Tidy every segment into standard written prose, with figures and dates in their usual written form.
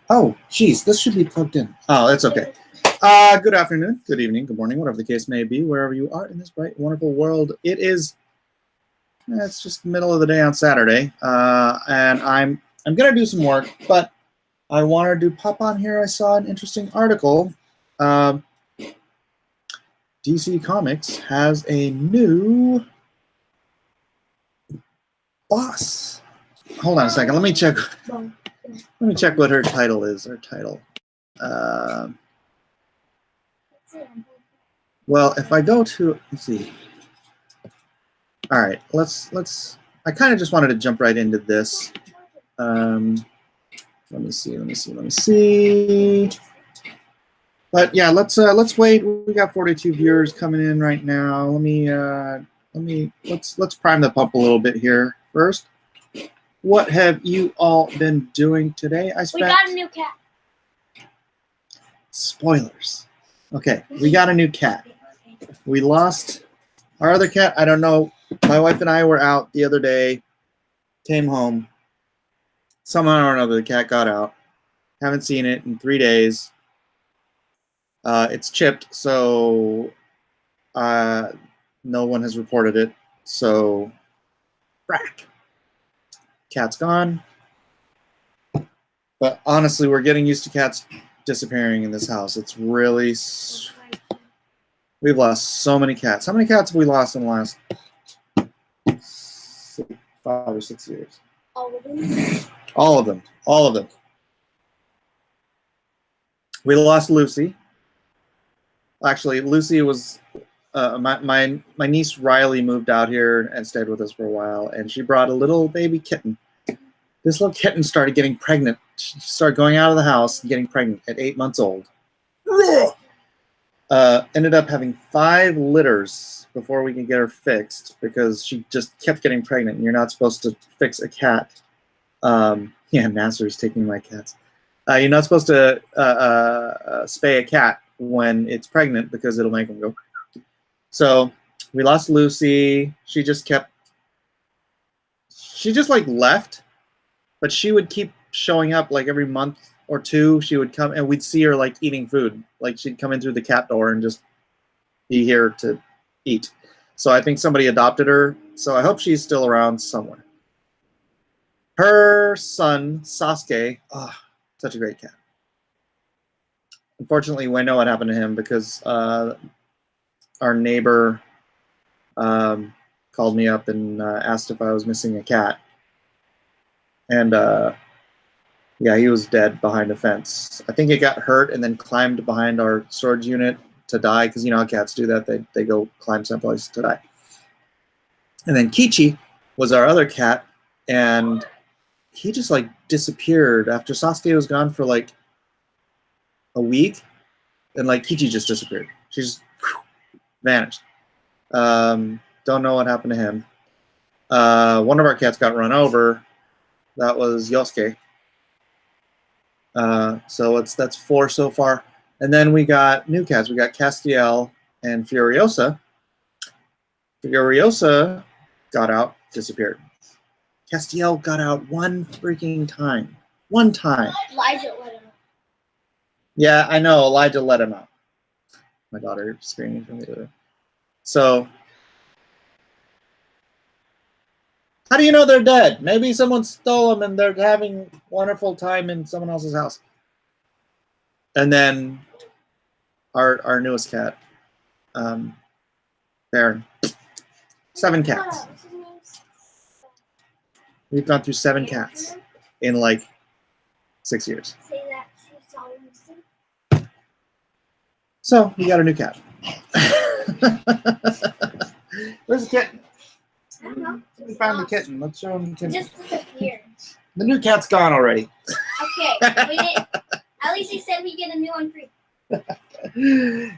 Oh, geez, this should be plugged in. Oh, that's okay. Good afternoon, good evening, good morning, whatever the case may be, wherever you are in this bright, wonderful world. It is, it's just the middle of the day on Saturday, and I'm gonna do some work, but I wanted to pop on here. I saw an interesting article. DC Comics has a new boss. Hold on a second. Let me check. Let me check what her title is. Her title. Well, if I go to, let's see. All right, let's. I kind of just wanted to jump right into this. Let me see. But yeah, let's wait. We got 42 viewers coming in right now. Let's prime the pump a little bit here first. What have you all been doing today? We got a new cat. Spoilers. Okay, we got a new cat. We lost our other cat. I don't know. My wife and I were out the other day, came home. Somehow or another, the cat got out. Haven't seen it in 3 days. It's chipped, so no one has reported it. So, frack. Cat's gone. But honestly, we're getting used to cats disappearing in this house. It's really... We've lost so many cats. How many cats have we lost in the last 5 or 6 years? All of them. All of them. All of them. We lost Lucy. Actually, Lucy was my niece Riley moved out here and stayed with us for a while, and she brought a little baby kitten. This little kitten started getting pregnant. She started going out of the house and getting pregnant at 8 months old. Ended up having 5 litters before we could get her fixed because she just kept getting pregnant. And you're not supposed to fix a cat. Yeah, Nasser's taking my cats. You're not supposed to spay a cat when it's pregnant because it'll make them go. So we lost Lucy. She just like left, but she would keep showing up like every month or two. She would come and we'd see her like eating food. Like she'd come in through the cat door and just be here to eat. So I think somebody adopted her. So I hope she's still around somewhere. Her son, Sasuke, such a great cat. Unfortunately, we know what happened to him because our neighbor called me up and asked if I was missing a cat. And yeah, he was dead behind a fence. I think it got hurt and then climbed behind our storage unit to die because you know how cats do that. They go climb someplace to die. And then Kichi was our other cat, and he just like disappeared after Sasuke was gone for like a week, and like Kichi just disappeared. She just vanished. Don't know what happened to him. One of our cats got run over. That was Yosuke. So that's 4 so far. And then we got new cats. We got Castiel and Furiosa. Furiosa got out, disappeared. Castiel got out one freaking time. One time. Elijah let him out. Yeah, I know. Elijah let him out. My daughter screaming from the other. So, how do you know they're dead? Maybe someone stole them and they're having a wonderful time in someone else's house. And then our newest cat, Baron. 7 cats. We've gone through 7 cats in like 6 years. So we got a new cat. Where's the kitten? I don't know. We found the kitten. Let's show him the kitten. Just disappeared. The new cat's gone already. Okay. We didn't. At least he said we get a new one free.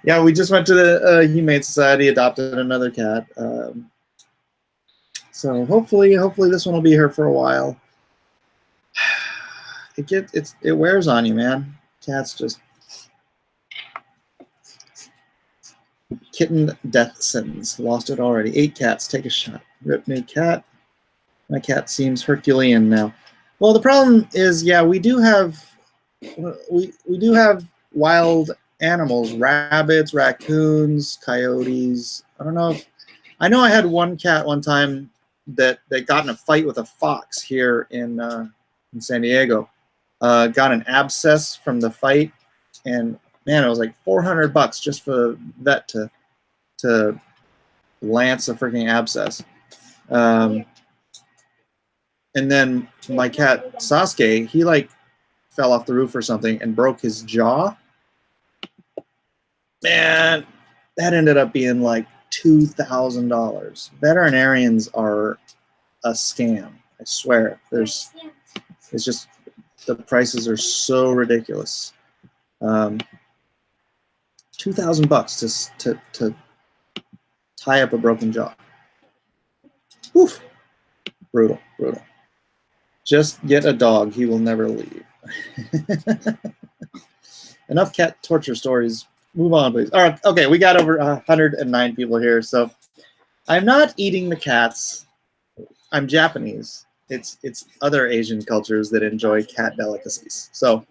Yeah, we just went to the Humane Society, adopted another cat. So hopefully this one will be here for a while. It wears on you, man. Cats just kitten death sentence. Lost it already. 8 cats. Take a shot. Rip new cat. My cat seems Herculean now. Well, the problem is, yeah, we do have we do have wild animals, rabbits, raccoons, coyotes. I don't know if I know I had one cat one time that got in a fight with a fox here in San Diego. Got an abscess from the fight, and man, it was like $400 just for the vet to lance a freaking abscess. And then my cat Sasuke, he like fell off the roof or something and broke his jaw. Man, that ended up being like $2,000. Veterinarians are a scam. I swear. It's just the prices are so ridiculous. $2,000 to tie up a broken jaw. Oof. Brutal. Just get a dog. He will never leave. Enough cat torture stories. Move on, please. All right. Okay, we got over 109 people here. So I'm not eating the cats. I'm Japanese. It's other Asian cultures that enjoy cat delicacies. So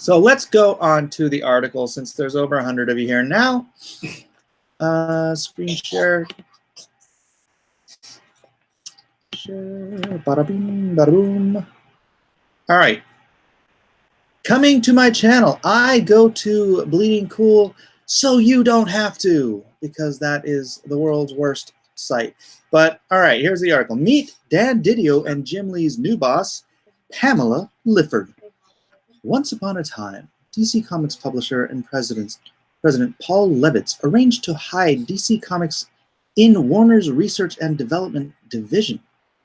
let's go on to the article since there's over 100 of you here now. Screen share. Bada bing, bada boom. All right. Coming to my channel, I go to Bleeding Cool so you don't have to, because that is the world's worst site. But all right, here's the article. Meet Dan Didio and Jim Lee's new boss, Pamela Lifford. Once upon a time, DC Comics publisher and President Paul Levitz arranged to hide DC Comics in Warner's Research and Development Division.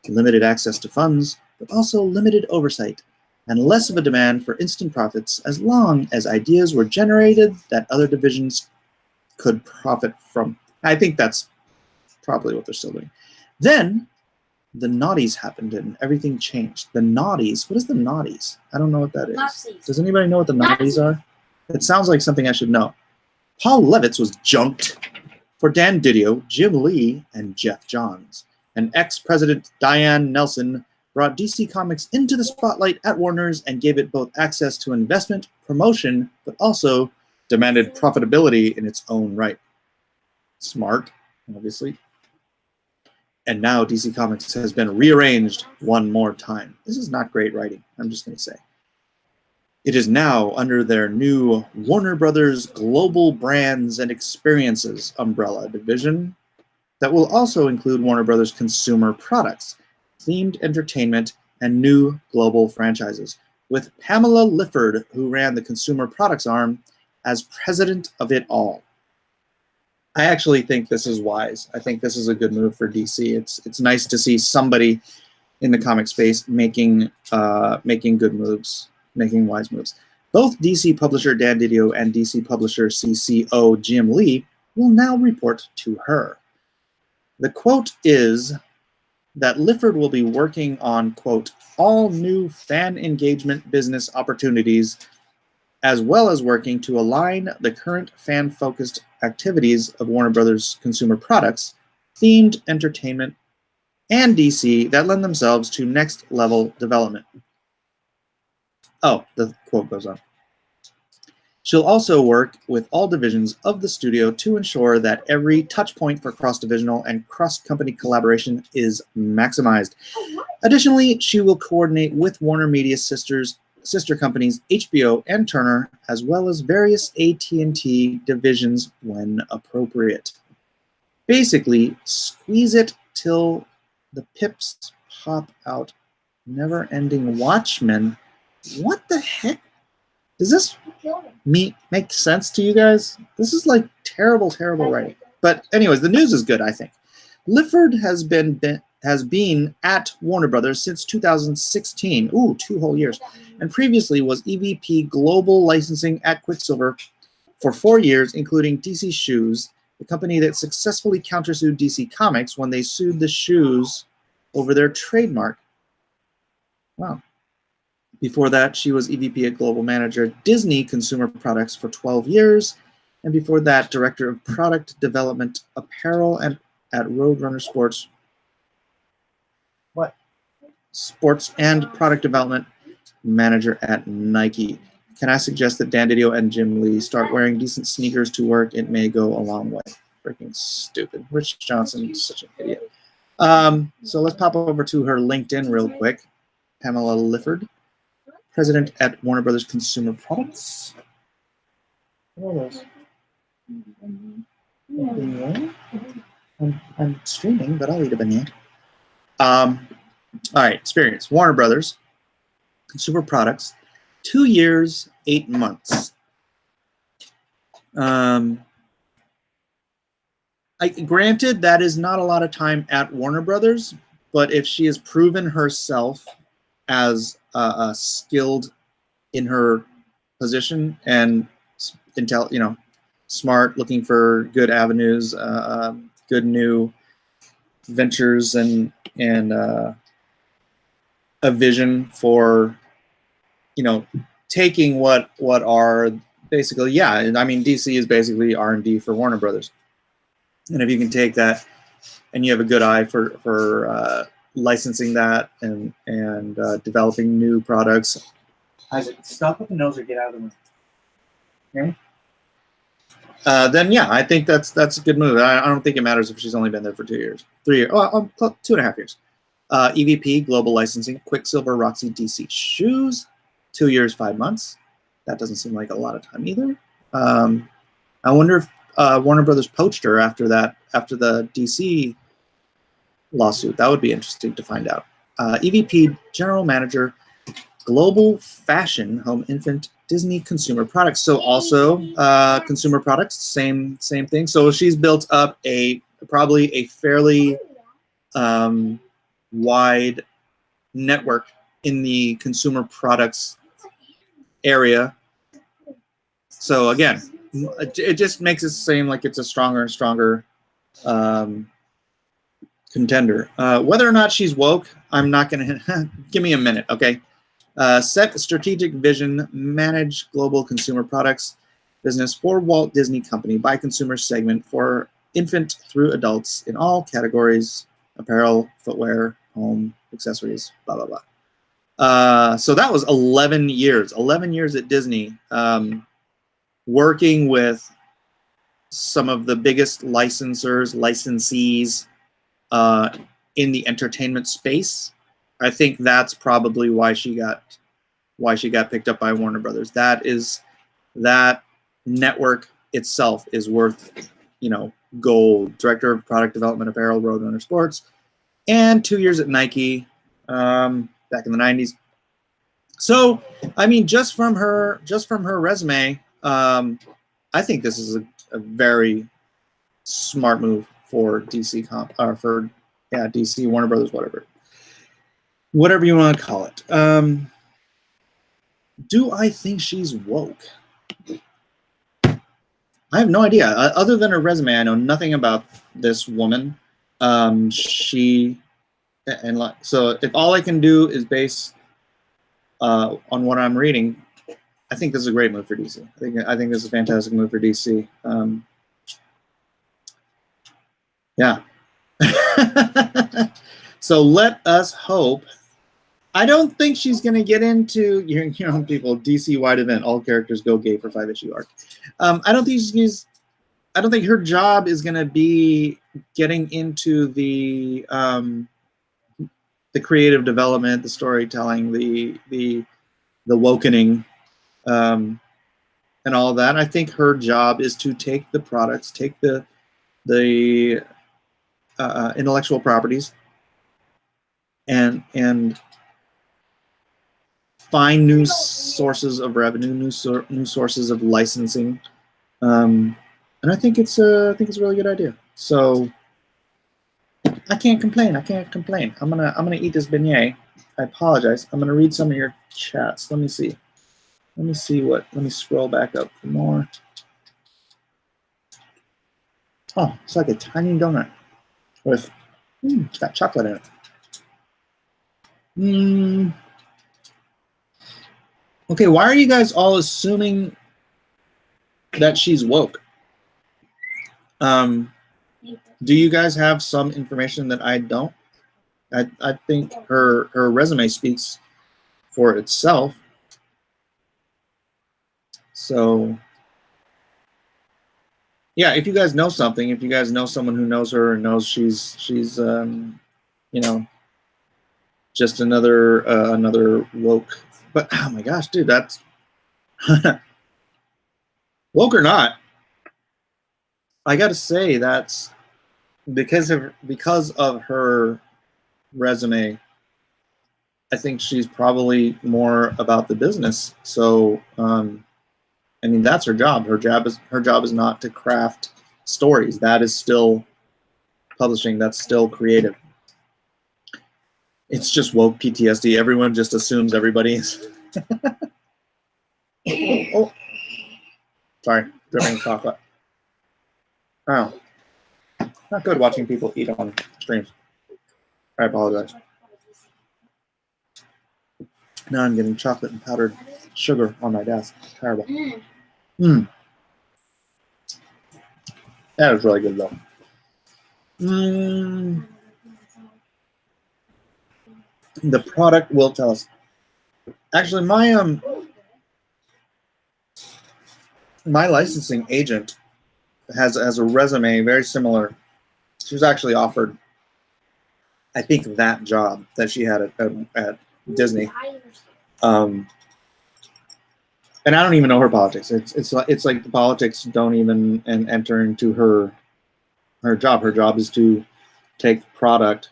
Limited access to funds, but also limited oversight, and less of a demand for instant profits as long as ideas were generated that other divisions could profit from. I think that's probably what they're still doing. Then the Naughties happened and everything changed. The Naughties, what is the Naughties? I don't know what that is. Nazis. Does anybody know what the Naughties are? It sounds like something I should know. Paul Levitz was junked for Dan Didio, Jim Lee, and Jeff Johns. And ex-president Diane Nelson brought DC Comics into the spotlight at Warner's and gave it both access to investment, promotion, but also demanded profitability in its own right. Smart, obviously. And now DC Comics has been rearranged one more time. This is not great writing, I'm just going to say. It is now under their new Warner Brothers Global Brands and Experiences umbrella division that will also include Warner Brothers consumer products, themed entertainment, and new global franchises, with Pamela Lifford, who ran the consumer products arm, as president of it all. I actually think this is wise. I think this is a good move for DC. It's nice to see somebody in the comic space making good moves, making wise moves. Both DC publisher Dan Didio and DC publisher CCO Jim Lee will now report to her. The quote is that Lifford will be working on, quote, all new fan engagement business opportunities, as well as working to align the current fan-focused activities of Warner Brothers consumer products, themed entertainment, and DC that lend themselves to next-level development. Oh, the quote goes on. She'll also work with all divisions of the studio to ensure that every touch point for cross-divisional and cross-company collaboration is maximized. Additionally, she will coordinate with Warner Media's sister companies HBO and Turner, as well as various AT&T divisions when appropriate. Basically, squeeze it till the pips pop out. Never-ending Watchmen. What the heck? Does this make sense to you guys? This is like terrible writing. But anyways, the news is good, I think. Lifford has been at Warner Brothers since 2016. Ooh, 2 whole years. And previously was EVP Global Licensing at Quicksilver for 4 years, including DC Shoes, the company that successfully countersued DC Comics when they sued the shoes over their trademark. Wow. Before that, she was EVP at Global Manager at Disney Consumer Products for 12 years. And before that, Director of Product Development, Apparel, and at Roadrunner Sports. What? Sports and Product Development, manager at Nike. Can I suggest that Dan Didio and Jim Lee start wearing decent sneakers to work? It may go a long way. Freaking stupid. Rich Johnson is such an idiot. So let's pop over to her LinkedIn real quick. Pamela Lifford, president at Warner Brothers Consumer Products. What are those? I'm streaming, but I'll eat a banana. All right, experience. Warner Brothers Consumer Products, 2 years, 8 months. Granted, that is not a lot of time at Warner Brothers, but if she has proven herself as skilled in her position and smart, looking for good avenues, good new ventures, and a vision for taking what are basically, DC is basically R&D for Warner Brothers. And if you can take that and you have a good eye for licensing that and developing new products. Isaac, stop with the nose or get out of the room. Okay. Then yeah, I think that's a good move. I don't think it matters if she's only been there for 2 years, 3 years, 2.5 years. EVP Global Licensing, Quicksilver, Roxy, DC Shoes, 2 years, 5 months. That doesn't seem like a lot of time either. I wonder if Warner Brothers poached her after the DC lawsuit. That would be interesting to find out. EVP General Manager, Global Fashion, Home, Infant, Disney Consumer Products. So also consumer products, same thing. So she's built up probably a fairly wide network in the consumer products area. So again, it just makes it seem like it's a stronger and stronger contender. Whether or not she's woke, I'm not going to give me a minute, okay? Set strategic vision, manage global consumer products business for Walt Disney Company by consumer segment for infant through adults in all categories: apparel, footwear, home, accessories, blah, blah, blah. So that was 11 years. 11 years at Disney, working with some of the biggest licensees in the entertainment space. I think that's probably why she got picked up by Warner Brothers. That network itself is worth, gold. Director of Product Development, Apparel, Roadrunner Sports, and 2 years at Nike back in the 90s. So, I mean, just from her resume, I think this is a very smart move for DC DC, Warner Brothers, whatever you want to call it. Do I think she's woke? I have no idea. Other than her resume, I know nothing about this woman. So if all I can do is base on what I'm reading, I think this is a great move for DC. I think this is a fantastic move for DC. Yeah. So let us hope. I don't think she's going to get into people DC wide event. All characters go gay for 5-issue arc. I don't think her job is going to be getting into the creative development, the storytelling, the wokening, and all of that. I think her job is to take the products, take the intellectual properties, and find new sources of revenue, new sources of licensing, and I think it's a really good idea. So I can't complain. I'm gonna eat this beignet. I apologize. I'm gonna read some of your chats. Let me see. Let me scroll back up for more. Oh, it's like a tiny donut with it's got chocolate in it. Okay, why are you guys all assuming that she's woke? Do you guys have some information that I don't? I think her resume speaks for itself. So yeah, if you guys know something, if you guys know someone who knows her and knows she's you know, just another another woke. But oh my gosh, dude, that's woke or not. I got to say that's because of her resume. I think she's probably more about the business. So I mean, that's her job. Her job is not to craft stories. That is still publishing. That's still creative. It's just woke PTSD. Everyone just assumes everybody is. Oh, sorry, dripping chocolate. Oh, not good watching people eat on streams. I apologize. Now I'm getting chocolate and powdered sugar on my desk. Terrible. That is really good though. The product will tell us. Actually, my licensing agent has a resume very similar. She was actually offered, I think, that job that she had at Disney. And I don't even know her politics. It's like the politics don't even enter into her job. Her job is to take product,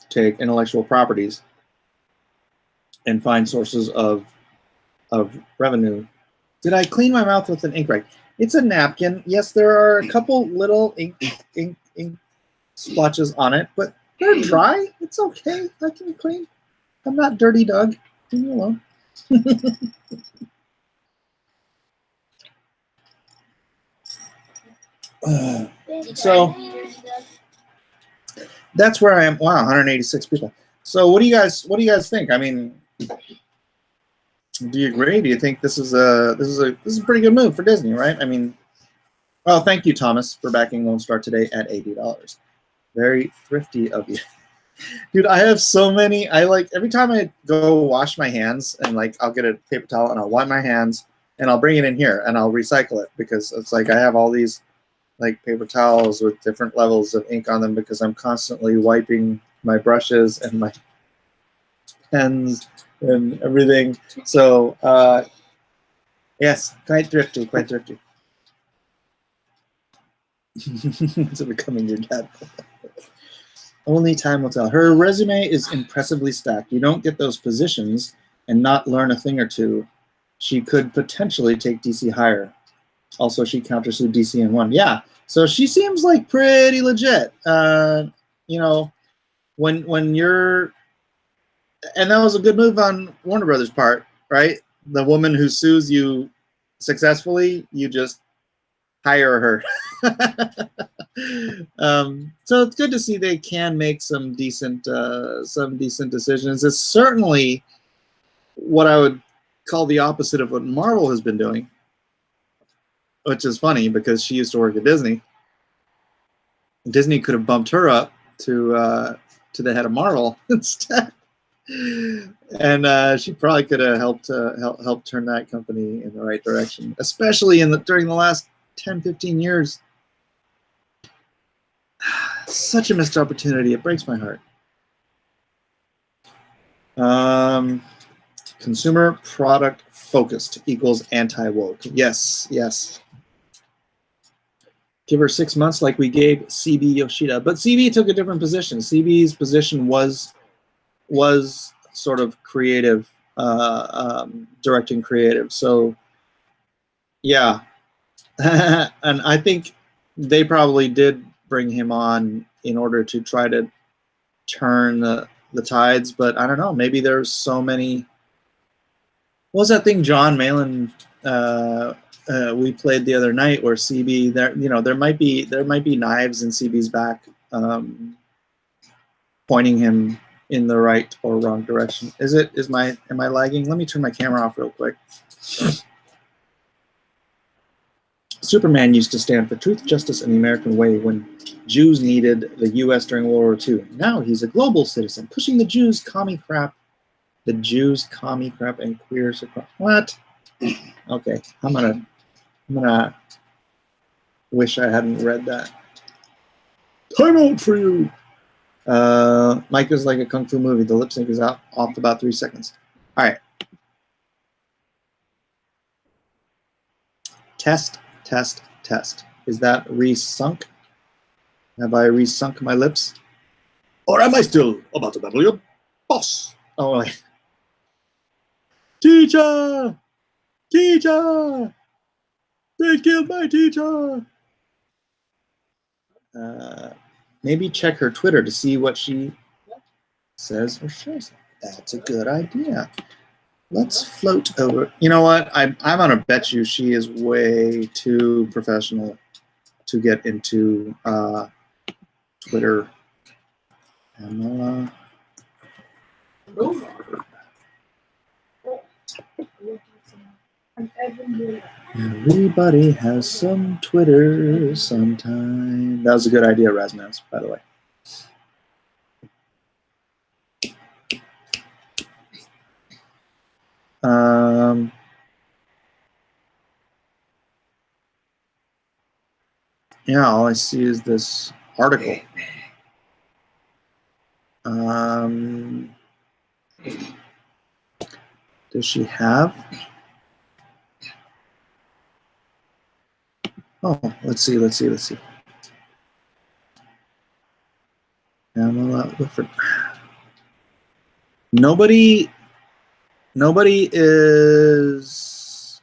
take intellectual properties, and find sources of revenue. Did I clean my mouth with an ink rag? It's a napkin. Yes, there are a couple little ink splotches on it, but they're dry. It's okay. I can clean. I'm not Dirty Doug. Leave me alone. So that's where I am. Wow, 186 people. So what do you guys think? I mean, do you agree? Do you think this is a pretty good move for Disney, right? I mean, well, thank you, Thomas, for backing Lone Star today at $80. Very thrifty of you. Dude, I have so many. I like every time I go wash my hands and like I'll get a paper towel and I'll wipe my hands and I'll bring it in here and I'll recycle it because it's like I have all these like paper towels with different levels of ink on them because I'm constantly wiping my brushes and my pens and everything. So yes, quite thrifty, quite thrifty. It's becoming your dad. Only time will tell. Her resume is impressively stacked. You don't get those positions and not learn a thing or two. She could potentially take DC higher. Also, she countersued DC and won. Yeah, so she seems like pretty legit. You know, when you're, and that was a good move on Warner Brothers' part, right? The woman who sues you successfully, you just hire her. So it's good to see they can make some decent decisions. It's certainly what I would call the opposite of what Marvel has been doing, which is funny because she used to work at Disney. Disney could have bumped her up to the head of Marvel instead, and she probably could have helped turn that company in the right direction, especially during the last 10-15 years. Such a missed opportunity. It breaks my heart. Consumer product focused equals anti-woke. Yes, yes. Give her 6 months like we gave CB Yoshida. But CB took a different position. CB's position was sort of creative, directing creative. So, yeah. And I think they probably did bring him on in order to try to turn the tides, but I don't know. Maybe there's so many. What was that thing John Malin we played the other night where CB there might be knives in CB's back, pointing him in the right or wrong direction. Am I lagging? Let me turn my camera off real quick. Superman used to stand for truth, justice, and the American way when Jews needed the U.S. during World War II. Now he's a global citizen, pushing the Jews' commie crap The Jews, commie crap, and queers across. What? Okay, I'm gonna wish I hadn't read that. Time out for you. Mike is like a kung fu movie. The lip sync is out off about 3 seconds. All right. Test, test, test. Is that resunk? Have I resunk my lips? Or am I still about to battle your boss? Oh, wait. Teacher! Teacher! They killed my teacher! Maybe check her Twitter to see what she says or shows. That's a good idea. Let's float over. You know what? I'm gonna bet you she is way too professional to get into Twitter. Everybody has some Twitter sometime. That was a good idea, Rasmus, by the way. Yeah, all I see is this article. Does she have? Oh, let's see. Pamela Lifford. Nobody is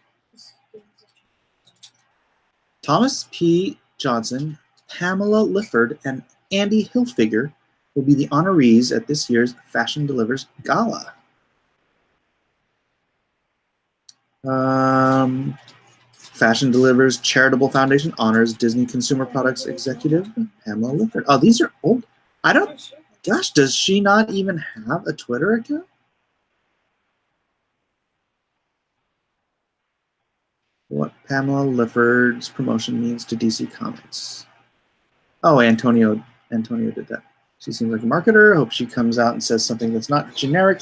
Thomas P. Johnson, Pamela Lifford, and Andy Hilfiger will be the honorees at this year's Fashion Delivers Gala. Fashion Delivers Charitable Foundation honors Disney Consumer Products Executive Pamela Lifford. Oh, these are old. I don't. Gosh, does she not even have a Twitter account? What Pamela Lifford's promotion means to DC Comics. Oh, Antonio did that. She seems like a marketer. I hope she comes out and says something that's not generic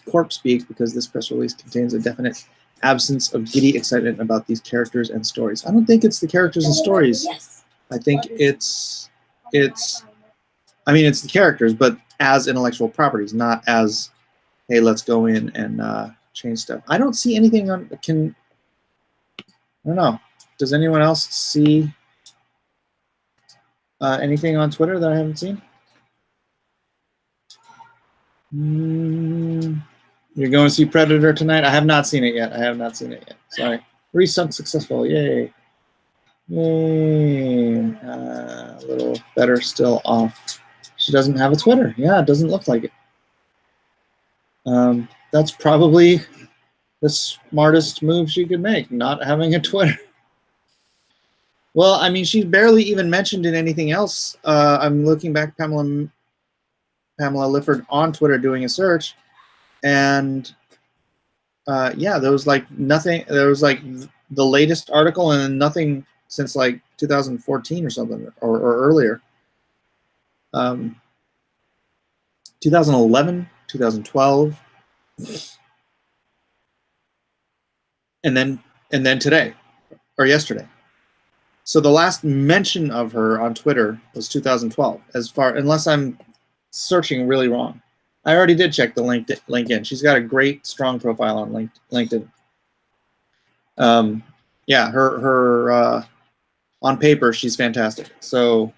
corp speak, because this press release contains a definite absence of giddy excitement about these characters and stories. I don't think it's the characters and stories. I think it's the characters, but as intellectual properties, not as, hey, let's go in and change stuff. I don't see anything on, I don't know. Does anyone else see anything on Twitter that I haven't seen? You're going to see Predator tonight? I have not seen it yet. Sorry. Resunk successful. Yay. A little better still off. She doesn't have a Twitter. Yeah, it doesn't look like it. That's probably the smartest move she could make, not having a Twitter. Well, I mean, she's barely even mentioned in anything else. I'm looking back, Pamela Lifford on Twitter doing a search, and yeah, there was like nothing. There was like the latest article and nothing since like 2014 or something, or earlier. 2011, 2012, and then today or yesterday. So the last mention of her on Twitter was 2012, unless I'm searching really wrong. I already did check the LinkedIn. She's got a great, strong profile on LinkedIn. Yeah, her on paper, she's fantastic. So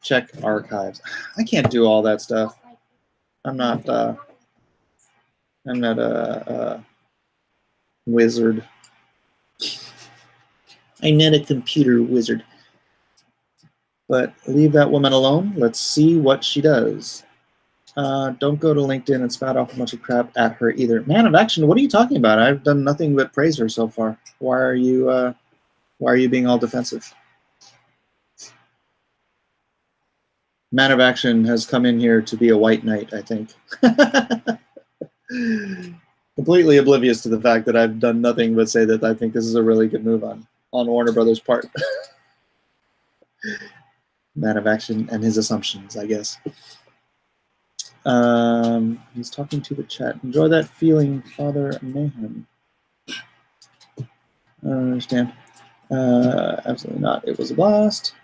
check archives. I can't do all that stuff. I'm not a wizard. I'm not a computer wizard. But leave that woman alone. Let's see what she does. Don't go to LinkedIn and spout off a bunch of crap at her either. Man of action, what are you talking about? I've done nothing but praise her so far. Why are you being all defensive? Man of action has come in here to be a white knight, I think. Completely oblivious to the fact that I've done nothing but say that I think this is a really good move on Warner Brothers' part. Man of action and his assumptions, I guess. He's talking to the chat. Enjoy that feeling, Father Mayhem. I don't understand. Absolutely not. It was a blast.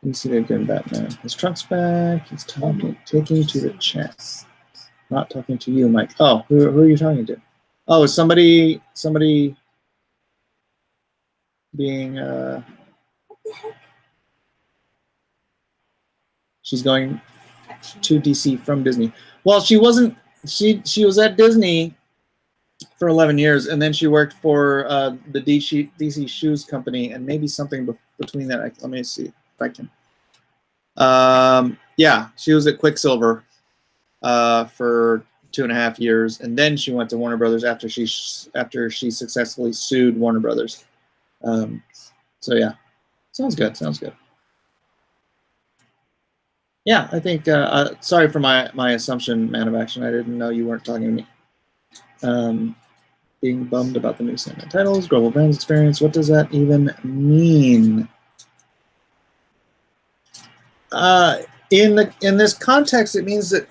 You see the good Batman. His trunk's back. He's taking to the chat. Not talking to you, Mike. Oh, who are you talking to? Oh, is somebody being she's going to DC from Disney. Well, she wasn't. She was at Disney for 11 years, and then she worked for the DC Shoes Company, and maybe something between that. Let me see if I can. Yeah, she was at Quicksilver for 2.5 years, and then she went to Warner Brothers after she successfully sued Warner Brothers. So yeah, sounds good. Sounds good. Yeah, I think. Sorry for my assumption, Man of Action. I didn't know you weren't talking to me. Being bummed about the new Sandman titles, global brands experience. What does that even mean? In this context, it means that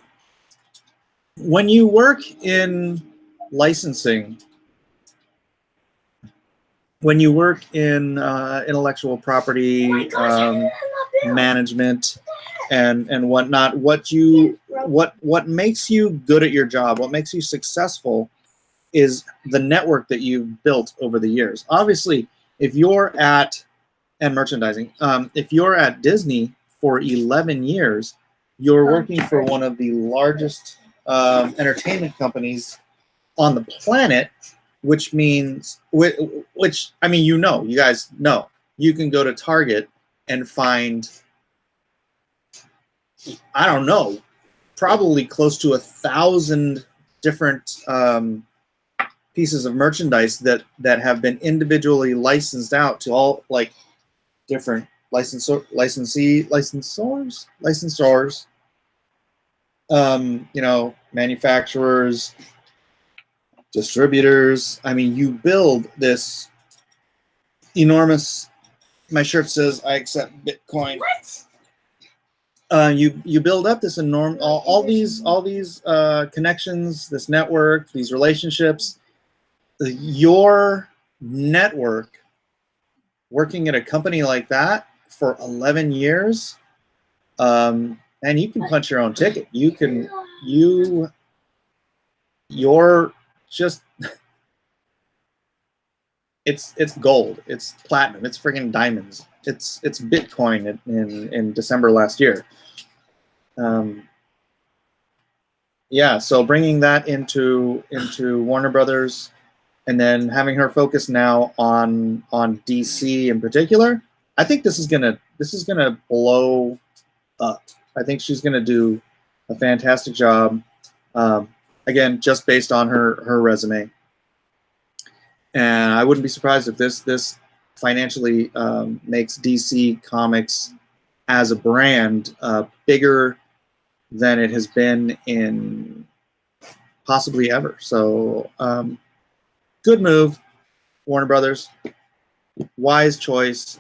when you work in licensing, when you work in intellectual property management and whatnot, what makes you good at your job, what makes you successful, is the network that you've built over the years. Obviously, if you're at merchandising, if you're at Disney for 11 years, you're working for one of the largest entertainment companies on the planet, which means, which I mean, you guys know, you can go to Target and find, I don't know, probably close to 1,000 different pieces of merchandise that have been individually licensed out to all like different licensors, manufacturers, distributors. I mean, you build this enormous. My shirt says, "I accept Bitcoin." What? You build up this enormous all these connections, this network, these relationships. Your network, working at a company like that for 11 years, and you can punch your own ticket. You're just, it's gold, it's platinum, it's friggin' diamonds, it's Bitcoin in December last year. Yeah, so bringing that into Warner Brothers, and then having her focus now on DC in particular, I think this is gonna blow up. I think she's gonna do a fantastic job. Again, just based on her resume, and I wouldn't be surprised if this financially makes DC Comics as a brand bigger than it has been in possibly ever. So good move, Warner Brothers. Wise choice.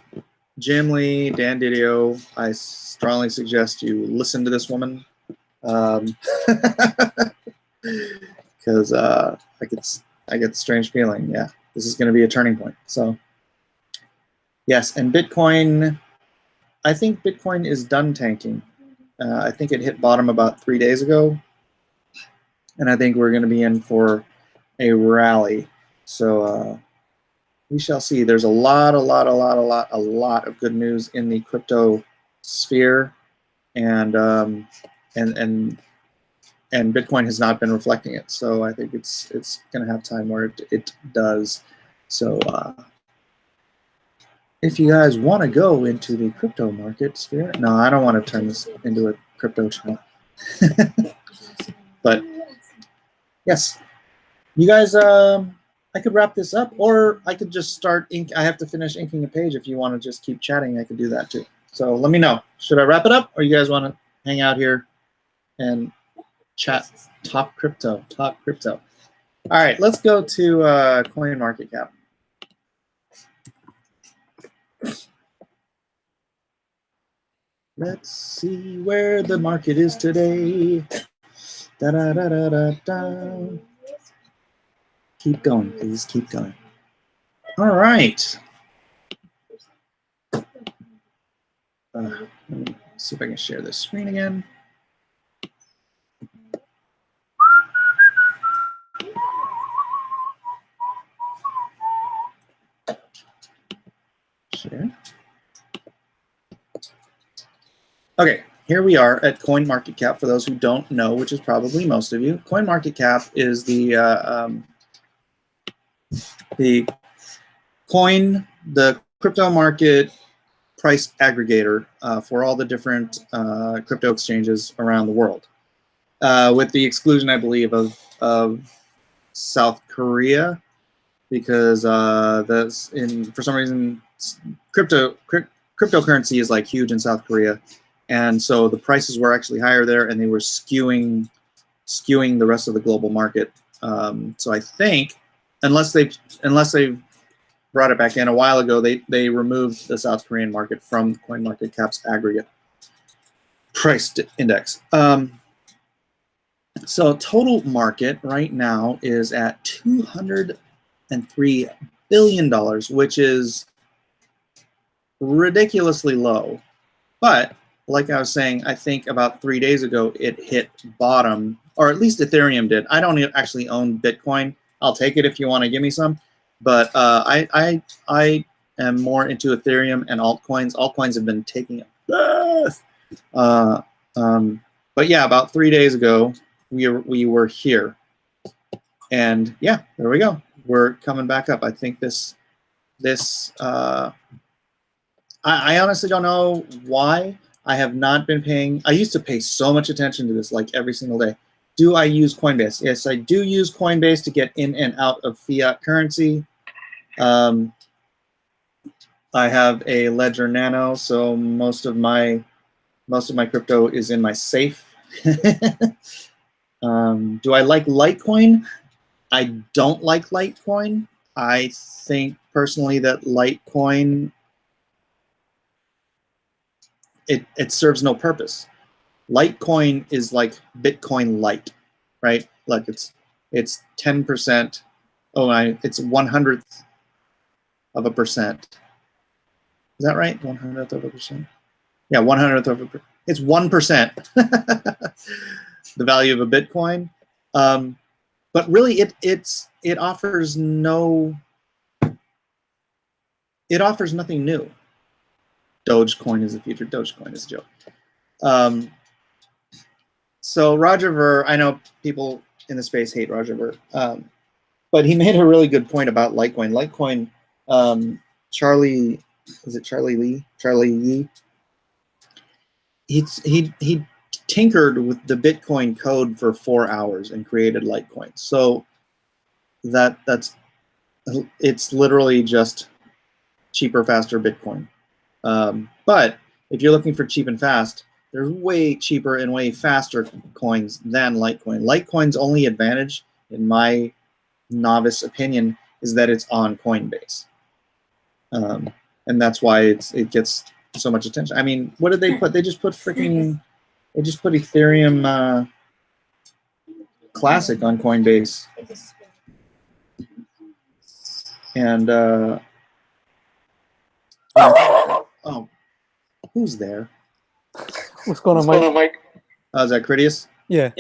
Jim Lee, Dan Didio, I strongly suggest you listen to this woman, because I get the strange feeling, yeah, this is going to be a turning point. So yes, and Bitcoin, I think Bitcoin is done tanking. I think it hit bottom about 3 days ago, and I think we're going to be in for a rally. So we shall see. There's a lot of good news in the crypto sphere, and Bitcoin has not been reflecting it. So I think it's going to have time where it does. So if you guys want to go into the crypto market sphere, no, I don't want to turn this into a crypto channel. But yes, you guys. I could wrap this up, or I could just start ink. I have to finish inking a page. If you want to just keep chatting, I could do that too. So let me know. Should I wrap it up, or you guys want to hang out here and chat, talk crypto? All right, let's go to CoinMarketCap. Let's see where the market is today. Da da da da da da. Keep going, please. Keep going. All right. Let me see if I can share this screen again. Share. Okay, here we are at CoinMarketCap. For those who don't know, which is probably most of you, CoinMarketCap is the crypto market price aggregator for all the different crypto exchanges around the world, with the exclusion, I believe, of South Korea, because for some reason cryptocurrency is like huge in South Korea, and so the prices were actually higher there, and they were skewing the rest of the global market. So I think unless they've brought it back in a while ago, they removed the South Korean market from CoinMarketCap's aggregate price index. So total market right now is at $203 billion, which is ridiculously low. But like I was saying, I think about 3 days ago it hit bottom, or at least Ethereum did. I don't actually own Bitcoin. I'll take it if you want to give me some. But I am more into Ethereum and altcoins. Altcoins have been taking a but yeah, about 3 days ago, we were here. And yeah, there we go. We're coming back up. I think I honestly don't know why. I have not been paying. I used to pay so much attention to this, like every single day. Do I use Coinbase? Yes, I do use Coinbase to get in and out of fiat currency. I have a Ledger Nano, so most of my crypto is in my safe. Do I like Litecoin? I don't like Litecoin. I think personally that Litecoin, it serves no purpose. Litecoin is like Bitcoin Lite, right? Like it's 10%. Oh, it's 1/100th of a percent. Is that right? 1/100th of a percent. Yeah, 1/100th of a percent. It's 1%. The value of a Bitcoin. But really, it offers nothing new. Dogecoin is the future. Dogecoin is a joke. So Roger Ver, I know people in the space hate Roger Ver, but he made a really good point about Litecoin. Litecoin, Charlie Yee? He tinkered with the Bitcoin code for 4 hours and created Litecoin. So it's literally just cheaper, faster Bitcoin. But if you're looking for cheap and fast, there's way cheaper and way faster coins than Litecoin. Litecoin's only advantage, in my novice opinion, is that it's on Coinbase. And that's why it gets so much attention. I mean, what did they put? They just put Ethereum Classic on Coinbase. And oh, who's there? What's going on, Mike? Oh, is that Critias? Yeah.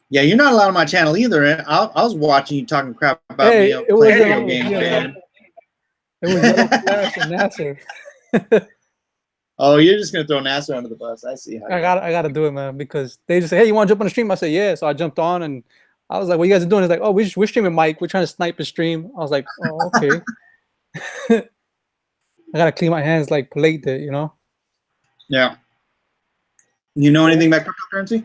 Yeah, you're not allowed on my channel either. And I was watching you talking crap about me playing video games, man. It was Flash and Nasser. Oh, you're just gonna throw Nasser under the bus. I see. I gotta do it, man, because they just say, "Hey, you want to jump on the stream?" I said, "Yeah." So I jumped on, and I was like, "What you guys are doing?" It's like, "Oh, we're streaming, Mike. We're trying to snipe his stream." I was like, "Oh, okay." I gotta clean my hands like Plate did, you know. Yeah. You know anything about cryptocurrency?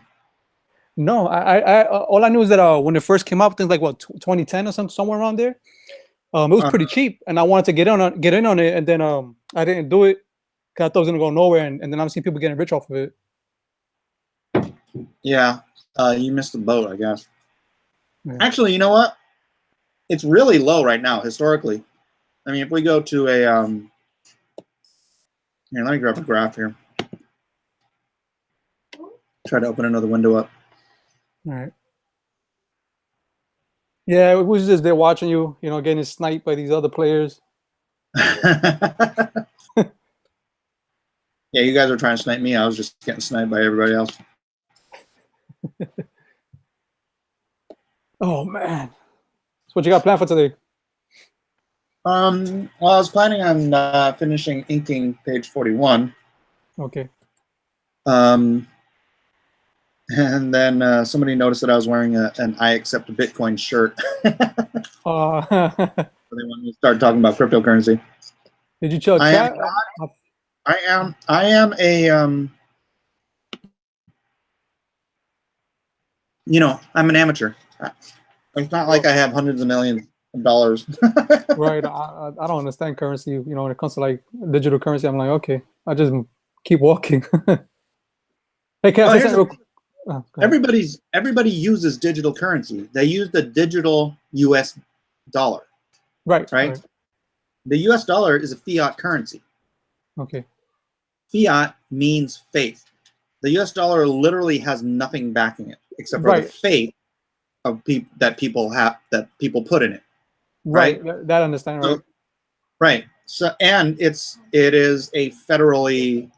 No, I all I knew is that when it first came up, things like what 2010 or somewhere around there, it was pretty cheap, and I wanted to get in on it, and then I didn't do it because I thought it was gonna go nowhere, and then I'm seeing people getting rich off of it. Yeah, you missed the boat, I guess. Yeah. Actually, you know what? It's really low right now historically. I mean, if we go to a here, let me grab a graph here. Try to open another window up. All right. Yeah, it was just there watching you, you know, getting sniped by these other players. Yeah, you guys were trying to snipe me. I was just getting sniped by everybody else. Oh man. So what you got planned for today? Well, I was planning on finishing inking page 41. Okay. And then somebody noticed that I was wearing an I accept Bitcoin shirt. They wanted me to start talking about cryptocurrency. Did you chill chat? I am a you know, I'm an amateur. It's not like I have hundreds of millions of dollars. Right. I don't understand currency. You know, when it comes to like digital currency, I'm like, okay, I just keep walking. Hey, can I say something real quick? Everybody uses digital currency. They use the digital US dollar. Right. The US dollar is a fiat currency. Okay. Fiat means faith. The US dollar literally has nothing backing it except for the faith of that people put in it. Right. That I understand. Right. So, right. So, and it is a federally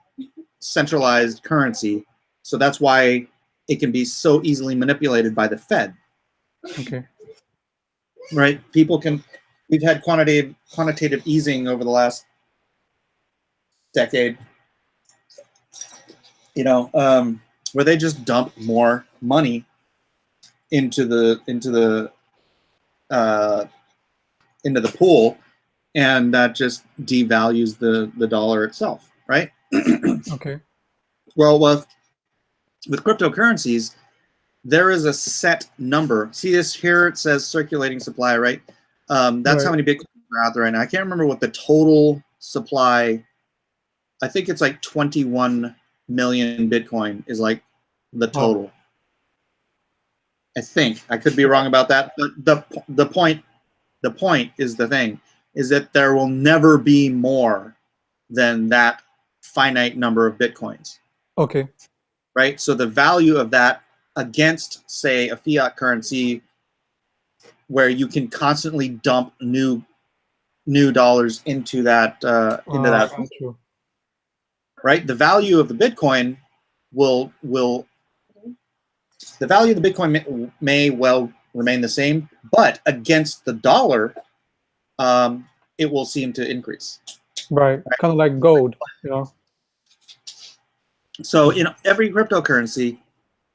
centralized currency. So that's why it can be so easily manipulated by the Fed. Okay. Right. We've had quantitative easing over the last decade, you know, where they just dump more money into the pool, and that just devalues the dollar itself, right? Okay. Well, with cryptocurrencies, there is a set number. See this here? It says circulating supply, right? That's how many Bitcoins are out there right now. I can't remember what the total supply. I think it's like 21 million Bitcoin is like the total. I think I could be wrong about that, but the point is that there will never be more than that finite number of Bitcoins. Okay. Right. So the value of that against, say, a fiat currency where you can constantly dump new dollars into that True. Right. The value of the Bitcoin the value of the Bitcoin may well remain the same, but against the dollar, it will seem to increase. Right. Kind of like gold, you know. So in every cryptocurrency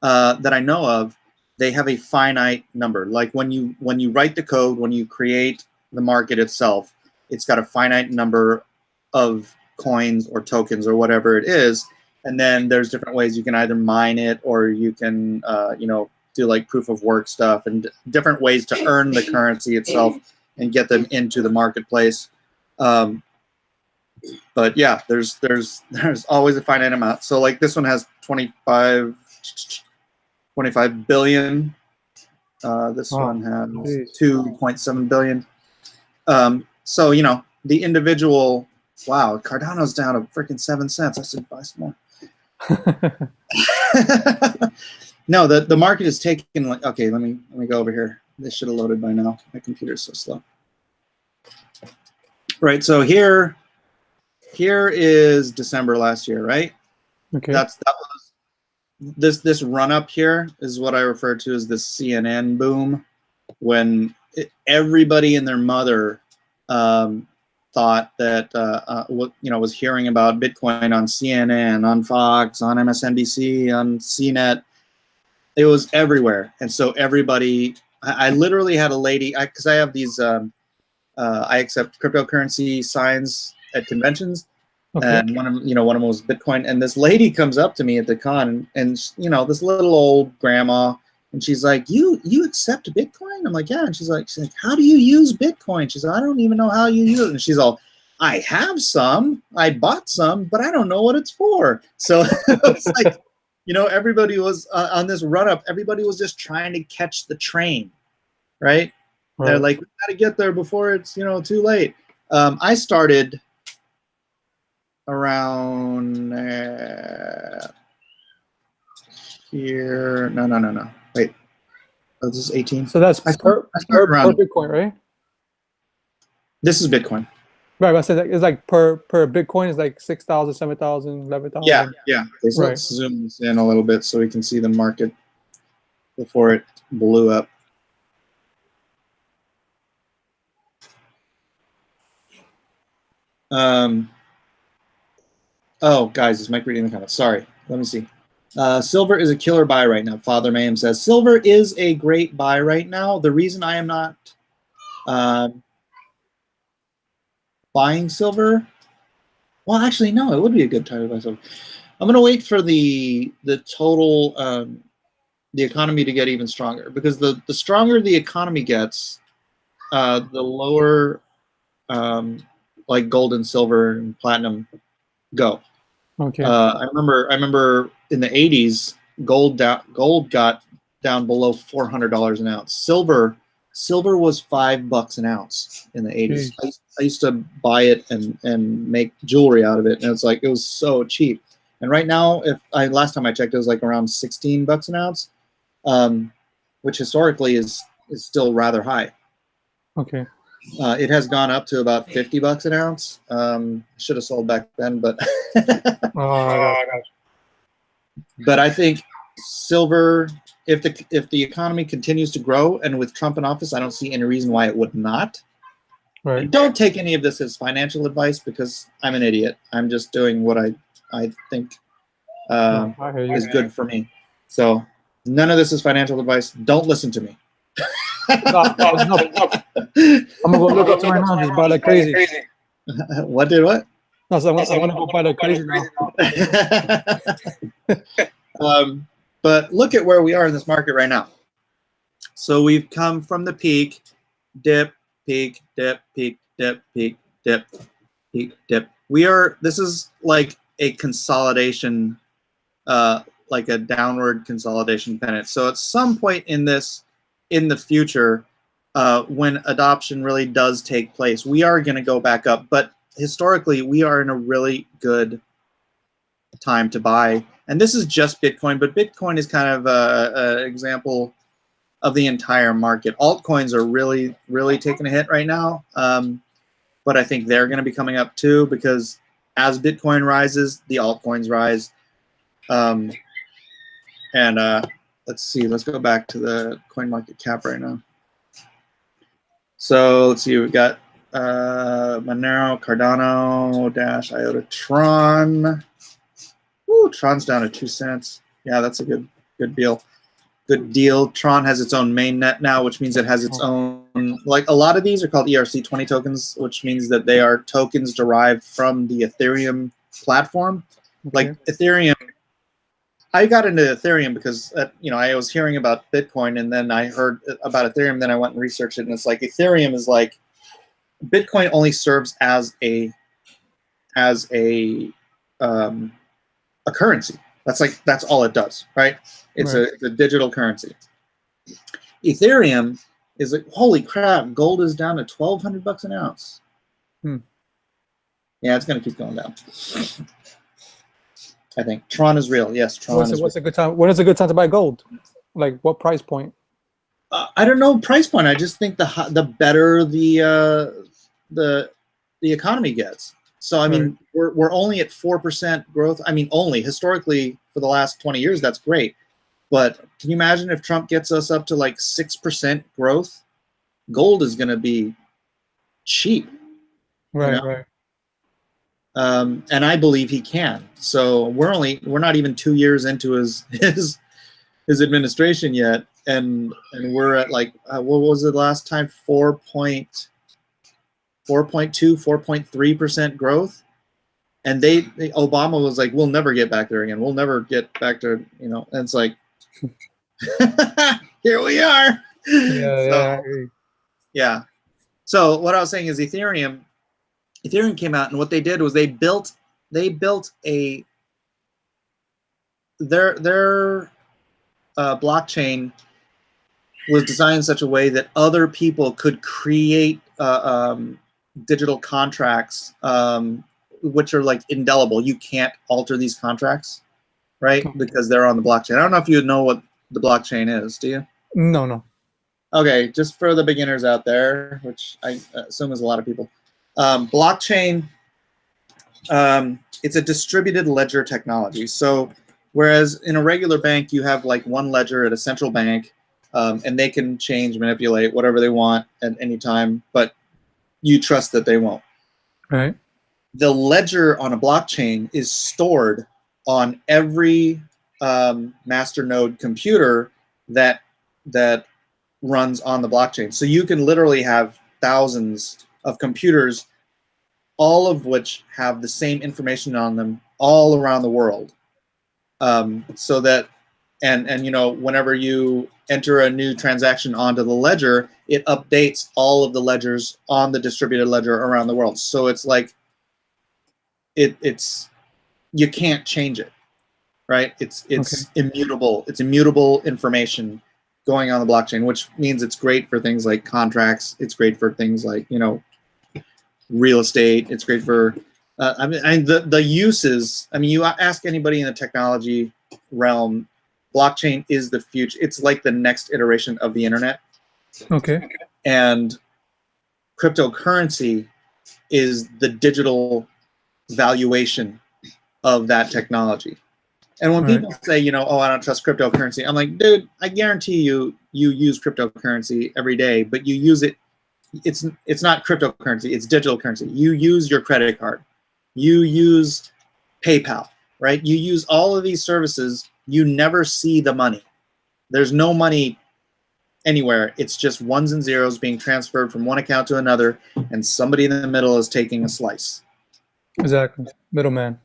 that I know of, they have a finite number. Like when you write the code, when you create the market itself, it's got a finite number of coins or tokens or whatever it is. And then there's different ways you can either mine it, or you can do like proof of work stuff, and different ways to earn the currency itself and get them into the marketplace. But yeah, there's always a finite amount. So like this one has 25 billion. This one has 2.7 billion. So the individual. Wow, Cardano's down to freaking 7 cents. I should buy some more. No, the market is taking like, okay, let me go over here. This should have loaded by now. My computer's so slow. Right, so here is December last year, right? Okay. That was this run up here is what I refer to as the CNN boom, when everybody and their mother thought that was hearing about Bitcoin on CNN, on Fox, on MSNBC, on CNET. It was everywhere, and so everybody. I literally had a lady, because I have these I accept cryptocurrency signs at conventions, and one of them was Bitcoin. And this lady comes up to me at the con, and this little old grandma, and she's like, "You accept Bitcoin?" I'm like, "Yeah." And she's like, "How do you use Bitcoin?" She's like, "I don't even know how you use it." And she's all, "I have some, I bought some, but I don't know what it's for." So it's like, everybody was on this run up. Everybody was just trying to catch the train, right? They're like, we got to get there before it's too late. I started around here. No. Wait. Oh, this is 18. So that's I per started around. Bitcoin, right? This is Bitcoin. Right, but I said that it's like per Bitcoin is like 6,000, 7,000, 11,000. Yeah. Okay, so Right. let's zoom this in a little bit so we can see the market before it blew up. Oh, guys, is Mike reading the comments? Sorry. Let me see. Silver is a killer buy right now. Father Mayhem says silver is a great buy right now. The reason I am not buying silver, well, actually, no, it would be a good time to buy silver. I'm going to wait for the total the economy to get even stronger, because the stronger the economy gets, the lower like gold and silver and platinum go. Okay. I remember in the 80s, gold got down below $400 an ounce. Silver was $5 an ounce in the 80s. I used to buy it and make jewelry out of it, and it was so cheap. And right now, last time I checked, it was like around $16 an ounce, which historically is still rather high. Okay. It has gone up to about $50 an ounce. Should have sold back then, but but I think silver, if the economy continues to grow, and with Trump in office, I don't see any reason why it would not. Right. And don't take any of this as financial advice, because I'm an idiot. I'm just doing what I think is good for me. So none of this is financial advice. Don't listen to me. No. I'm gonna go look up to right now and just buy like crazy. What did what? No, so I'm gonna go buy like crazy now. But look at where we are in this market right now. So we've come from the peak, dip, peak, dip, peak, dip, peak, dip, peak, dip. This is like a consolidation, like a downward consolidation pennant. So at some point in the future, when adoption really does take place, we are going to go back up. But historically, we are in a really good time to buy. And this is just Bitcoin, but Bitcoin is kind of an example of the entire market. Altcoins are really, really taking a hit right now. But I think they're going to be coming up too, because as Bitcoin rises, the altcoins rise. Let's see, let's go back to the CoinMarketCap right now. So let's see, we've got Monero, Cardano, Dash, IOTA, Tron. Ooh, Tron's down to 2 cents. Yeah, that's a good deal. Good deal. Tron has its own mainnet now, which means it has its own, like a lot of these are called ERC20 tokens, which means that they are tokens derived from the Ethereum platform. Okay. Like Ethereum, I got into Ethereum because I was hearing about Bitcoin, and then I heard about Ethereum, then I went and researched it, and it's like Ethereum is like Bitcoin only serves as a currency. That's all it does, right? It's a digital currency. Ethereum is like, holy crap, gold is down to $1,200 an ounce. Yeah, it's gonna keep going down. I think Tron is real. Yes, Tron is. What's a good time? When is a good time to buy gold? Like what price point? I don't know price point. I just think the better the economy gets. So I mean, we're only at 4% growth. I mean, only historically for the last 20 years, that's great. But can you imagine if Trump gets us up to like 6% growth? Gold is going to be cheap. Right. And I believe he can. So we're not even 2 years into his administration yet, and we're at like what was it last time? 4.2, 4.3% growth. And Obama was like, we'll never get back there again. We'll never get back to, and it's like, here we are. Yeah. So what I was saying is Ethereum came out, and what they did was they built their blockchain was designed in such a way that other people could create digital contracts, which are like indelible. You can't alter these contracts. right? Okay. Because they're on the blockchain. I don't know if you know what the blockchain is, do you? No. Okay, just for the beginners out there, which I assume is a lot of people. Blockchain, it's a distributed ledger technology. So whereas in a regular bank, you have like one ledger at a central bank, and they can change, manipulate whatever they want at any time, but you trust that they won't. Right. The ledger on a blockchain is stored on every masternode computer that runs on the blockchain. So you can literally have thousands of computers, all of which have the same information on them all around the world. So that, and you know, whenever you enter a new transaction onto the ledger, it updates all of the ledgers on the distributed ledger around the world. So it's like, it's you can't change it, right? It's immutable. It's immutable information going on the blockchain, which means it's great for things like contracts. It's great for things like, you know, real estate. It's great for I mean the uses. I mean, you ask anybody in the technology realm, blockchain is the future. It's like the next iteration of the internet. Okay. And cryptocurrency is the digital valuation of that technology. And when people say, you know, oh, I don't trust cryptocurrency, I'm like, dude, I guarantee you use cryptocurrency every day, but you use it. It's not cryptocurrency. It's digital currency. You use your credit card. You use PayPal, right? You use all of these services. You never see the money. There's no money anywhere. It's just ones and zeros being transferred from one account to another, and somebody in the middle is taking a slice. Exactly. Middleman.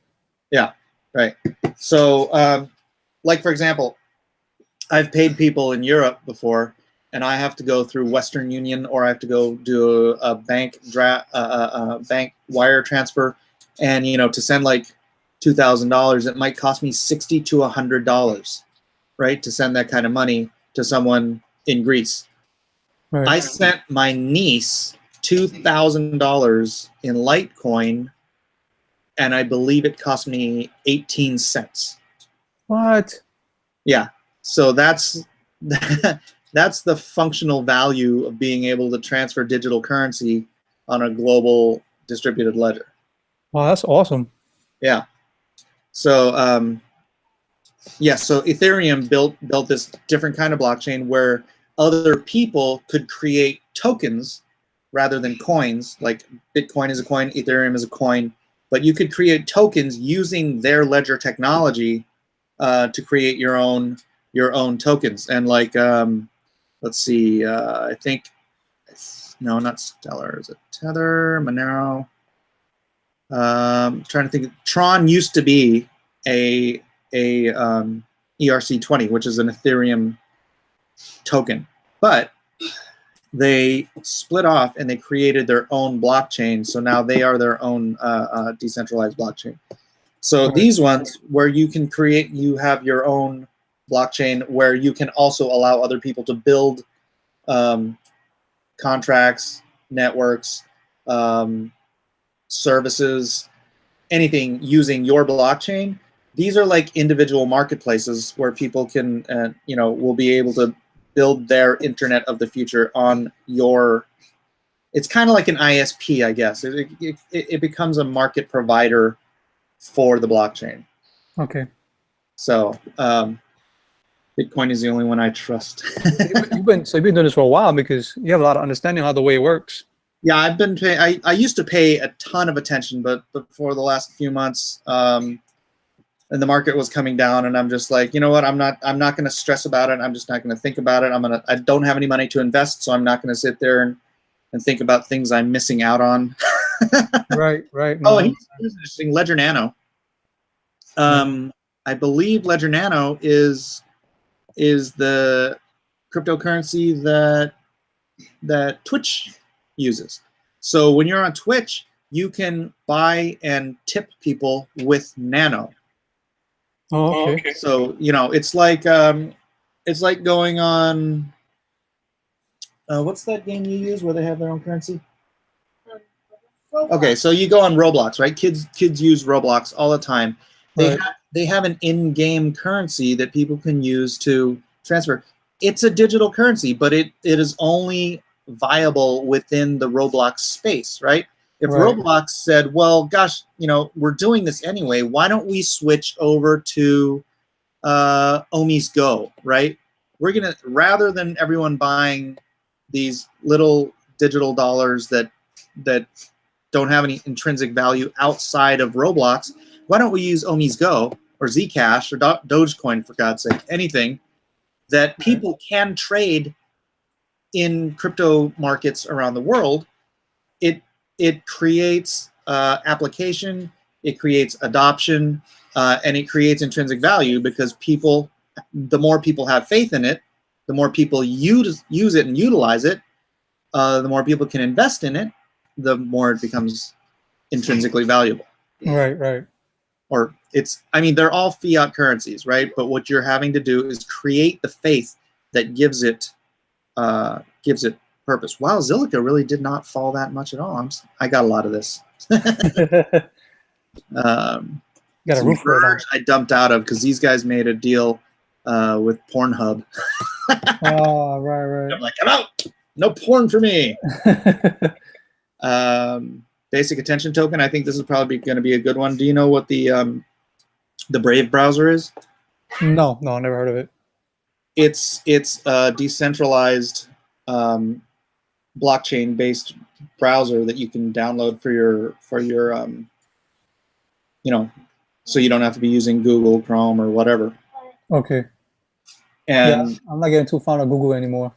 Yeah, right. So, like, for example, I've paid people in Europe before, and I have to go through Western Union, or I have to go do a bank bank wire transfer, and you know, to send like $2,000, it might cost me $60 to $100, right, to send that kind of money to someone in Greece. Right. I sent my niece $2,000 in Litecoin, and I believe it cost me 18 cents. What? Yeah. So that's that's the functional value of being able to transfer digital currency on a global distributed ledger. Wow, that's awesome. Yeah. So yeah, so Ethereum built this different kind of blockchain where other people could create tokens rather than coins. Like Bitcoin is a coin, Ethereum is a coin, but you could create tokens using their ledger technology to create your own tokens. And like let's see, I think, no, not Stellar, is it Tether, Monero? Trying to think. Tron used to be a ERC20, which is an Ethereum token, but they split off and they created their own blockchain. So now they are their own decentralized blockchain. So these ones where you can create, you have your own blockchain where you can also allow other people to build contracts, networks, services, anything using your blockchain. These are like individual marketplaces where people can, you know, will be able to build their internet of the future on your. It's kind of like an ISP, I guess. It becomes a market provider for the blockchain. Okay. So Bitcoin is the only one I trust. you've been doing this for a while because you have a lot of understanding how the way it works. Yeah, I've been paying. I used to pay a ton of attention, but for the last few months, and the market was coming down, and I'm just like, you know what? I'm not going to stress about it. I'm just not going to think about it. I don't have any money to invest, so I'm not going to sit there and think about things I'm missing out on. Right. No. Oh, and here's interesting. Ledger Nano. I believe Ledger Nano is the cryptocurrency that Twitch uses. So when you're on Twitch, you can buy and tip people with Nano. Oh, okay. So you know, it's like going on. What's that game you use where they have their own currency? Okay, so you go on Roblox, right? Kids use Roblox all the time. They have they have an in-game currency that people can use to transfer. It's a digital currency, but it is only viable within the Roblox space, right? If Right. Roblox said, well, gosh, you know, we're doing this anyway, why don't we switch over to Omi's Go, right? We're gonna, rather than everyone buying these little digital dollars that don't have any intrinsic value outside of Roblox, why don't we use Omi's Go or Zcash or Dogecoin, for God's sake, anything that people can trade in crypto markets around the world. It creates application, it creates adoption, and it creates intrinsic value, because people, the more people have faith in it, the more people use it and utilize it, the more people can invest in it, the more it becomes intrinsically valuable. Right, right. Or it's, I mean, they're all fiat currencies, right? But what you're having to do is create the faith that gives it purpose. Wow, Zilliqa really did not fall that much at all. I got a lot of this. Got a roof for it on. I dumped out of because these guys made a deal with Pornhub. Oh, right, I'm like, I'm out. No porn for me. right. Basic attention token. I think this is probably going to be a good one. Do you know what the Brave browser is? No, never heard of it. It's a decentralized blockchain-based browser that you can download for your you know, so you don't have to be using Google Chrome or whatever. Okay. And yeah, I'm not getting too fond of Google anymore.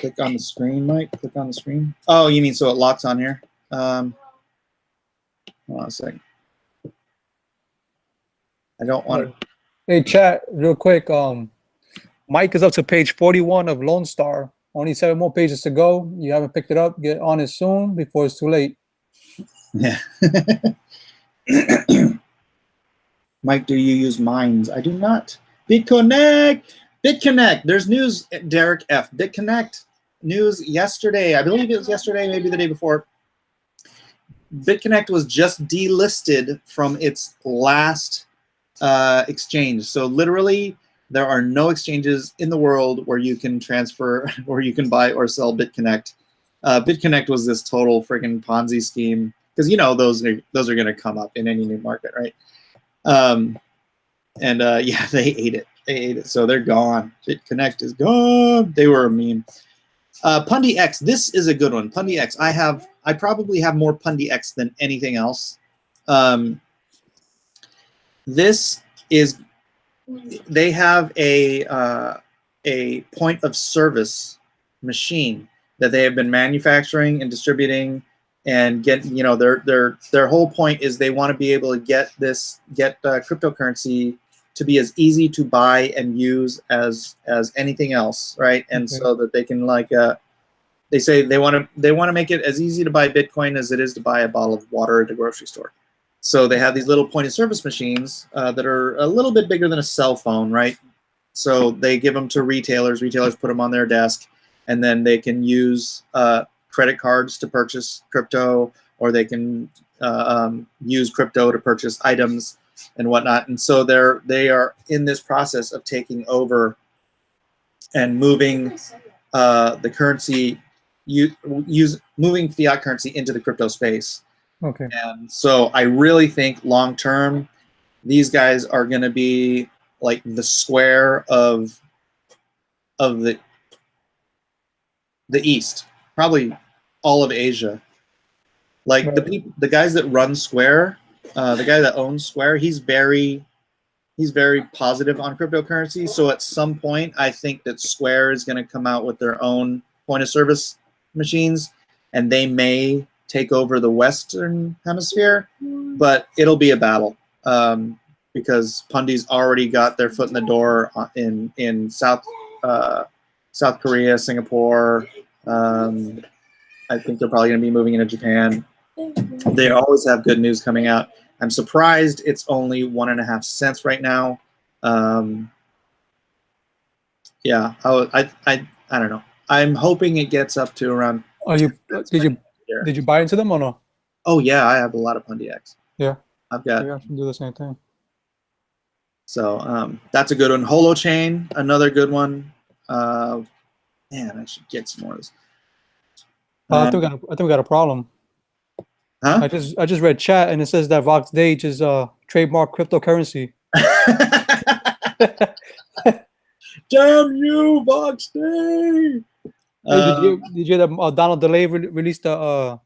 Click on the screen, Mike. Click on the screen. Oh, you mean so it locks on here? Hold on a second. I don't want to. Hey, chat, real quick. Mike is up to page 41 of Lone Star. Only 7 more pages to go. You haven't picked it up. Get on it soon before it's too late. Yeah. Mike, do you use Mines? I do not. BitConnect. There's news, Derek F. BitConnect news yesterday. I believe it was yesterday, maybe the day before. BitConnect was just delisted from its last exchange. So literally, there are no exchanges in the world where you can transfer, or you can buy or sell BitConnect. BitConnect was this total friggin' Ponzi scheme, because you know those are going to come up in any new market, right? Yeah, they ate it. So they're gone. BitConnect is gone. They were a meme. Pundy X. This is a good one. Pundy X. I probably have more Pundy X than anything else. This is. They have a point of service machine that they have been manufacturing and distributing, and their whole point is they want to be able to get cryptocurrency to be as easy to buy and use as anything else, right? And so that they can they say they want to make it as easy to buy Bitcoin as it is to buy a bottle of water at the grocery store. So they have these little point of service machines that are a little bit bigger than a cell phone, right? So they give them to retailers. Retailers put them on their desk, and then they can use credit cards to purchase crypto, or they can use crypto to purchase items and whatnot. And so they are in this process of taking over and moving the currency, moving fiat currency into the crypto space. Okay. And so I really think long term, these guys are going to be like the Square of the East, probably all of Asia. Like Right. the guys that run Square, the guy that owns Square, he's very positive on cryptocurrency. So at some point, I think that Square is going to come out with their own point of service machines, and they may take over the Western hemisphere, but it'll be a battle because Pundy's already got their foot in the door in South Korea, Singapore. I think they're probably going to be moving into Japan. They always have good news coming out. I'm surprised it's only 1.5 cents right now. Yeah, I don't know. I'm hoping it gets up to around. Did you buy into them or no? Oh yeah, I have a lot of Pundy X. Yeah. I've got. Maybe I should do the same thing. So that's a good one. Holochain, another good one. Man, I should get some more of this. I think we got a problem. Huh? I just read chat and it says that Vox Dage is trademark cryptocurrency. Damn you, Vox Day! Hey, did you hear that Donald DeLay released the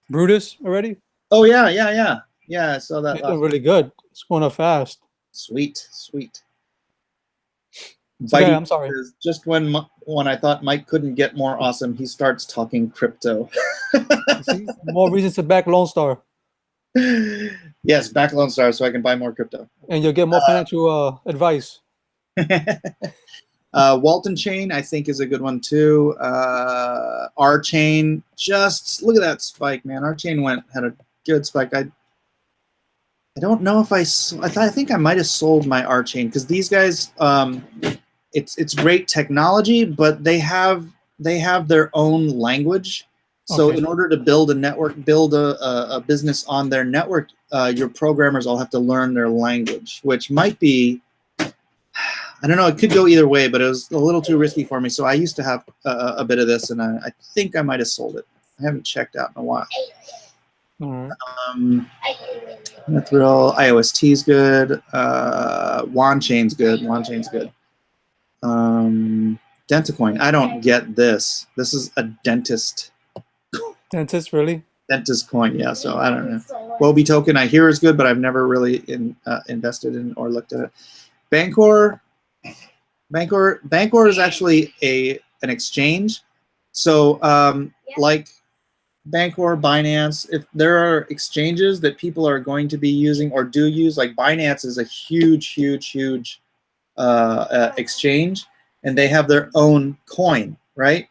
Brutus already? Oh yeah. I saw that. It's doing really good. It's going up fast. Sweet. So, yeah, I'm sorry. Says, just when I thought Mike couldn't get more awesome, he starts talking crypto. See, more reasons to back Lone Star. Yes, back LONESTAR so I can buy more crypto. And you'll get more financial advice. Walton Chain, I think, is a good one too. R Chain, just look at that spike, man. R Chain had a good spike. I don't know if I think I might have sold my R Chain because these guys, it's great technology, but they have their own language. So in order to build a network, build a business on their network, your programmers all have to learn their language, which might be, I don't know, it could go either way, but it was a little too risky for me. So I used to have a bit of this, and I think I might have sold it. I haven't checked out in a while. Mithril, IOST is good. Wand Chain's good. Dentacoin, I don't get this. This is a dentist. Dentist, really? Dentist coin, yeah. So I don't know. Wobie token, I hear is good, but I've never really invested in or looked at it. Bancor is actually an exchange. So like Bancor, Binance, if there are exchanges that people are going to be using or do use, like Binance is a huge exchange, and they have their own coin, right?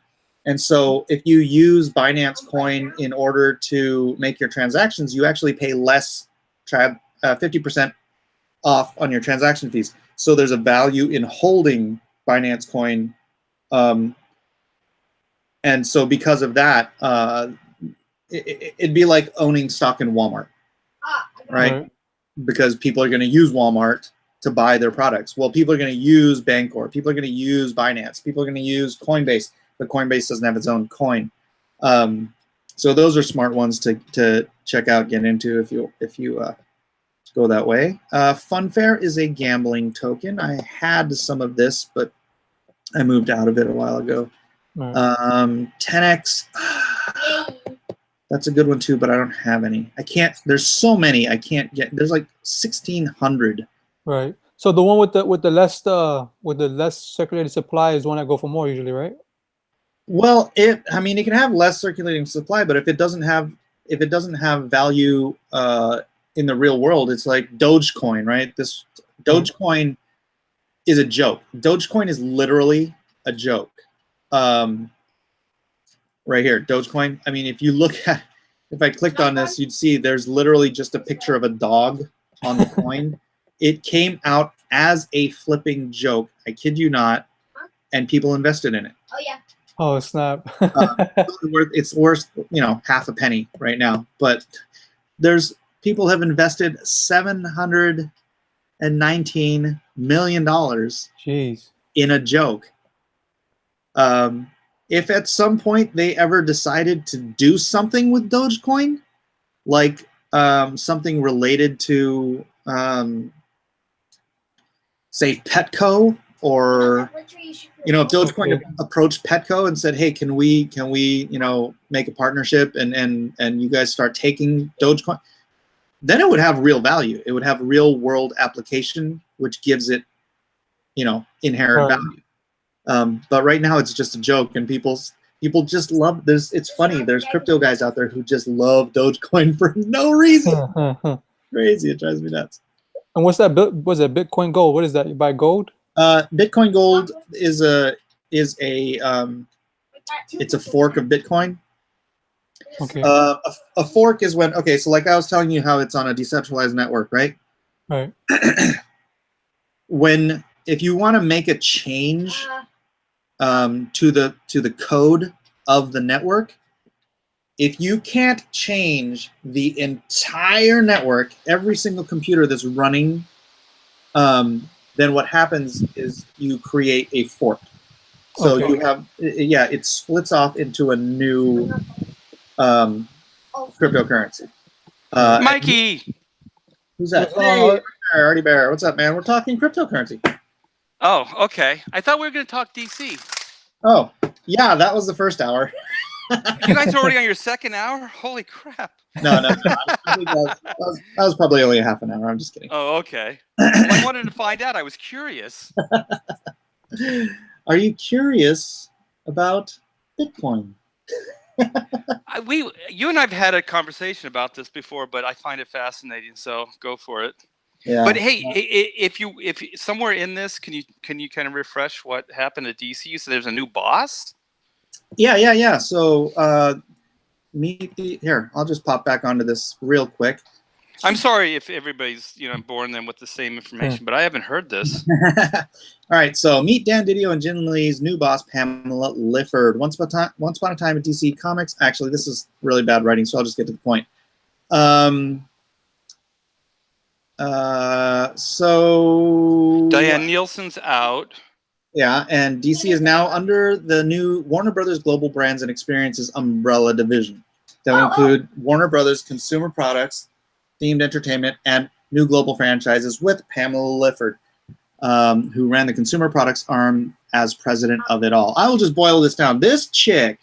And so if you use Binance coin in order to make your transactions, you actually pay less, 50% off on your transaction fees. So there's a value in holding Binance coin. And so because of that, it'd be like owning stock in Walmart, right? Because people are going to use Walmart to buy their products. Well, people are going to use Bancor. People are going to use Binance. People are going to use Coinbase. But Coinbase doesn't have its own coin. So those are smart ones to check out, get into if you go that way. Funfair is a gambling token. I had some of this, but I moved out of it a while ago. 10x, that's a good one too, but I don't have any. I can't. There's so many. I can't get. There's like 1,600. Right. So the one with the less circulating supply is the one that go for more usually, right? Well, it can have less circulating supply, but if it doesn't have value in the real world, it's like Dogecoin, right? This Dogecoin is a joke. Dogecoin is literally a joke. Right here, Dogecoin. I mean, if you look at, if I clicked on this, you'd see there's literally just a picture of a dog on the coin. It came out as a flipping joke. I kid you not, and people invested in it. Oh yeah. Oh snap! It's worth half a penny right now, but people have invested $719 million Jeez. in a joke. If at some point they ever decided to do something with Dogecoin, like something related to say Petco, or if Dogecoin approached Petco and said, "Hey, can we make a partnership and you guys start taking Dogecoin?" Then it would have real value. It would have real world application, which gives it inherent value. But right now it's just a joke, and people just love this. It's funny. There's crypto guys out there who just love Dogecoin for no reason. Crazy. It drives me nuts. And what's that? Was it Bitcoin Gold? What is that? You buy gold? Bitcoin Gold is it's a fork of Bitcoin. Okay. A fork is when, so like I was telling you how it's on a decentralized network, right? Right. If you want to make a change to the code of the network, if you can't change the entire network, every single computer that's running then what happens is you create a fork. So Okay. you have, it splits off into a new cryptocurrency. Mikey. Who's that? What's Hey, going on? Artie Bear. What's up, man? We're talking cryptocurrency. Oh, okay. I thought we were going to talk DC. Oh, yeah, that was the first hour. You guys are already on your second hour? Holy crap. No. I think that was probably only a half an hour. I'm just kidding. Oh, okay. Well, I wanted to find out. I was curious. Are you curious about Bitcoin? You and I've had a conversation about this before, but I find it fascinating. So go for it. Yeah. But hey, if somewhere in this, can you kind of refresh what happened at DC? You said there's a new boss. Yeah. So here. I'll just pop back onto this real quick. I'm sorry if everybody's boring them with the same information, but I haven't heard this. All right, so meet Dan Didio and Jin Lee's new boss, Pamela Lifford. Once upon a time at DC Comics. Actually, this is really bad writing, so I'll just get to the point. So Diane Nielsen's out. Yeah, and DC is now under the new Warner Brothers Global Brands and Experiences umbrella division. That will include Warner Brothers consumer products, themed entertainment, and new global franchises with Pamela Lifford, who ran the consumer products arm as president of it all. I will just boil this down. This chick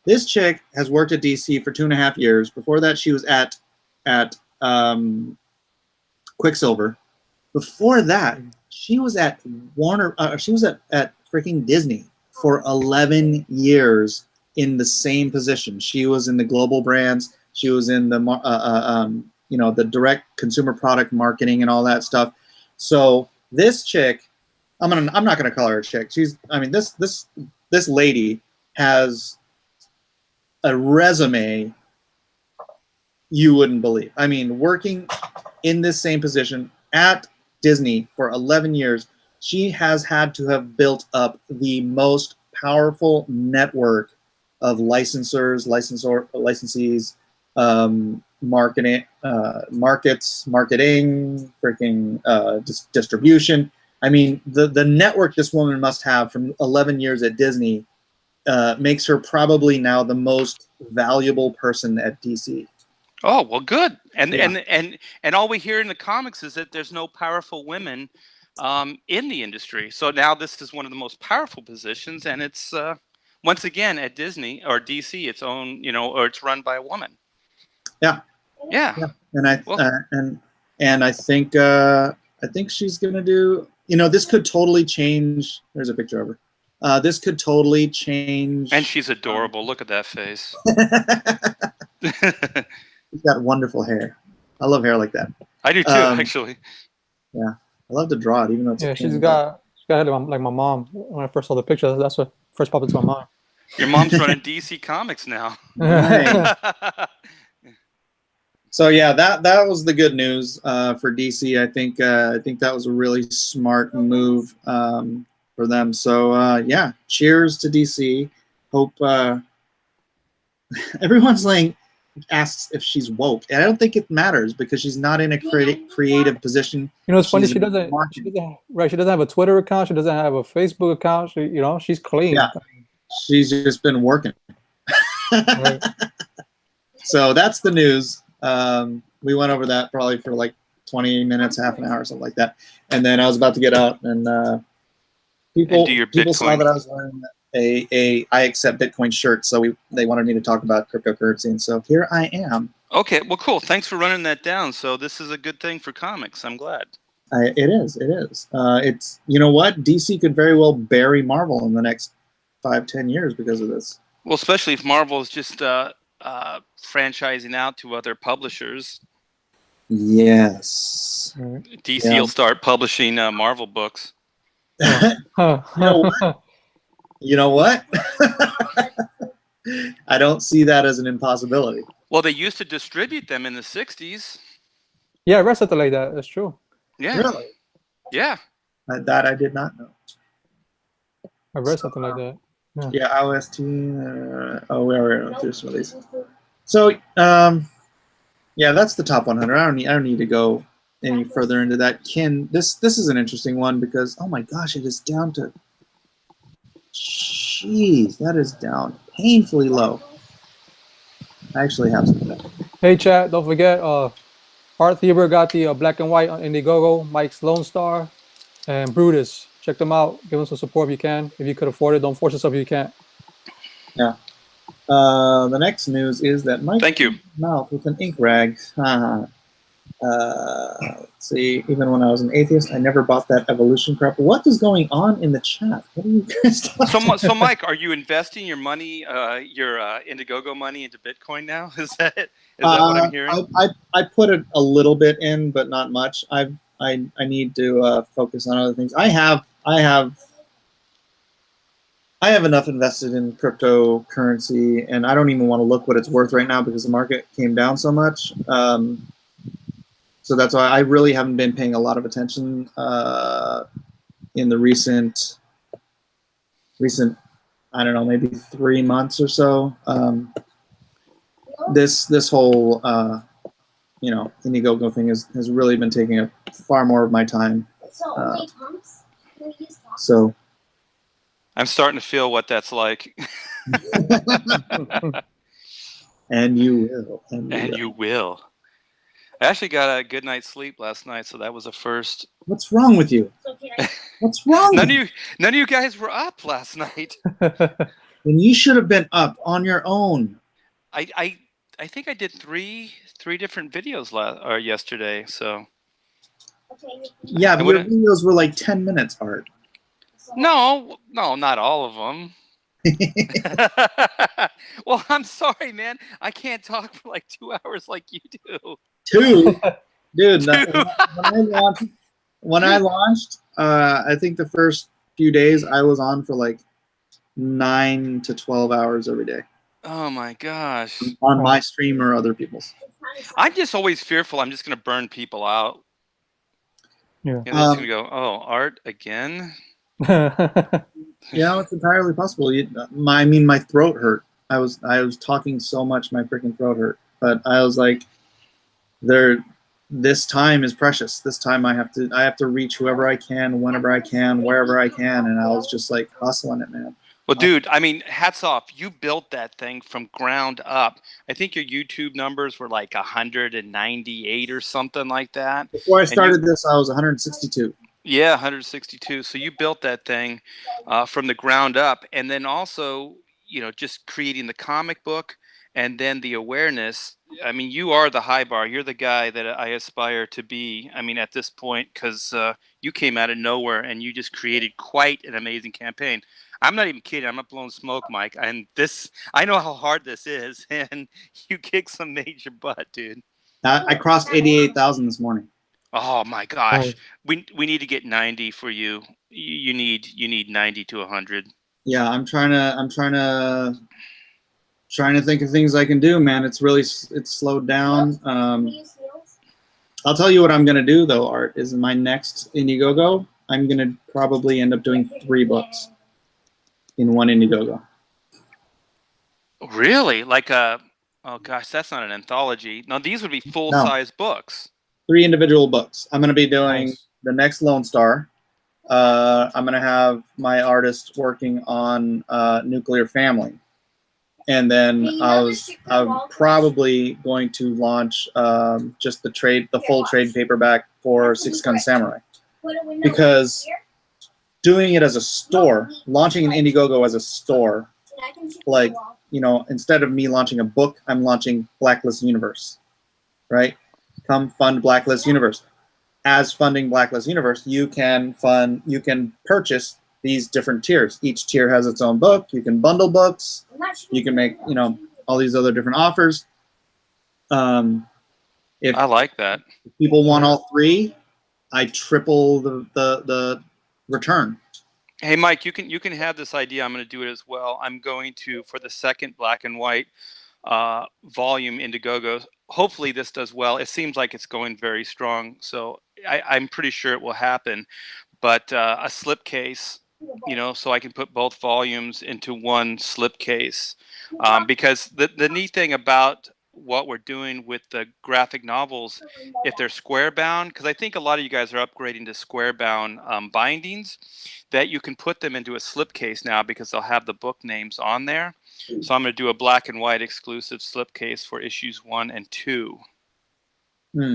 has worked at DC for 2.5 years. Before that, she was at Quicksilver. Before that, she was at Warner. She was at freaking Disney for 11 years in the same position. She was in the global brands. She was in the the direct consumer product marketing and all that stuff. So this chick, I'm not gonna call her a chick. This lady has a resume you wouldn't believe. I mean, working in this same position at Disney for 11 years, she has had to have built up the most powerful network of licensors, licensees, marketing, freaking distribution. I mean, the network this woman must have from 11 years at Disney makes her probably now the most valuable person at DC. Oh, well, good. And Yeah. and all we hear in the comics is that there's no powerful women in the industry. So now this is one of the most powerful positions, and it's once again at Disney or DC, its own, or it's run by a woman. Yeah. And I think she's gonna do. This could totally change. There's a picture of her. This could totally change. And she's adorable. Look at that face. She's got wonderful hair. I love hair like that. I do too, actually. Yeah, I love to draw it, even though it's she's got hair like my mom. When I first saw the picture, that's what first popped into my mind. Your mom's running DC Comics now. Nice. So yeah, that was the good news for DC. I think that was a really smart move for them. So yeah, cheers to DC. Hope everyone's asks if she's woke, and I don't think it matters because she's not in a creative position. It's funny, she doesn't have a Twitter account, she doesn't have a Facebook account. She's clean. Yeah, she's just been working. Right. So that's the news. We went over that probably for like 20 minutes, half an hour, something like that, and then I was about to get out, and people saw that I was wearing a I accept Bitcoin shirt, so they wanted me to talk about cryptocurrency, and so here I am. Okay, well, cool. Thanks for running that down. So this is a good thing for comics. I'm glad. It is. It's what, DC could very well bury Marvel in the next 5-10 years because of this. Well, especially if Marvel is just franchising out to other publishers. Yes. DC will start publishing Marvel books. You know what? I don't see that as an impossibility. Well, they used to distribute them in the 60s. Yeah, I read something like that. That's true. Yeah. Really? Yeah. That I did not know. I read something like that. Yeah, OST. We already know this release. So, yeah, that's the top 100. I don't need to go any further into that, this is an interesting one because, oh my gosh, it is down to, jeez, that is down painfully low. I actually have some of that. Hey chat, don't forget, Art Thieber got the black and white on Indiegogo, Mike's Lone Star, and Brutus. Check them out. Give them some support if you can. If you could afford it, don't force yourself if you can't. Yeah. The next news is that Mike Thank you. mouth with an ink rag. Let's see. Even when I was an atheist, I never bought that evolution crap. What is going on in the chat? What are you guys talking? So Mike, are you investing your money, your Indiegogo money into Bitcoin now? Is that what I'm hearing? I put it a little bit in, but not much. I need to focus on other things. I have enough invested in cryptocurrency, and I don't even want to look what it's worth right now because the market came down so much. So that's why I really haven't been paying a lot of attention in the recent, I don't know, maybe 3 months or so. This whole Indiegogo thing has really been taking up far more of my time. So I'm starting to feel what that's like. And you will. And you will. I actually got a good night's sleep last night, so that was a first. What's wrong with you? What's wrong? None of you guys were up last night. And you should have been up on your own. I think I did three different videos yesterday. So. Yeah, but your videos were like 10 minutes, Art. No, not all of them. Well, I'm sorry, man. I can't talk for like 2 hours like you do. Dude. When I launched, I think the first few days I was on for like 9 to 12 hours every day. Oh my gosh. On my stream or other people's. I'm just always fearful I'm just going to burn people out. Yeah. And they're just going to go, oh, Art again? Yeah, it's entirely possible. My throat hurt. I was talking so much, my freaking throat hurt. But I was like, this time is precious. This time I have to reach whoever I can, whenever I can, wherever I can, and I was just like hustling it, man. Well, dude, I mean, hats off. You built that thing from ground up. I think your YouTube numbers were like 198 or something like that. Before I started this, I was 162. Yeah, 162. So you built that thing from the ground up, and then also, just creating the comic book and then the awareness. I mean, you are the high bar. You're the guy that I aspire to be. I mean, at this point, because you came out of nowhere and you just created quite an amazing campaign. I'm not even kidding. I'm not blowing smoke, Mike. And I know how hard this is, and you kicked some major butt, dude. I crossed 88,000 this morning. Oh my gosh, we need to get 90 for you. You need 90 to 100. Yeah, I'm trying to think of things I can do, man. It's slowed down. I'll tell you what I'm gonna do though, Art, is in my next Indiegogo, I'm gonna probably end up doing 3 books in one Indiegogo. Really? Like oh gosh, that's not an anthology. No, these would be full-size books. 3 individual books. I'm gonna be doing the next Lone Star. I'm gonna have my artist working on Nuclear Family. And then I'm probably going to launch just the full trade paperback for Six Gun Samurai, because doing it as a store, launching an Indiegogo as a store, like instead of me launching a book, I'm launching Blacklist Universe, right? Come fund Blacklist Universe. As funding Blacklist Universe, you can purchase these different tiers. Each tier has its own book. You can bundle books. You can make, all these other different offers. If I like that. If people want all 3, I triple the return. Hey, Mike, you can have this idea. I'm going to do it as well. I'm going to, for the second black and white volume Indiegogo, hopefully this does well. It seems like it's going very strong, so I'm pretty sure it will happen. But a slipcase, so I can put both volumes into one slipcase. Because the neat thing about what we're doing with the graphic novels, if they're square bound, because I think a lot of you guys are upgrading to square bound bindings, that you can put them into a slipcase now because they'll have the book names on there. So I'm going to do a black and white exclusive slipcase for issues 1 and 2.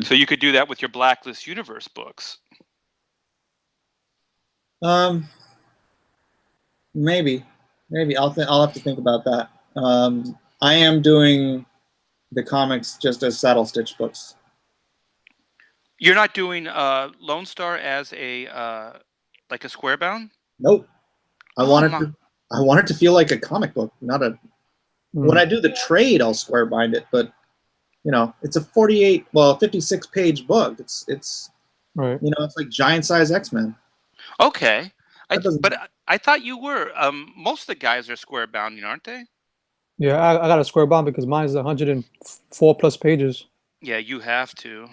So you could do that with your Blacklist Universe books. Maybe I'll have to think about that. I am doing the comics just as saddle stitch books. You're not doing Lone Star as a like a square bound? Nope. I Oh, want it to feel like a comic book, not a. When I do the trade, I'll square bind it, but you know, it's a 56 page book. It's right. You know, it's like giant size X-Men. Okay. That But I thought you were. Most of the guys are square bounding, aren't they? Yeah, I got a square bound because mine is 104 plus pages. Yeah, you have to.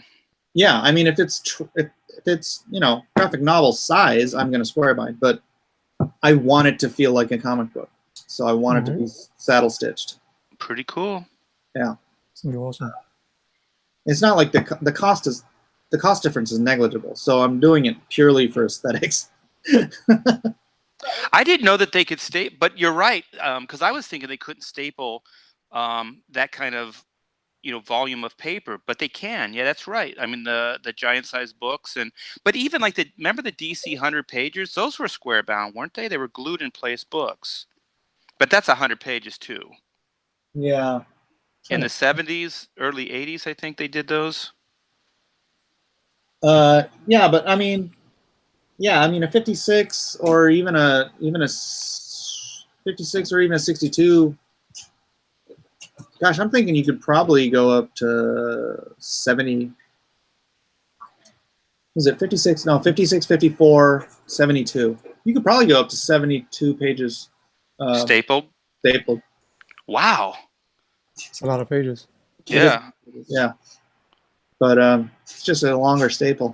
Yeah, I mean, if it's you know, graphic novel size, I'm gonna square bind, but I want it to feel like a comic book, so I want it to be saddle stitched. Pretty cool. Yeah, It's gonna be awesome. it's not like the cost difference is negligible, so I'm doing it purely for aesthetics. I didn't know that they could staple, but you're right, because I was thinking they couldn't staple that kind of, you know, volume of paper, but they can. Yeah, that's right. I mean, the giant size books, but even like remember the DC 100 pages? Those were square bound, weren't they? They were glued in place books, but that's 100 pages too. Yeah. In the 70s, early 80s, I think they did those. Yeah, but I mean, a 56 or even a 56 or even a 62. Gosh, I'm thinking you could probably go up to 70. Was it 56? No, 56, 54, 72. You could probably go up to 72 pages. Stapled? Stapled. Wow. It's a lot of pages. Yeah. Yeah. But it's just a longer staple.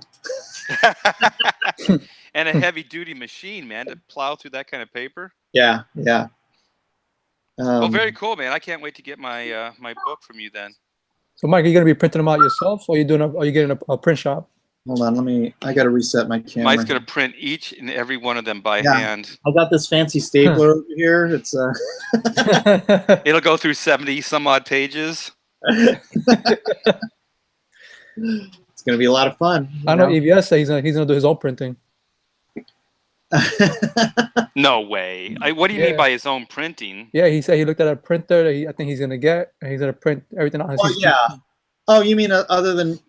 And a heavy duty machine, man, to plow through that kind of paper. Yeah, yeah. Well, very cool, man. I can't wait to get my my book from you then. So, Mike, are you gonna be printing them out yourself, or are you getting a print shop? Hold on, I gotta reset my camera. Mike's gonna print each and every one of them by hand. I got this fancy stapler over here. It's It'll go through 70 some odd pages. It's gonna be a lot of fun. I know EVS said he's gonna do his own printing. No way. What do you mean by his own printing? Yeah, he said he looked at a printer that I think he's gonna get, and he's gonna print everything on his. Oh yeah. Oh, you mean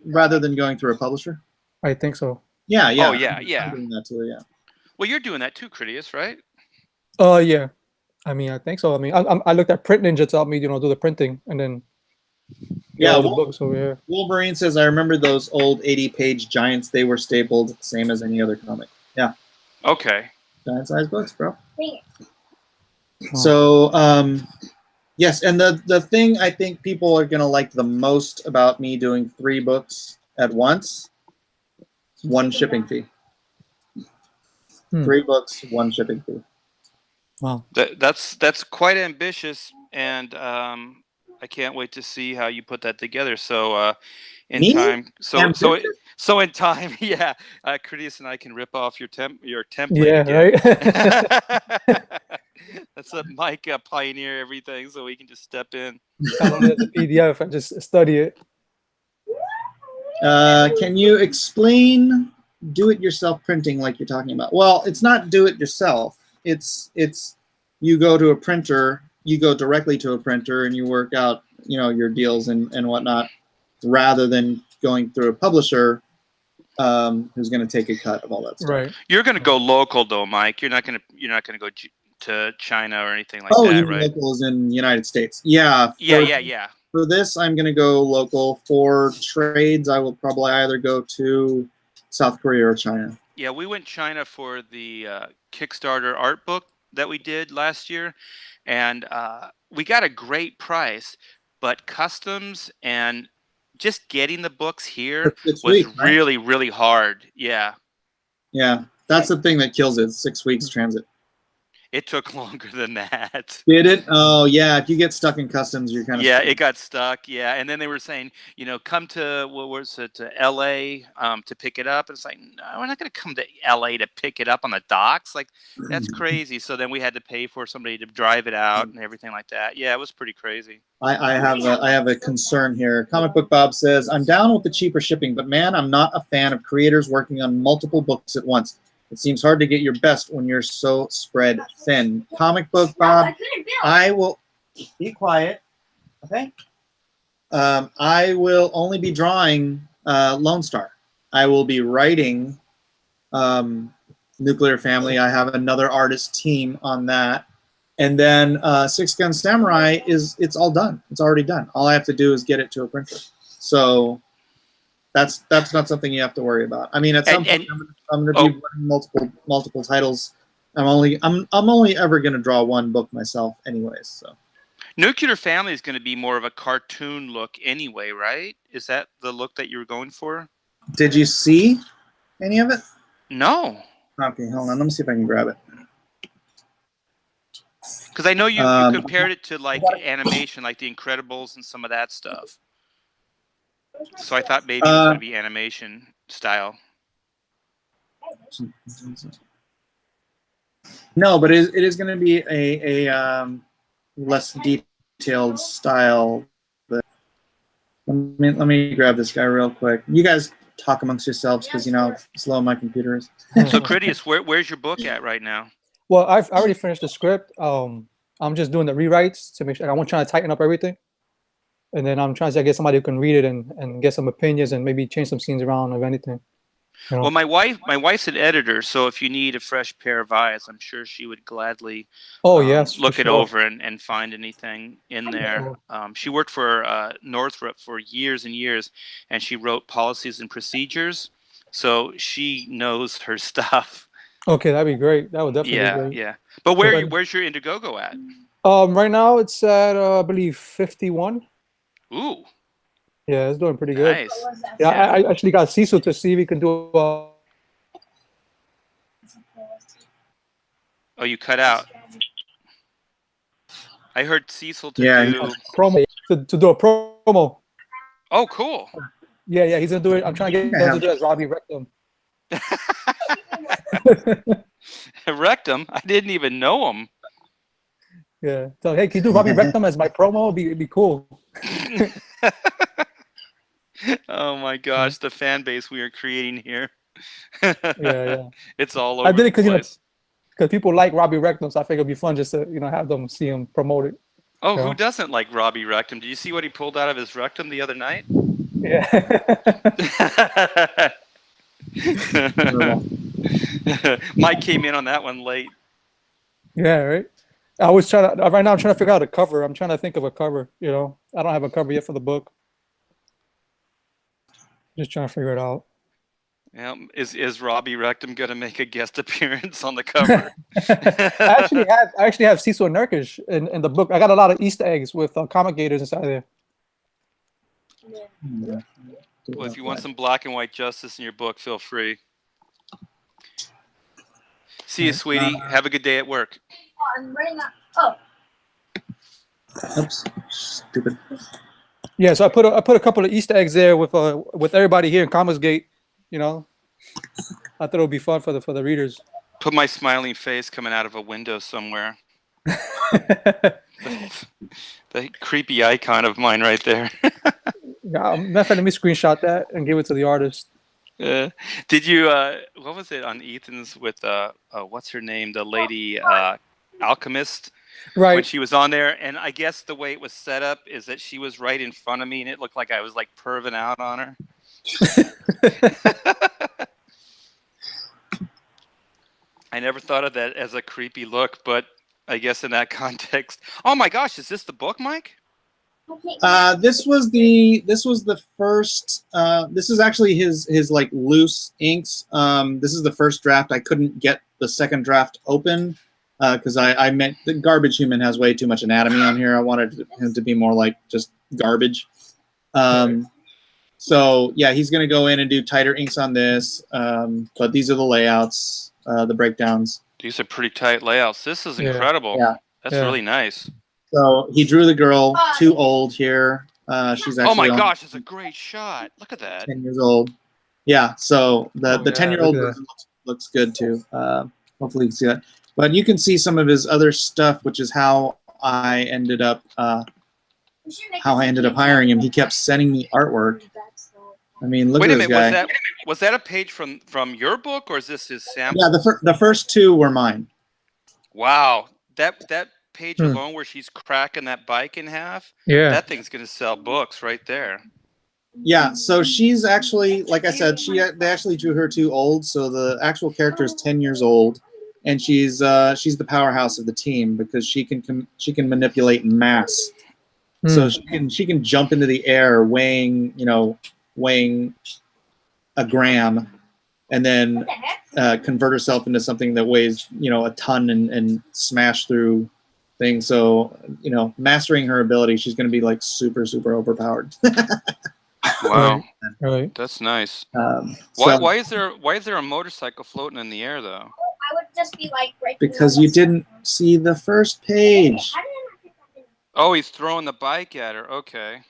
rather than going through a publisher? I think so. Yeah, yeah. Oh yeah, yeah. I'm doing that too, yeah. Well, you're doing that too, Critias, right? Yeah. I mean, I think so. I mean, I looked at Print Ninja to help me, do the printing, and then yeah, all the books over here. Wolverine says, I remember those old 80-page giants. They were stapled, same as any other comic. Yeah. Okay. Giant size books, bro. Bring it. So, yes, and the thing I think people are gonna like the most about me doing 3 books at once, 1 shipping fee. 3 books, 1 shipping fee. Wow. That's quite ambitious, and I can't wait to see how you put that together. So in time, in time, yeah, Critias and I can rip off your template. Yeah, right. Let's let Mike pioneer everything, so we can just step in. Download it as a PDF and just study it. Can you explain do-it-yourself printing like you're talking about? Well, it's not do-it-yourself. It's you go to a printer, you go directly to a printer, and you work out your deals and whatnot, rather than going through a publisher who's going to take a cut of all that stuff. Right. You're going to go local though, Mike. You're not going to go to China or anything like that, right? Local is in the United States. Yeah. Yeah. For this, I'm going to go local. For trades, I will probably either go to South Korea or China. Yeah, we went China for the Kickstarter art book that we did last year, and we got a great price, but customs and just getting the books here was really, really hard. Yeah. Yeah, that's the thing that kills it. 6 weeks transit. It took longer than that. Did it? Oh yeah. If you get stuck in customs, you're kind of Yeah, it got stuck. Yeah, and then they were saying, come to what was it, to L.A. To pick it up. And it's like, no, we're not going to come to L.A. to pick it up on the docks. Like, that's crazy. So then we had to pay for somebody to drive it out and everything like that. Yeah, it was pretty crazy. I have a concern here. Comic Book Bob says, I'm down with the cheaper shipping, but man, I'm not a fan of creators working on multiple books at once. It seems hard to get your best when you're so spread thin. Comic Book Bob, I will be quiet. Okay. I will only be drawing Lone Star. I will be writing Nuclear Family. I have another artist team on that. And then Six Gun Samurai it's all done. It's already done. All I have to do is get it to a printer. So that's not something you have to worry about. I mean, at some point I'm going to be running multiple titles. I'm only ever going to draw one book myself, anyways. So Nuclear Family is going to be more of a cartoon look anyway, right? Is that the look that you were going for? Did you see any of it? No. Okay, hold on. Let me see if I can grab it. Because I know you compared it to like animation, like The Incredibles and some of that stuff. So I thought maybe it was going to be animation style. No, but it is going to be a less detailed style. But let me grab this guy real quick. You guys talk amongst yourselves because how slow my computer is. So Critias, where's your book at right now? Well, I already finished the script. I'm just doing the rewrites to make sure. I'm trying to tighten up everything, and then I'm trying to get somebody who can read it and get some opinions and maybe change some scenes around or anything. Well, my wife's an editor, so if you need a fresh pair of eyes, I'm sure she would gladly look it over and find anything in there. She worked for Northrop for years and years, and she wrote policies and procedures, so she knows her stuff. Okay, that'd be great. That would definitely be great. Yeah. But where's your Indiegogo at? Right now it's at I believe 51. Ooh. Yeah, it's doing pretty good. Nice. Yeah, I actually got Cecil to see if he can do. Oh, you cut out. I heard Cecil to do promo to do a promo. Oh, cool. Yeah, he's gonna do it. I'm trying to get him to do it as Robbie Rectum. Rectum? I didn't even know him. Yeah. So hey, can you do Robbie Rectum as my promo? It'd be cool. Oh my gosh, the fan base we are creating here. Yeah. It's all over. I did it because people like Robbie Rectum, so I figured it'd be fun just to have them see him promote it. Oh, who doesn't like Robbie Rectum? Did you see what he pulled out of his rectum the other night? Yeah. Mike came in on that one late. Yeah, right. Right now I'm trying to figure out a cover. I'm trying to think of a cover. I don't have a cover yet for the book. Just trying to figure it out. Yeah, is Robbie Rectum gonna make a guest appearance on the cover? I actually have Cecil Nurkic in the book. I got a lot of Easter eggs with comic gators inside there. Yeah. Well, if you want some black and white justice in your book, feel free. See you, sweetie. Have a good day at work. I'm running out. Oh. Oops. Stupid. Yeah, so I put a couple of Easter eggs there with everybody here in Comicsgate. I thought it would be fun for the readers. Put my smiling face coming out of a window somewhere. The creepy icon of mine right there. Yeah, let me screenshot that and give it to the artist. Did you? What was it on Ethan's with what's her name? The lady alchemist. Right. When she was on there, and I guess the way it was set up is that she was right in front of me, and it looked like I was like perving out on her. I never thought of that as a creepy look, but I guess in that context. Oh my gosh, is this the book, Mike? This was the first. This is actually his like loose inks. This is the first draft. I couldn't get the second draft open because I meant the Garbage Human has way too much anatomy on here. I wanted him to be more like just garbage. So yeah, he's gonna go in and do tighter inks on this. But these are the layouts, the breakdowns. These are pretty tight layouts. This is Yeah. incredible. Yeah. That's Yeah. really nice. So he drew the girl too old here. She's Oh my actually gosh, it's a great shot. Look at that. 10 years old. Yeah, so the Oh, yeah, 10-year-old look at version looks good too. Hopefully you can see that. But you can see some of his other stuff, which is how I ended up hiring him. He kept sending me artwork. I mean, look Wait at a this minute, guy. was that a page from your book, or is this his sample? Yeah, the first two were mine. Wow, that page Hmm. alone where she's cracking that bike in half, Yeah. that thing's gonna sell books right there. Yeah, so she's actually, like I said, they actually drew her too old. So the actual character is 10 years old, and she's the powerhouse of the team because she can manipulate mass. So she can jump into the air weighing a gram, and then convert herself into something that weighs a ton and smash through things. So mastering her ability, she's going to be like super overpowered. Wow, Right. that's nice. So, Why is there a motorcycle floating in the air though? I would just be like because you didn't see the first page. Oh, he's throwing the bike at her. Okay.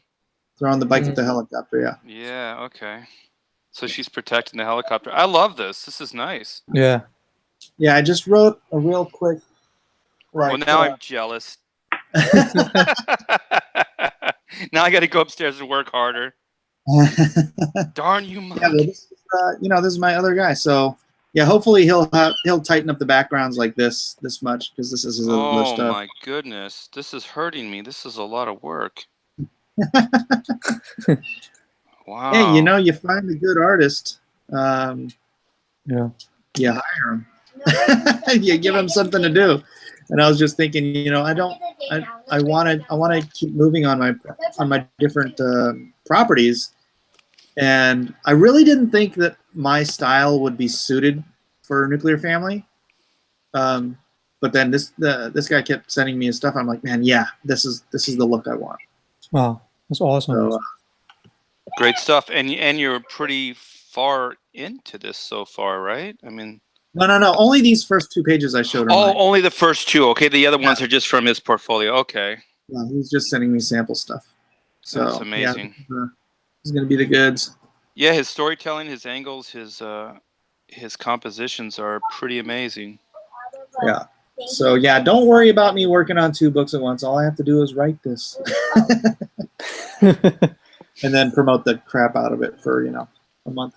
Throwing the bike at the helicopter, yeah. Yeah. Okay. So she's protecting the helicopter. I love this. This is nice. Yeah. Yeah, I just wrote a real quick. Well, now I'm jealous. Now I got to go upstairs and work harder. Darn you, Mike. Yeah, well, this is my other guy. So yeah, hopefully he'll tighten up the backgrounds like this much because this is his other stuff. Oh my goodness, this is hurting me. This is a lot of work. Wow. Hey, you find a good artist. Yeah. You hire him. You give him something to do. And I was just thinking, I want to keep moving on my different properties, and I really didn't think that my style would be suited for Nuclear Family. But then this guy kept sending me his stuff. I'm like, man, yeah, this is the look I want. Wow, that's awesome. So, great stuff. And you're pretty far into this so far, right? I mean, no, only these first 2 pages I showed him. Oh, only the first 2. Okay, the other ones are just from his portfolio. Okay. Yeah, he's just sending me sample stuff. So that's amazing. Yeah, this is gonna be the goods. Yeah, his storytelling, his angles, his compositions are pretty amazing. Yeah. So yeah, don't worry about me working on 2 books at once. All I have to do is write this, and then promote the crap out of it for a month.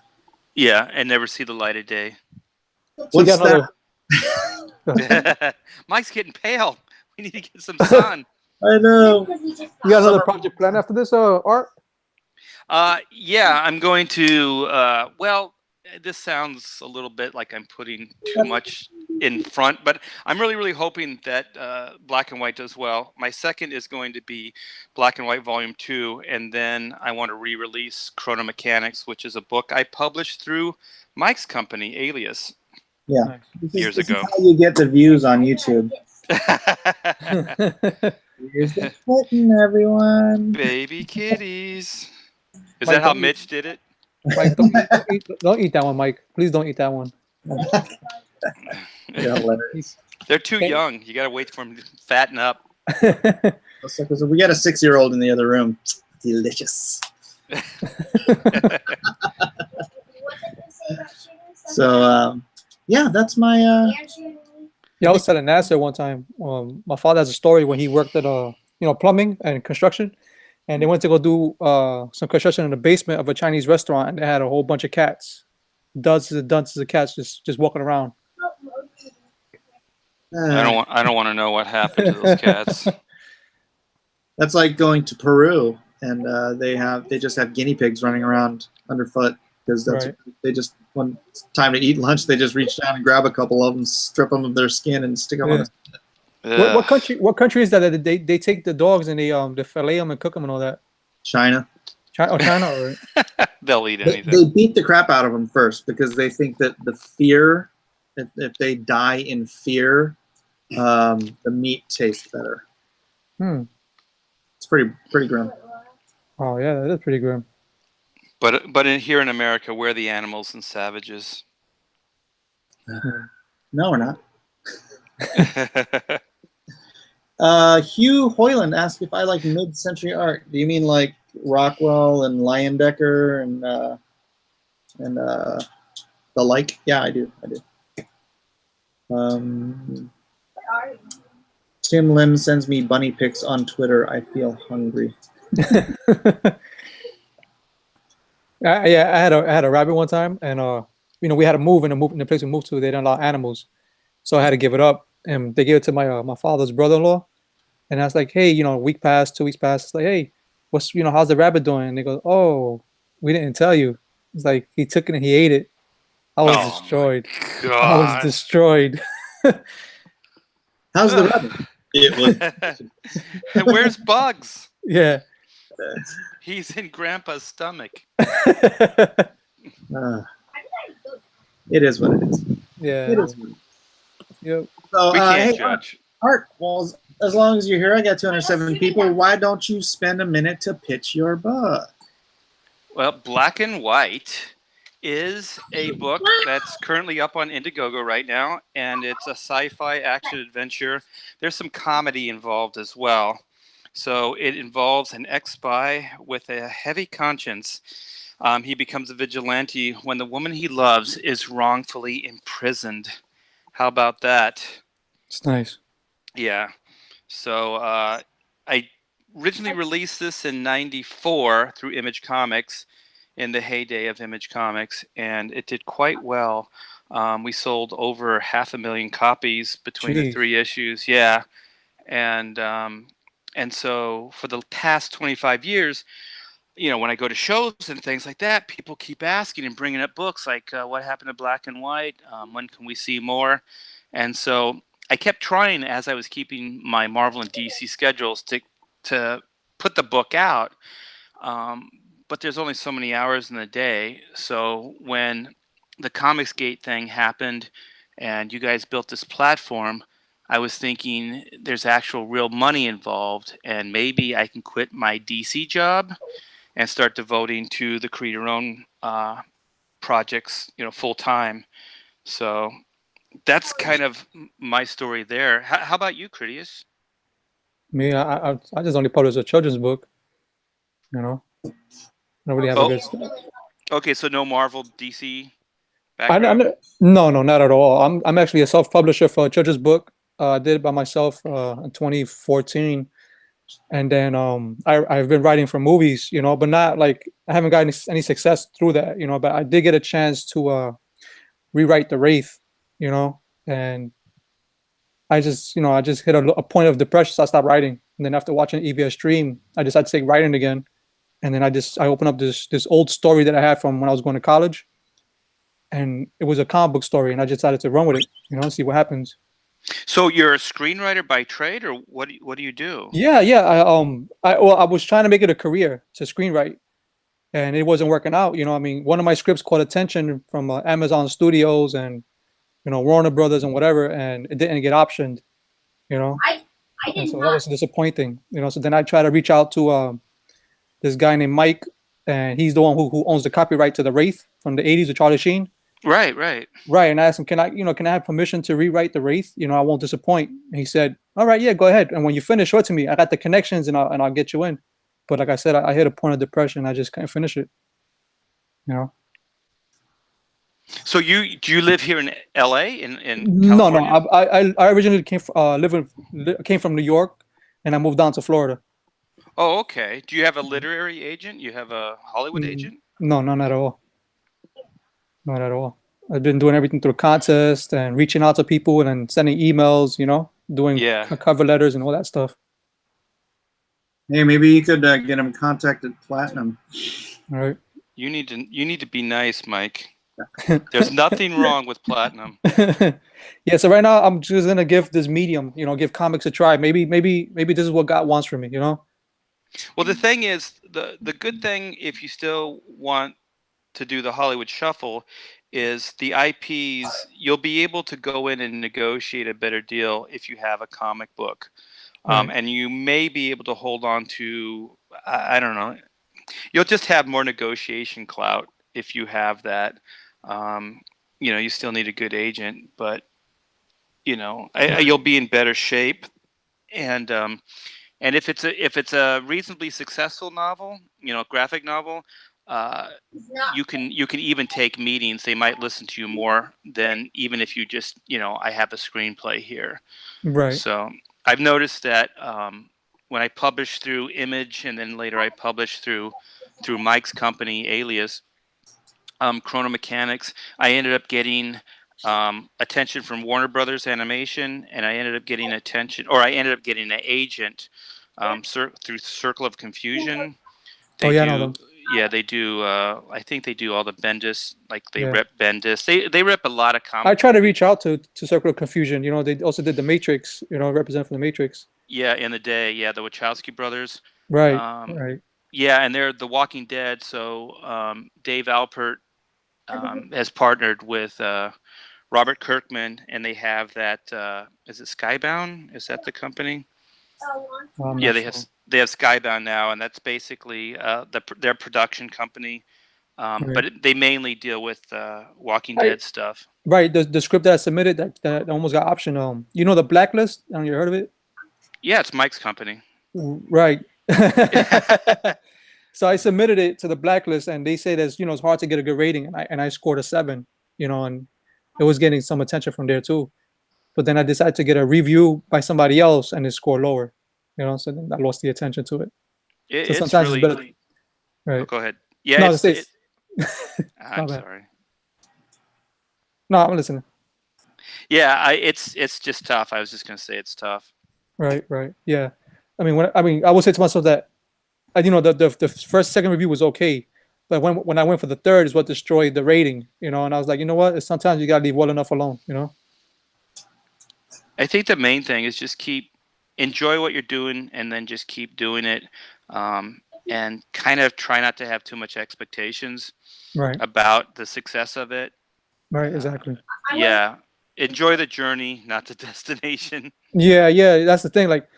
Yeah, and never see the light of day. What's that? Mike's getting pale. We need to get some sun. I know. You got another project plan after this, Art? Yeah, I'm going to. Well, this sounds a little bit like I'm putting too much in front, but I'm really hoping that Black and White does well. My second is going to be Black and White Volume 2, and then I want to re-release Chrono Mechanics, which is a book I published through Mike's company, Alias. Yeah, years this ago. is how you get the views on YouTube. Here's the kitten, everyone. Baby kitties. Is Mike, that how don't Mitch did it? Mike, don't eat that one, Mike. Please don't eat that one. Yeah, hilarious. They're too young. You got to wait for them to fatten up. We got a 6-year-old in the other room. Delicious. So, yeah, that's my. Yeah, I was telling Nasser one time. My father has a story when he worked at plumbing and construction, and they went to go do some construction in the basement of a Chinese restaurant, and they had a whole bunch of cats, dozens and dozens of cats just walking around. I don't want to know what happened to those cats. That's like going to Peru, and they just have guinea pigs running around underfoot because that's they just when it's time to eat lunch, they just reach down and grab a couple of them, strip them of their skin, and stick them on. What country is that they take the dogs and they fillet them and cook them and all that? China. China. Or... They'll eat anything. They beat the crap out of them first because they think that the fear, if they die in fear, the meat tastes better. It's pretty grim. Oh yeah, that is pretty grim. But here in America, we're the animals and savages. No, we're not. Hugh Hoyland asked if I like mid-century art. Do you mean like Rockwell and Leyendecker and the like? Yeah, I do. What are you? Tim Lim sends me bunny pics on Twitter. I feel hungry. Yeah, I had a rabbit one time, and we had to move, in the place we moved to, they didn't allow animals, so I had to give it up, and they gave it to my father's brother-in-law, and I was like, hey, a week passed, 2 weeks passed, it's like, hey, how's the rabbit doing? And they go, oh, we didn't tell you. It's like he took it and he ate it. I was Oh my destroyed. I was God. destroyed. How's the rabbit? It was. Where's Bugs? Yeah. He's in Grandpa's stomach. It is what it is. Yeah. It is what it is. Yep. So, We can't hey, judge. Art, well, as long as you're here, I got 207 people. Why don't you spend a minute to pitch your book? Well, Black and White is a book that's currently up on Indiegogo right now, and it's a sci-fi action adventure. There's some comedy involved as well. So it involves an ex-spy with a heavy conscience. He becomes a vigilante when the woman he loves is wrongfully imprisoned. How about that? It's nice. Yeah. So I originally released this in '94 through Image Comics in the heyday of Image Comics, and it did quite well. We sold over 500,000 copies between the Jeez. 3 issues. Yeah. And so for the past 25 years, when I go to shows and things like that, people keep asking and bringing up books like what happened to Black and White? When can we see more? And so I kept trying as I was keeping my Marvel and DC schedules to put the book out. But there's only so many hours in the day. So when the Comicsgate thing happened and you guys built this platform, I was thinking there's actual real money involved, and maybe I can quit my DC job and start devoting to the Create Your Own projects, full time. So that's kind of my story there. How about you, Critias? Me, I just only published a children's book. I don't really have a good. Okay, so no Marvel, DC I background? no, not at all. I'm actually a self-publisher for a children's book. I did it by myself in 2014, and then I've been writing for movies, but not like I haven't gotten any success through that, But I did get a chance to rewrite the Wraith, and I just hit a point of depression, so I stopped writing. And then after watching EVS stream, I decided to take writing again, and then I opened up this old story that I had from when I was going to college, and it was a comic book story, and I just decided to run with it, see what happens. So you're a screenwriter by trade, or what do you do? Yeah. I was trying to make it a career to screenwrite, and it wasn't working out. One of my scripts caught attention from Amazon Studios and Warner Brothers and whatever, and it didn't get optioned. I did And so that not. was disappointing. So then I tried to reach out to this guy named Mike, and he's the one who owns the copyright to the Wraith from the '80s with Charlie Sheen. Right. Right, and I asked him, can I have permission to rewrite the Wraith? I won't disappoint. And he said, all right, yeah, go ahead. And when you finish, show it to me. I got the connections, and I'll get you in. But like I said, I hit a point of depression. I just couldn't finish it. So do you live here in LA in No, California? I originally came from New York, and I moved down to Florida. Oh, okay. Do you have a literary agent? You have a Hollywood agent? No, none at all. Not at all. I've been doing everything through contests and reaching out to people and then sending emails, doing cover letters and all that stuff. Hey, maybe you could get him contacted Platinum. All right. You need to be nice, Mike. There's nothing wrong with Platinum. Yeah, so right now I'm just gonna give this medium, give comics a try. Maybe this is what God wants for me, Well, the thing is, the good thing, if you still want to do the Hollywood shuffle, is the IPs. You'll be able to go in and negotiate a better deal if you have a comic book, and you may be able to hold on to. I don't know. You'll just have more negotiation clout if you have that. You still need a good agent, but you'll be in better shape. And if it's a reasonably successful novel, graphic novel, It's not. you can even take meetings. They might listen to you more than even if you just I have a screenplay here. Right. So I've noticed that when I publish through Image and then later I publish through Mike's company Alias, Chrono Mechanics, I ended up getting attention from Warner Brothers Animation, and I ended up getting an agent through Circle of Confusion. Oh yeah, I know them. Yeah, they do. I think they do all the Bendis, like they Yeah. rep Bendis. They rep a lot of I comics. try to reach out to Circle of Confusion. They also did the Matrix. Represent for the Matrix. Yeah, in the day, the Wachowski brothers. Right. Um, Right. Yeah, and they're The Walking Dead. So Dave Alpert has partnered with Robert Kirkman, and they have that. Is it Skybound? Is that the company? I'm Yeah, not they sure. have Skybound now, and that's basically their production company. Right. But they mainly deal with Walking Right. Dead stuff. Right. The script that I submitted that almost got optioned. The Blacklist. I don't know, you heard of it? Yeah, it's Mike's company. Right. So I submitted it to the Blacklist, and they say that it's hard to get a good rating, and I scored a 7. And it was getting some attention from there too. But then I decided to get a review by somebody else, and it scored lower. So then I lost the attention to it. So It's sometimes really. it's better. Oh, Right. go ahead. Yeah, No, I'm my bad. sorry. No, I'm listening. Yeah, it's just tough. I was just gonna say it's tough. Right. Right. Yeah. I would say to myself that, the first, second review was okay, but when I went for the third is what destroyed the rating. And I was like, you know what? Sometimes you gotta leave well enough alone. I think the main thing is just enjoy what you're doing, and then just keep doing it, and kind of try not to have too much expectations Right. about the success of it. Right. Exactly. Yeah, enjoy the journey, not the destination. Yeah. Yeah. That's the thing. Like,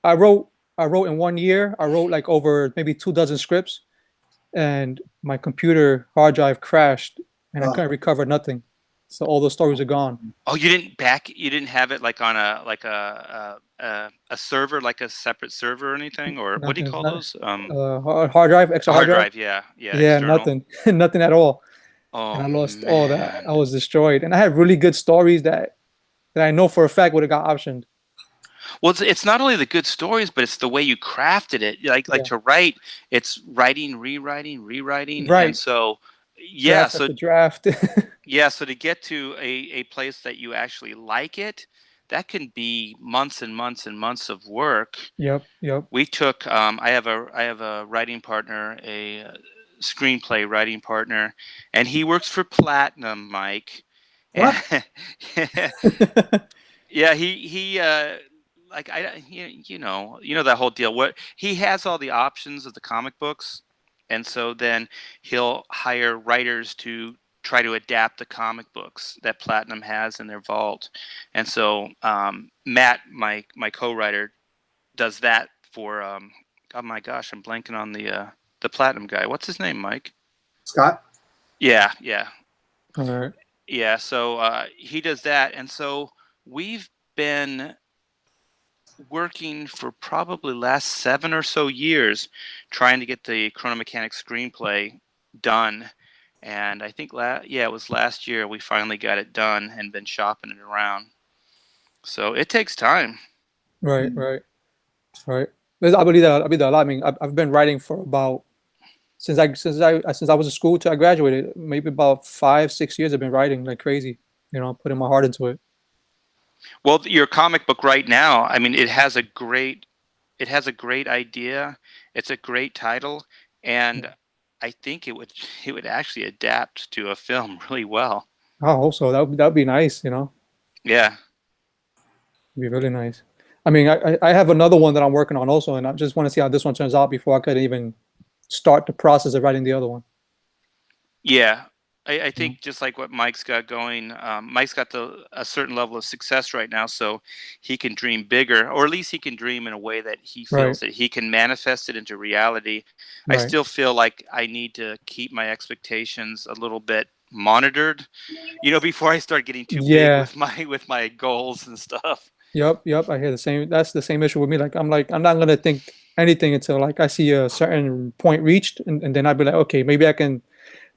I wrote in 1 year. I wrote like over maybe 24 scripts, and my computer hard drive crashed, and I couldn't recover nothing. So all those stories are gone. Oh, you didn't have it like on a server, like a separate server or anything, or what do you call those? Hard drive, extra hard drive. Yeah, Yeah, external. nothing, nothing at all. Oh, And I lost man. all that. I was destroyed. And I had really good stories that I know for a fact would have got optioned. Well, it's not only the good stories, but it's the way you crafted it. Like to write, it's writing, rewriting, Right. and so Draft after draft. yeah, so to get to a place that you actually like it, that can be months and months and months of work. Yep. We took I have a writing partner, a screenplay writing partner, and he works for Platinum, Mike. What? Yeah, he like that whole deal. What he has all the options of the comic books, and so then he'll hire writers to try to adapt the comic books that Platinum has in their vault. And so Matt, my co-writer, does that for oh my gosh, I'm blanking on the Platinum guy. What's his name, Mike? Scott? Yeah. All right. Yeah, so he does that, and so we've been working for probably last 7 or so years trying to get the Chrono Mechanics screenplay done. And I think it was last year we finally got it done and been shopping it around. So it takes time. Right. I believe that a lot. I mean, I've been writing for about since I was in school till I graduated. Maybe about 5-6 years I've been writing like crazy. Putting my heart into it. Well, your comic book right now, I mean, it has a great idea. It's a great title, and I think it would actually adapt to a film really well. I hope so. That would be nice. Yeah. It'd be really nice. I mean, I have another one that I'm working on also, and I just want to see how this one turns out before I could even start the process of writing the other one. Yeah. I think just like what Mike's got going, Mike's got a certain level of success right now, so he can dream bigger, or at least he can dream in a way that he feels that he can manifest it into reality. Right. I still feel like I need to keep my expectations a little bit monitored, before I start getting too Yeah. big with my goals and stuff. Yep. I hear the same. That's the same issue with me. Like I'm not gonna think anything until like I see a certain point reached, and then I'd be like, okay, maybe I can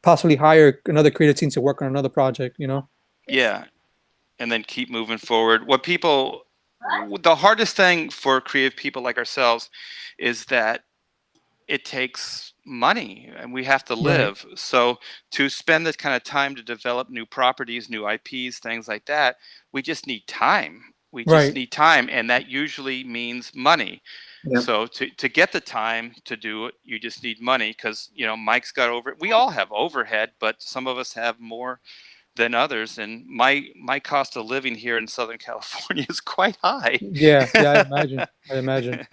possibly hire another creative team to work on another project. Yeah, and then keep moving forward. The hardest thing for creative people like ourselves is that it takes money and we have to live. Right. So to spend this kind of time to develop new properties, new IPs, things like that, we just need time. We just need time, and that usually means money. Yep. So to get the time to do it, you just need money because, Mike's got we all have overhead, but some of us have more than others. And my cost of living here in Southern California is quite high. Yeah, I imagine.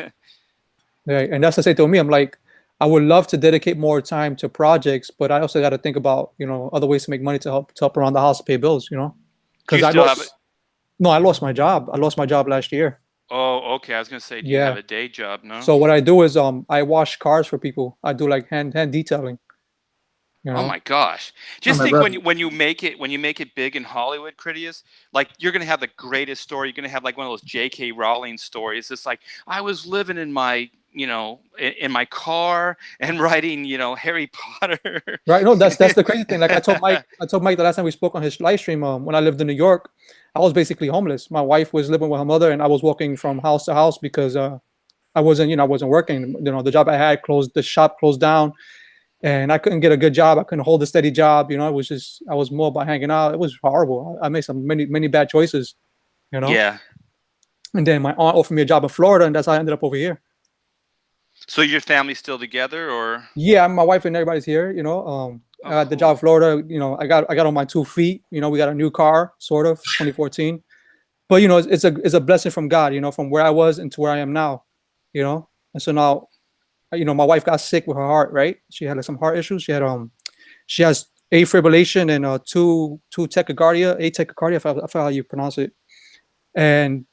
Yeah, and that's the same to me. I'm like, I would love to dedicate more time to projects, but I also got to think about, other ways to make money to help around the house, pay bills, because I lost my job. I lost my job last year. Oh, okay. I was gonna say, do you have a day job? No. So what I do is I wash cars for people. I do like hand detailing. Oh my gosh! Just think when you make it big in Hollywood, Critias, like you're gonna have the greatest story. You're gonna have like one of those J.K. Rowling stories. It's like I was living in my in my car and writing Harry Potter. Right. No, that's the crazy thing. Like I told Mike the last time we spoke on his live stream. When I lived in New York, I was basically homeless. My wife was living with her mother, and I was walking from house to house because I wasn't working. The job I had closed. The shop closed down. And I couldn't get a good job. I couldn't hold a steady job. It was just, I was more about hanging out. It was horrible. I made many bad choices, Yeah. And then my aunt offered me a job in Florida, and that's how I ended up over here. So your family's still together, or? Yeah, my wife and everybody's here. I got the job in Florida. I got on my 2 feet. We got a new car, sort of, 2014. But it's a blessing from God. From where I was into where I am now. And so now, my wife got sick with her heart, right? She had like some heart issues. She has atrial fibrillation and two tachycardia, I forgot how you pronounce it. And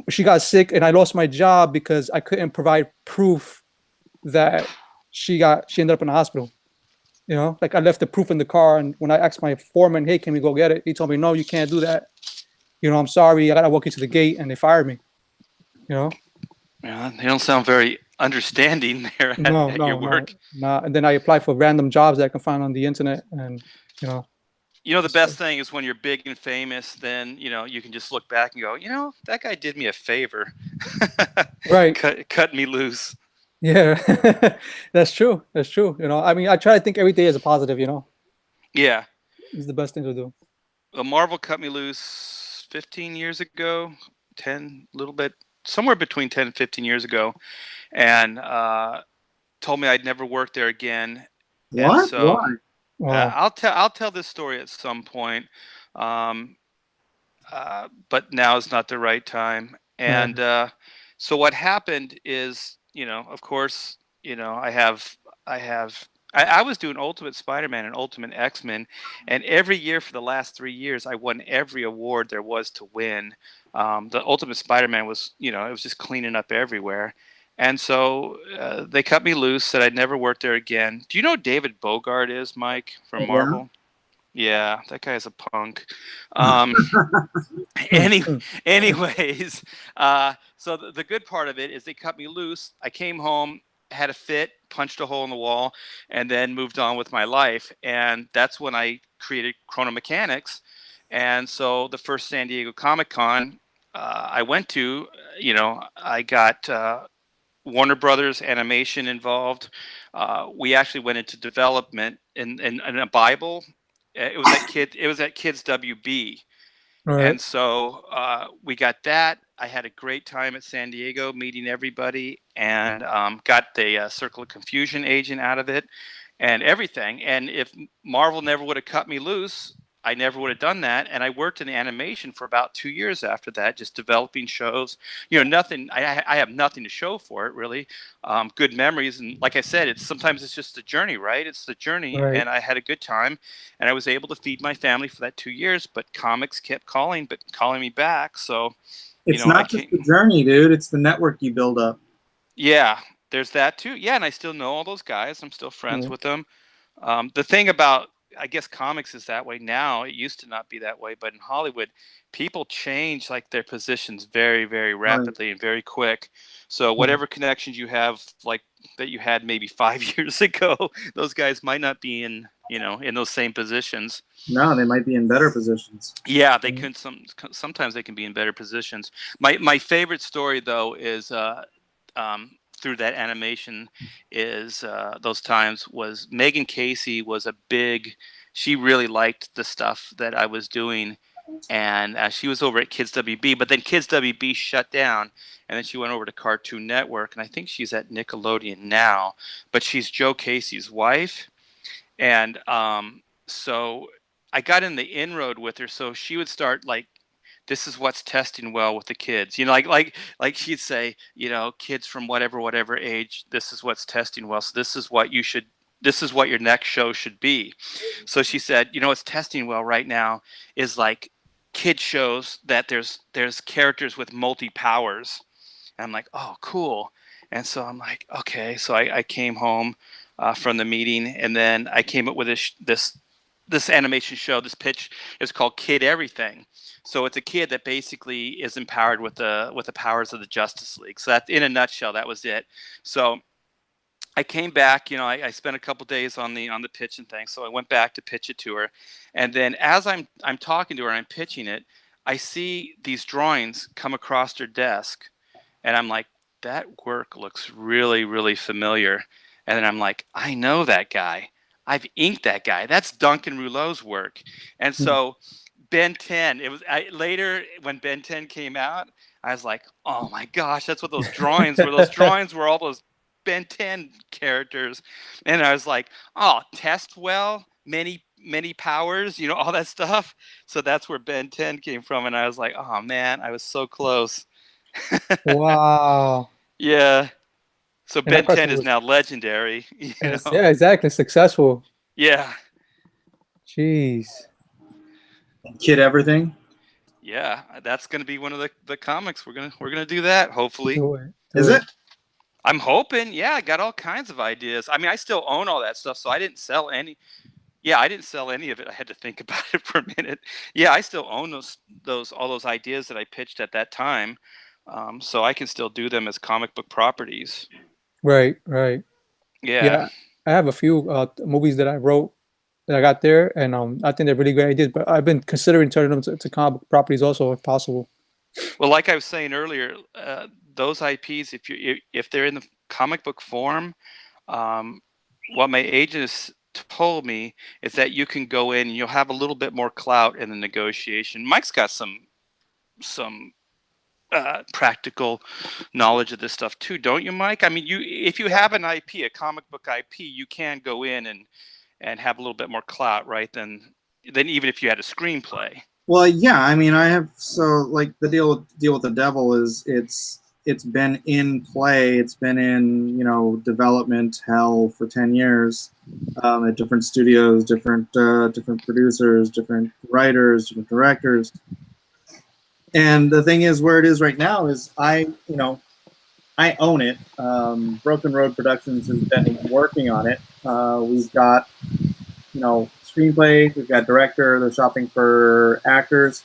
she got sick, and I lost my job because I couldn't provide proof that she ended up in the hospital. Like I left the proof in the car, and when I asked my foreman, "Hey, can we go get it?" He told me, "No, you can't do that. I'm sorry, I gotta walk you to the gate," and they fired me. Yeah, they don't sound very understanding there at your work. No. And then I apply for random jobs that I can find on the internet, and the best thing is when you're big and famous, then you can just look back and go, that guy did me a favor. Right. Cut me loose. Yeah. That's true. I mean, I try to think every day as a positive. Yeah, it's the best thing to do. Marvel cut me loose 15 years ago, 10, a little bit, somewhere between 10 and 15 years ago, and told me I'd never work there again. What? So, why? Wow. I'll tell this story at some point, but now is not the right time. And so what happened is, of course, I was doing Ultimate Spider-Man and Ultimate X-Men, and every year for the last 3 years, I won every award there was to win. The Ultimate Spider-Man was, it was just cleaning up everywhere. And so they cut me loose, said I'd never work there again. Do you know who David Bogart is, Mike, from Marvel? Yeah, that guy's a punk. Anyways, so the good part of it is they cut me loose. I came home, had a fit, punched a hole in the wall, and then moved on with my life. And that's when I created Chrono Mechanics. And so the first San Diego Comic-Con I went to, I got Warner Brothers Animation involved. We actually went into development in a Bible. It was at Kids WB. Right. And so we got that. I had a great time at San Diego meeting everybody, and got the Circle of Confusion agent out of it and everything. And if Marvel never would have cut me loose, I never would have done that. And I worked in animation for about 2 years after that, just developing shows. Nothing. I have nothing to show for it, really. Good memories, and like I said, sometimes it's just the journey, right? It's the journey, right. And I had a good time, and I was able to feed my family for that 2 years. But comics kept calling me back. So it's not just the journey, dude. It's the network you build up. Yeah, there's that too. Yeah, and I still know all those guys. I'm still friends with them. The thing about I guess comics is that way now. It used to not be that way, but in Hollywood, people change like their positions very, very rapidly and very quick. So whatever connections you have, like that you had maybe 5 years ago, those guys might not be in, you know, in those same positions. No, they might be in better positions. Yeah, they can. Sometimes they can be in better positions. My favorite story though is through that animation is those times was Megan Casey was a big. She really liked the stuff that I was doing, and she was over at Kids WB. But then Kids WB shut down, and then she went over to Cartoon Network, and I think she's at Nickelodeon now. But she's Joe Casey's wife, and so I got in the inroad with her, so she would start like, this is what's testing well with the kids, you know, like she'd say, you know, kids from whatever age, this is what's testing well, so this is what you should, this is what your next show should be. So she said, you know, what's testing well right now is like kid shows that there's characters with multi powers. And I'm like, oh, cool. And so I'm like, okay. So I came home from the meeting, and then I came up with this animation show. This pitch is called Kid Everything. So it's a kid that basically is empowered with the powers of the Justice League. So that, in a nutshell, that was it. So I came back, you know, I spent a couple days on the pitch and things. So I went back to pitch it to her, and then as I'm talking to her, I'm pitching it, I see these drawings come across her desk, and I'm like, that work looks really, really familiar. And then I'm like, I know that guy. I've inked that guy. That's Duncan Rouleau's work. And so Ben 10, it was later when Ben 10 came out, I was like, oh my gosh, that's what those drawings were. Those drawings were all those Ben 10 characters. And I was like, oh, test well, many powers, you know, all that stuff. So that's where Ben 10 came from. And I was like, oh man, I was so close. Wow. Yeah. So And that Ben 10 cartoon is was, now legendary, you know. yeah, exactly, successful. Yeah. Jeez. Kid Everything. Yeah, that's going to be one of the comics. We're going to do that, hopefully. Do it. Is it? I'm hoping. Yeah, I got all kinds of ideas. I mean, I still own all that stuff, so I didn't sell any. Yeah, I didn't sell any of it. I had to think about it for a minute. Yeah, I still own all those ideas that I pitched at that time. So I can still do them as comic book properties. Right, right. Yeah. Yeah, I have a few movies that I wrote that I got there, and I think they're really great ideas. But I've been considering turning them to comic book properties also, if possible. Well, like I was saying earlier, those IPs, if they're in the comic book form, what my agent has told me is that you can go in and you'll have a little bit more clout in the negotiation. Mike's got some practical knowledge of this stuff too, don't you, Mike? I mean, if you have an IP, a comic book IP, you can go in and have a little bit more clout, right? Than even if you had a screenplay. Well, yeah. I mean, I have, so like the deal with the devil is it's been in play. It's been in, you know, development hell for 10 years at different studios, different producers, different writers, different directors. And the thing is, where it is right now is I own it. Broken Road Productions has been working on it. We've got, you know, screenplay, we've got director, they're shopping for actors.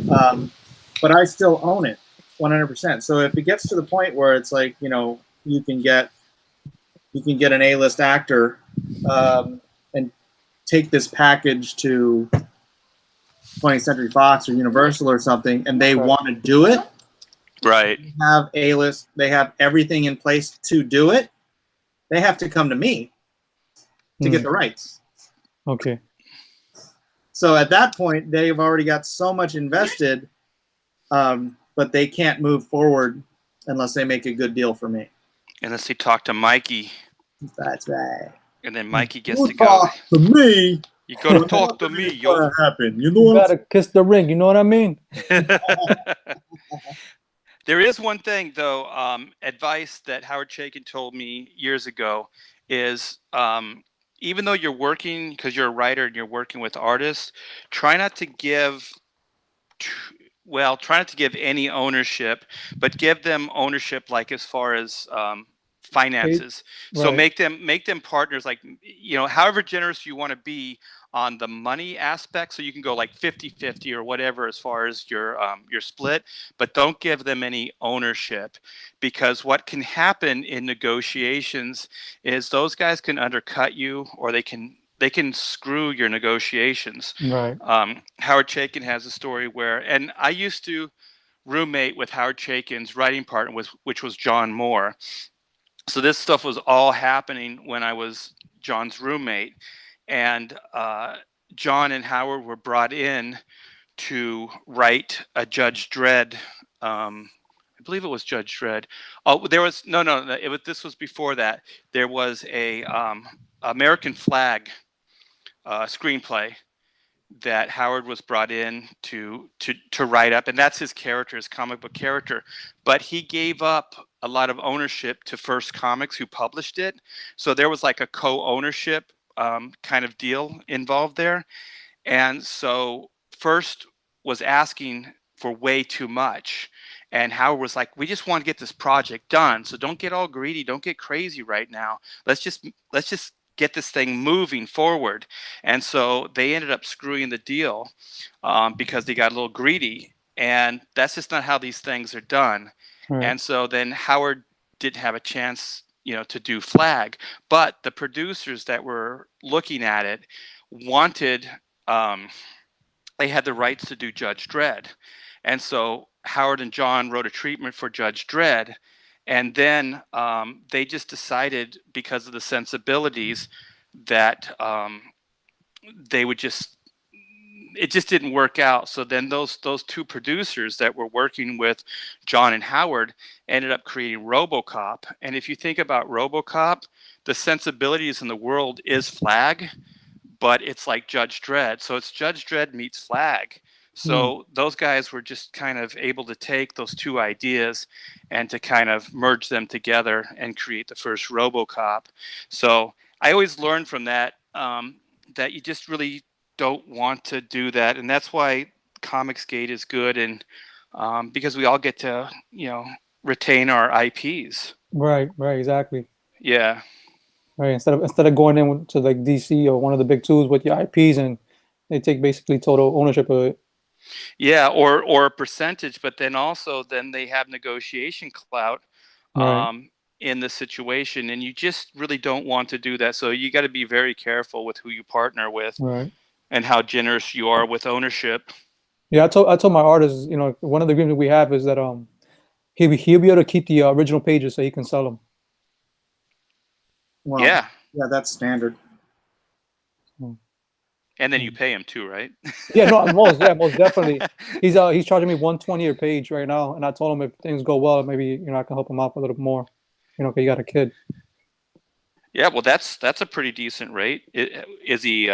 But I still own it 100%. So if it gets to the point where it's like, you know, you can get an A-list actor and take this package to 20th Century Fox or Universal or something, and they want to do it, right? They have A-list, they have everything in place to do it. They have to come to me to get the rights. Okay. So at that point, they've already got so much invested, but they can't move forward unless they make a good deal for me. Unless they talk to Mikey. That's right. And then Mikey gets You to go. Talk to me. You gotta talk to me, yo. What happened? You know You what? gotta kiss the ring. You know what I mean? There is one thing, though, advice that Howard Chaykin told me years ago is even though you're working, because you're a writer and you're working with artists, try not to give any ownership, but give them ownership, like as far as finances. So Right. make them partners, like, you know, however generous you want to be on the money aspect, so you can go like 50-50 or whatever as far as your split, but don't give them any ownership, because what can happen in negotiations is those guys can undercut you, or they can screw your negotiations. Right. Howard Chaykin has a story where, and I used to roommate with Howard Chaykin's writing partner, which was John Moore. So this stuff was all happening when I was John's roommate, and John and Howard were brought in to write a Judge Dredd. I believe it was Judge Dredd. Oh, there was no. This was before that. There was a American Flag screenplay that Howard was brought in to write up, and that's his character, his comic book character. But he gave up a lot of ownership to First Comics, who published it. So there was like a co-ownership kind of deal involved there. And so First was asking for way too much. And Howard was like, we just want to get this project done. So don't get all greedy. Don't get crazy right now. Let's just get this thing moving forward. And so they ended up screwing the deal because they got a little greedy. And that's just not how these things are done. Right. And so then Howard didn't have a chance, to do Flag. But the producers that were looking at it wanted, they had the rights to do Judge Dredd. And so Howard and John wrote a treatment for Judge Dredd. And then they just decided, because of the sensibilities, that they would it just didn't work out. So then those two producers that were working with John and Howard ended up creating RoboCop. And if you think about RoboCop, the sensibilities in the world is Flag, but it's like Judge Dredd. So it's Judge Dredd meets Flag. So those guys were just kind of able to take those two ideas and to kind of merge them together and create the first RoboCop. So I always learned from that, that you just really don't want to do that. And that's why Comicsgate is good, and because we all get to, retain our IPs. Right. Exactly. Yeah. Right. Instead of going in to like DC or one of the big twos with your IPs, and they take basically total ownership of it. Yeah, or a percentage, but then also they have negotiation clout in the situation, and you just really don't want to do that. So you got to be very careful with who you partner with, and how generous you are with ownership. Yeah, I told my artists, one of the agreements we have is that he'll be able to keep the original pages so he can sell them. Well, yeah, that's standard. And then you pay him too, right? Yeah, no, most definitely. He's charging me $120 a page right now, and I told him if things go well, maybe I can help him out a little more. Because he got a kid. Yeah, well, that's a pretty decent rate. Is he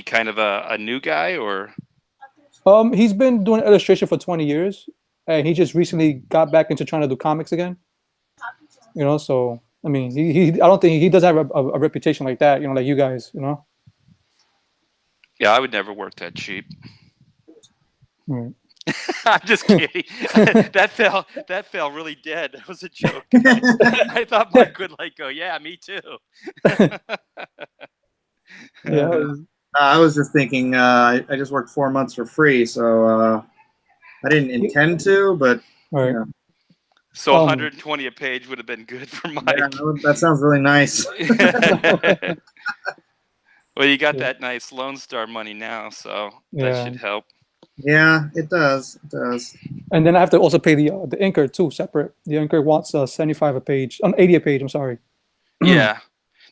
kind of a new guy, or? He's been doing illustration for 20 years, and he just recently got back into trying to do comics again. So I mean, I don't think he doesn't have a reputation like that. Like you guys. Yeah, I would never work that cheap. Right. I'm just kidding. that fell really dead. That was a joke. I thought Mark would go, yeah, me too. Yeah. I was just thinking, I just worked 4 months for free, so I didn't intend to, but right. So 120 a page would have been good for Mike. Yeah, that sounds really nice. Well, you got that nice Lone Star money now, so that should help. Yeah, it does. It does. And then I have to also pay the inker too, separate. The inker wants 75 a page, 80 a page. I'm sorry. Yeah,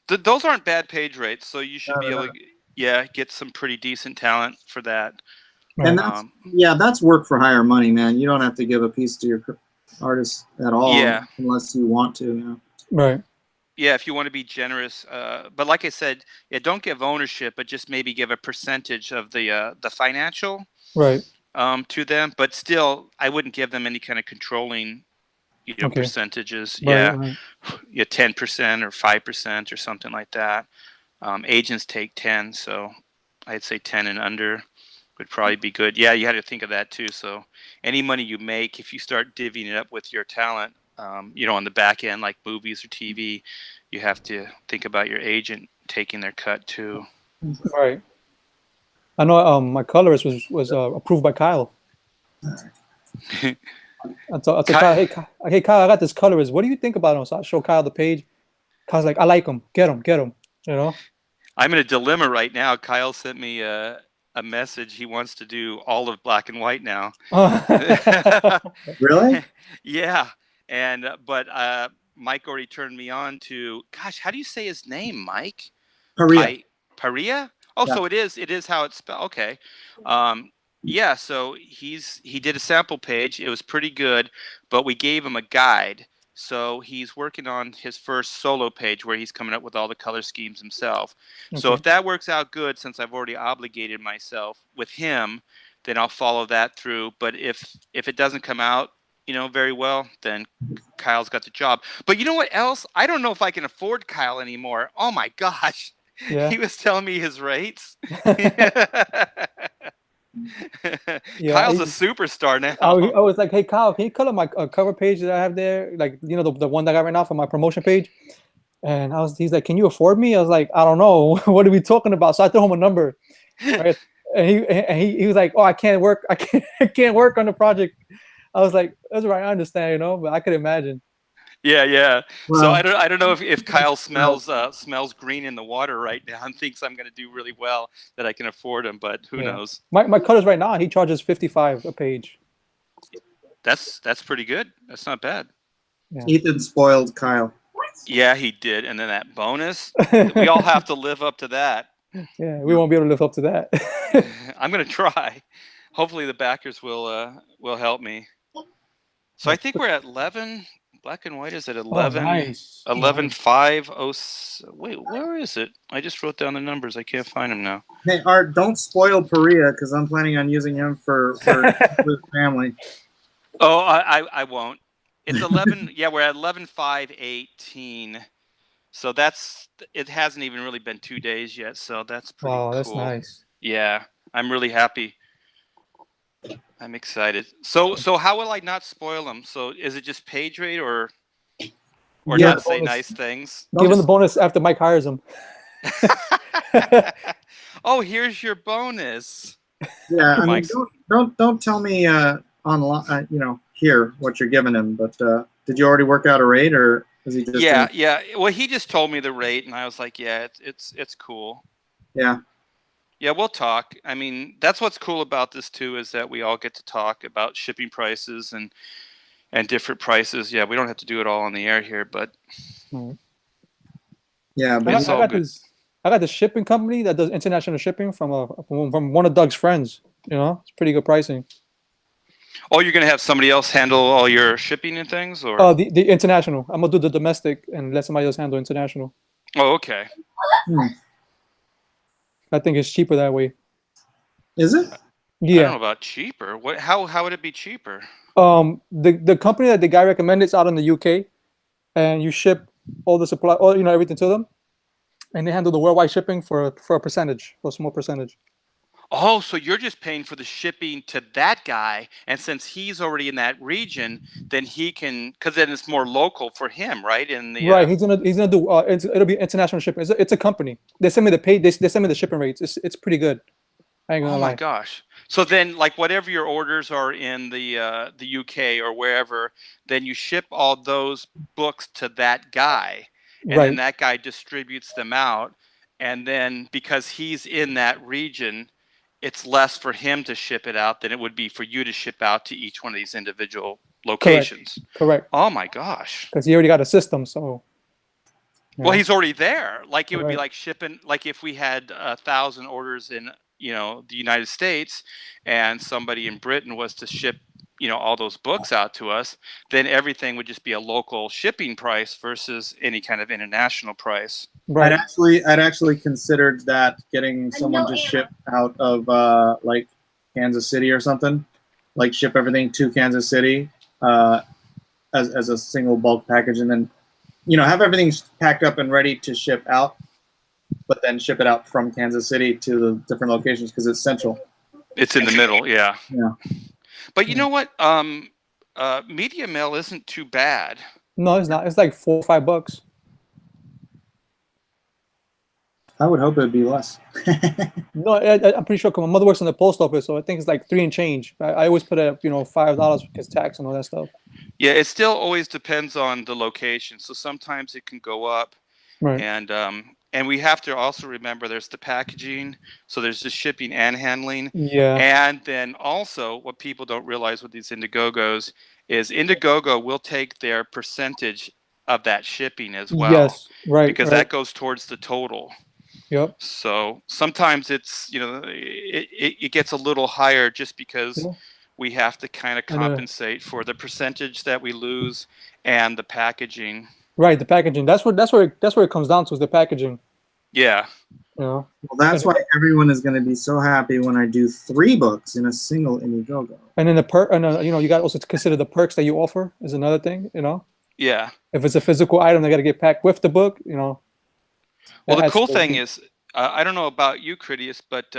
those aren't bad page rates, so you should be able to, get some pretty decent talent for that. And that's work for hire money, man. You don't have to give a piece to your artist at all, unless you want to. Right. Yeah, if you want to be generous, but like I said, don't give ownership, but just maybe give a percentage of the financial to them. But still, I wouldn't give them any kind of controlling, percentages. Right. 10% or 5% or something like that. Agents take 10, so I'd say 10 and under would probably be good. Yeah, you had to think of that too. So any money you make, if you start divvying it up with your talent, on the back end, like movies or TV, you have to think about your agent taking their cut too. Right. I know. My colorist was approved by Kyle. I told Kyle, hey Kyle, I got this colorist. What do you think about him? So I show Kyle the page. Kyle's like, I like him. Get him. You know. I'm in a dilemma right now. Kyle sent me a message. He wants to do all of black and white now. Really? Yeah, and but Mike already turned me on to. Gosh, how do you say his name, Mike? Paria. Paria? Oh, Yeah. so it is how it's spelled. Okay. Yeah, so he did a sample page. It was pretty good, but we gave him a guide. So he's working on his first solo page where he's coming up with all the color schemes himself. So Okay. if that works out good, since I've already obligated myself with him, then I'll follow that through. But if it doesn't come out, very well, then Kyle's got the job. But you know what else? I don't know if I can afford Kyle anymore. Oh my gosh. Yeah. He was telling me his rates. Yeah. Kyle's a superstar now. I was like, hey Kyle, can you color my cover page that I have there? Like, the one that I got right now for my promotion page. And he's like, can you afford me? I was like, I don't know. What are we talking about? So I threw him a number. Right? And he was like, oh, I can't work on the project. I was like, that's right, I understand, but I could imagine. Yeah. Well, so I don't know if Kyle smells green in the water right now and thinks I'm going to do really well, that I can afford him, but who knows? My colors right now, he charges $55 a page. That's pretty good. That's not bad. Yeah. Ethan spoiled Kyle. Yeah, he did. And then that bonus, we all have to live up to that. Yeah, we won't be able to live up to that. I'm going to try. Hopefully the backers will help me. So I think we're at 11. Black and white is at 11. Oh, nice. 11.5. Wait, where is it? I just wrote down the numbers. I can't find them now. Hey, Art, don't spoil Paria because I'm planning on using him for his family. Oh, I won't. It's 11. Yeah, we're at 11.518. So it hasn't even really been 2 days yet. So that's pretty cool. That's nice. Yeah, I'm really happy. I'm excited. So how will I not spoil them? So is it just page rate or not say nice things? Give him the bonus after Mike hires him. Oh, here's your bonus. Yeah, I mean, don't tell me online, here what you're giving him. But did you already work out a rate, or is he just? Yeah. Well, he just told me the rate, and I was like, yeah, it's cool. Yeah. Yeah, we'll talk. I mean, that's what's cool about this too, is that we all get to talk about shipping prices and different prices. Yeah, we don't have to do it all on the air here, but yeah, but it's all good. I got this shipping company that does international shipping from one of Doug's friends. It's pretty good pricing. Oh, you're gonna have somebody else handle all your shipping and things, or? Oh, the international. I'm gonna do the domestic and let somebody else handle international. Oh, okay. I think it's cheaper that way. Is it? I Yeah. don't know about cheaper. What? How would it be cheaper? The company that the guy recommended is out in the UK, and you ship all the supply, everything to them, and they handle the worldwide shipping for a percentage, for a small percentage. Oh, so you're just paying for the shipping to that guy, and since he's already in that region, then he can, because then it's more local for him, right? Right, he's gonna do. It'll be international shipping. It's a company. They send me the pay. They send me the shipping rates. It's pretty good. I ain't gonna lie. Oh my gosh! So then, like, whatever your orders are in the UK or wherever, then you ship all those books to that guy, and then that guy distributes them out, and then because he's in that region, it's less for him to ship it out than it would be for you to ship out to each one of these individual locations. Correct. Oh my gosh! Because he already got a system, so. Well, he's already there. Like it would be like shipping. Like if we had 1,000 orders in the United States, and somebody in Britain was to ship all those books out to us, then everything would just be a local shipping price versus any kind of international price. Right. I'd actually considered that, getting someone to ship out of like Kansas City or something, like ship everything to Kansas City as a single bulk package, and then have everything packed up and ready to ship out, but then ship it out from Kansas City to the different locations because it's central. It's in the middle, yeah. Yeah. But you know what? Media mail isn't too bad. No, it's not. It's like $4 or $5. I would hope it would be less. No, I'm pretty sure 'cause my mother works in the post office, so I think it's like 3 and change. I always put up, $5 because tax and all that stuff. Yeah, it still always depends on the location. So sometimes it can go up, Right. and we have to also remember there's the packaging, so there's the shipping and handling, Yeah. and then also what people don't realize with these Indiegogos is Indiegogo will take their percentage of that shipping as well, Yes. Right. because Right. that goes towards the total. Yep. So sometimes it's it gets a little higher just because Yeah. we have to kind of And compensate for the percentage that we lose and the packaging. right, the packaging. That's where it comes down to is the packaging. Yeah. Well, that's why everyone is going to be so happy when I do 3 books in a single Indiegogo. And then you got also to consider the perks that you offer is another thing. Yeah. If it's a physical item, they got to get packed with the book. Well, that the adds cool to the thing fee. is, I don't know about you, Critias, but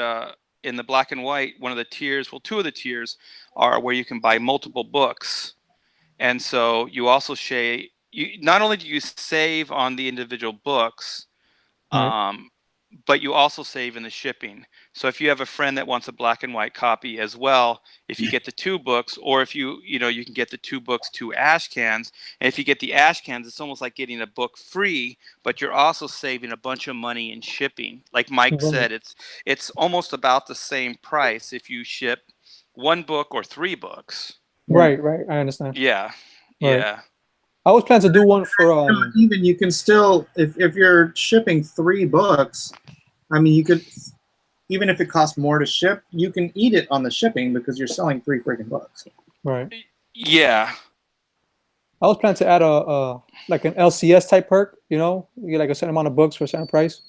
in the black and white, one of the tiers, well, 2 of the tiers are where you can buy multiple books. And so you also not only do you save on the individual books, Right. but you also save in the shipping. So if you have a friend that wants a black and white copy as well, if you get the 2 books, or if you can get the 2 books, 2 ash cans, and if you get the ash cans, it's almost like getting a book free, but you're also saving a bunch of money in shipping. Like Mike Right. said, it's almost about the same price if you ship 1 book or 3 books. Right. I understand. Yeah. Right. Yeah. I always plan to do one for Even you can still, if you're shipping 3 books, I mean, you could, even if it costs more to ship, you can eat it on the shipping because you're selling 3 freaking books. right. Yeah. I was planning to add a like an LCS type perk. You get like a certain amount of books for a certain price.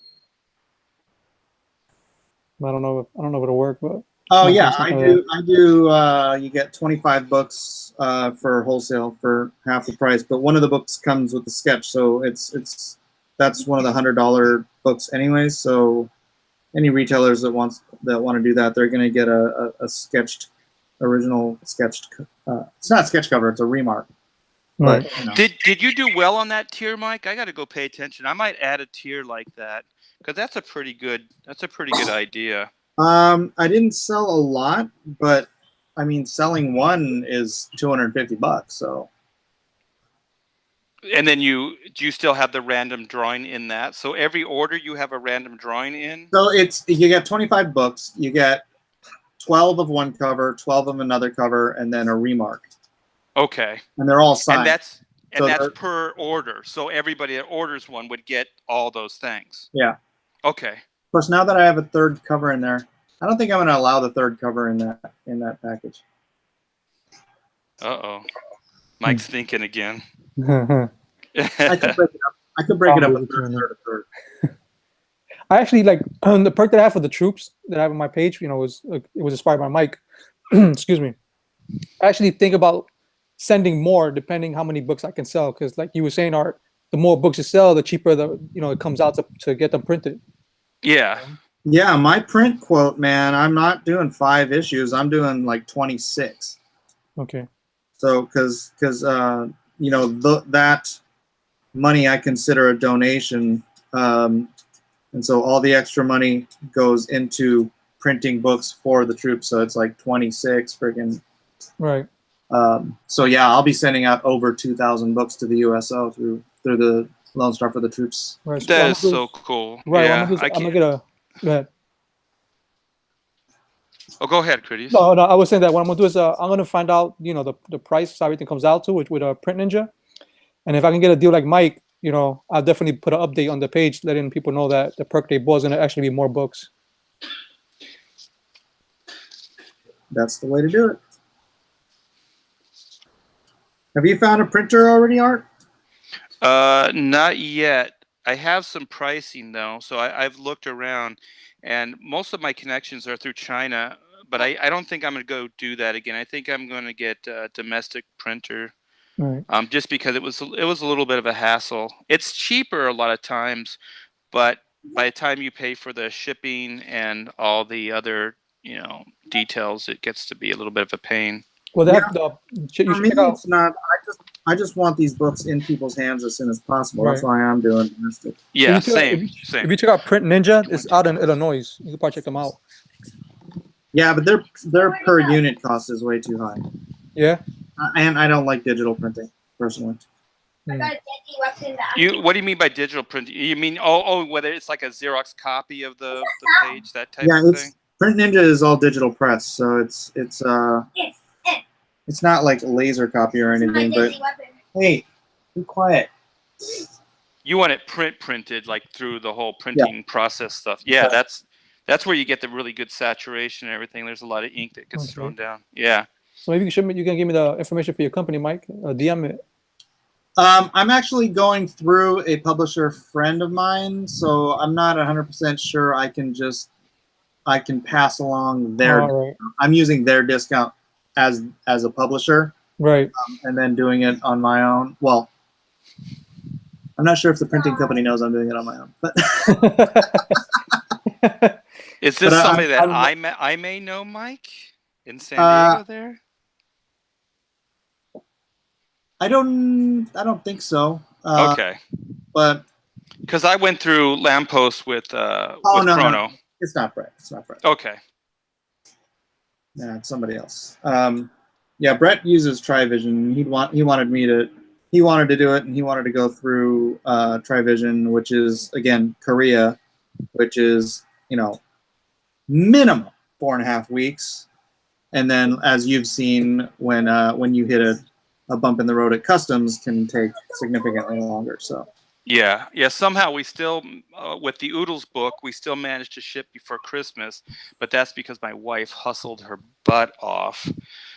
I don't know if it'll work, but Oh yeah, something I like do. You get 25 books for wholesale for half the price, but one of the books comes with a sketch, so that's one of the $100 books anyways. So any retailers that want to do that, they're going to get a sketched, original sketched. It's not a sketch cover; it's a remark. Right. But Did you do well on that tier, Mike? I got to go pay attention. I might add a tier like that because that's a pretty good idea. I didn't sell a lot, but I mean, selling one is $250. So. And then do you still have the random drawing in that? So every order you have a random drawing in? So you get 25 books, you get 12 of one cover, 12 of another cover, and then a remark. Okay. And they're all signed. And that's per order. So everybody that orders one would get all those things. Yeah. Okay. Of course, now that I have a 3rd cover in there, I don't think I'm going to allow the 3rd cover in that package. Uh-oh. Mike's thinking again. I could break it up a third. I actually like the perk that I have for the troops that I have on my page. It was inspired by Mike. Excuse me. I actually think about sending more depending how many books I can sell, because like you were saying, Art, the more books you sell, the cheaper it comes out to get them printed. Yeah. Yeah, my print quote, man, I'm not doing 5 issues. I'm doing like 26. Okay. So because that money I consider a donation, and so all the extra money goes into printing books for the troops. So it's like 26 freaking. Right. So yeah, I'll be sending out over 2,000 books to the USO through the Lone Star for the Troops. Right. That is so cool. Right. Yeah, I'm gonna get a. Go ahead. Oh, go ahead, Critias. No, I was saying that what I'm gonna do is I'm gonna find out the price everything comes out to with a Print Ninja, and if I can get a deal like Mike, I'll definitely put an update on the page letting people know that the perk they bought is gonna actually be more books. That's the way to do it. Have you found a printer already, Art? Not yet. I have some pricing though, so I've looked around, and most of my connections are through China. But I don't think I'm gonna go do that again. I think I'm gonna get a domestic printer. Right. Just because it was a little bit of a hassle. It's cheaper a lot of times, but by the time you pay for the shipping and all the other details, it gets to be a little bit of a pain. Well, Yeah. you For should me, check out. it's not. I just want these books in people's hands as soon as possible. That's Right. why I'm doing domestic. Yeah, If you check- same, If same. you check out Print Ninja, it's out in Illinois. You can probably check them out. Yeah, but their per unit cost is way too high, Yeah. and I don't like digital printing personally. I got a deadly weapon that I'm You, what do you mean by digital printing? You mean whether it's like a Xerox copy of the page, that type Yeah, of it's thing? Print Ninja is all digital press, so it's It's not like laser copy or my anything. But deadly weapon. hey, be quiet. You want it printed like through the whole printing process stuff. Yeah, that's where you get the really good saturation and everything. There's a lot of ink that gets Okay. thrown down. Yeah. So maybe you can give me the information for your company, Mike. DM it. I'm actually going through a publisher friend of mine, so I'm not 100% sure I can pass along their. All right. I'm using their discount as a publisher, Right. and then doing it on my own. Well, I'm not sure if the printing company knows I'm doing it on my own, but Is this But, somebody that I'm- I may know, Mike, in San Diego there? I don't think so. Okay. But Because I went through Lamppost with no, Chrono. it's not Brett. It's not Brett. Okay. Yeah, it's somebody else. Yeah, Brett uses Trivision. He wanted to do it, and he wanted to go through Trivision, which is again Korea, which is minimum 4.5 weeks, and then as you've seen when you hit a bump in the road at customs, can take significantly longer. So Yeah. Somehow we still, with the Oodles book, we still managed to ship before Christmas, but that's because my wife hustled her butt off.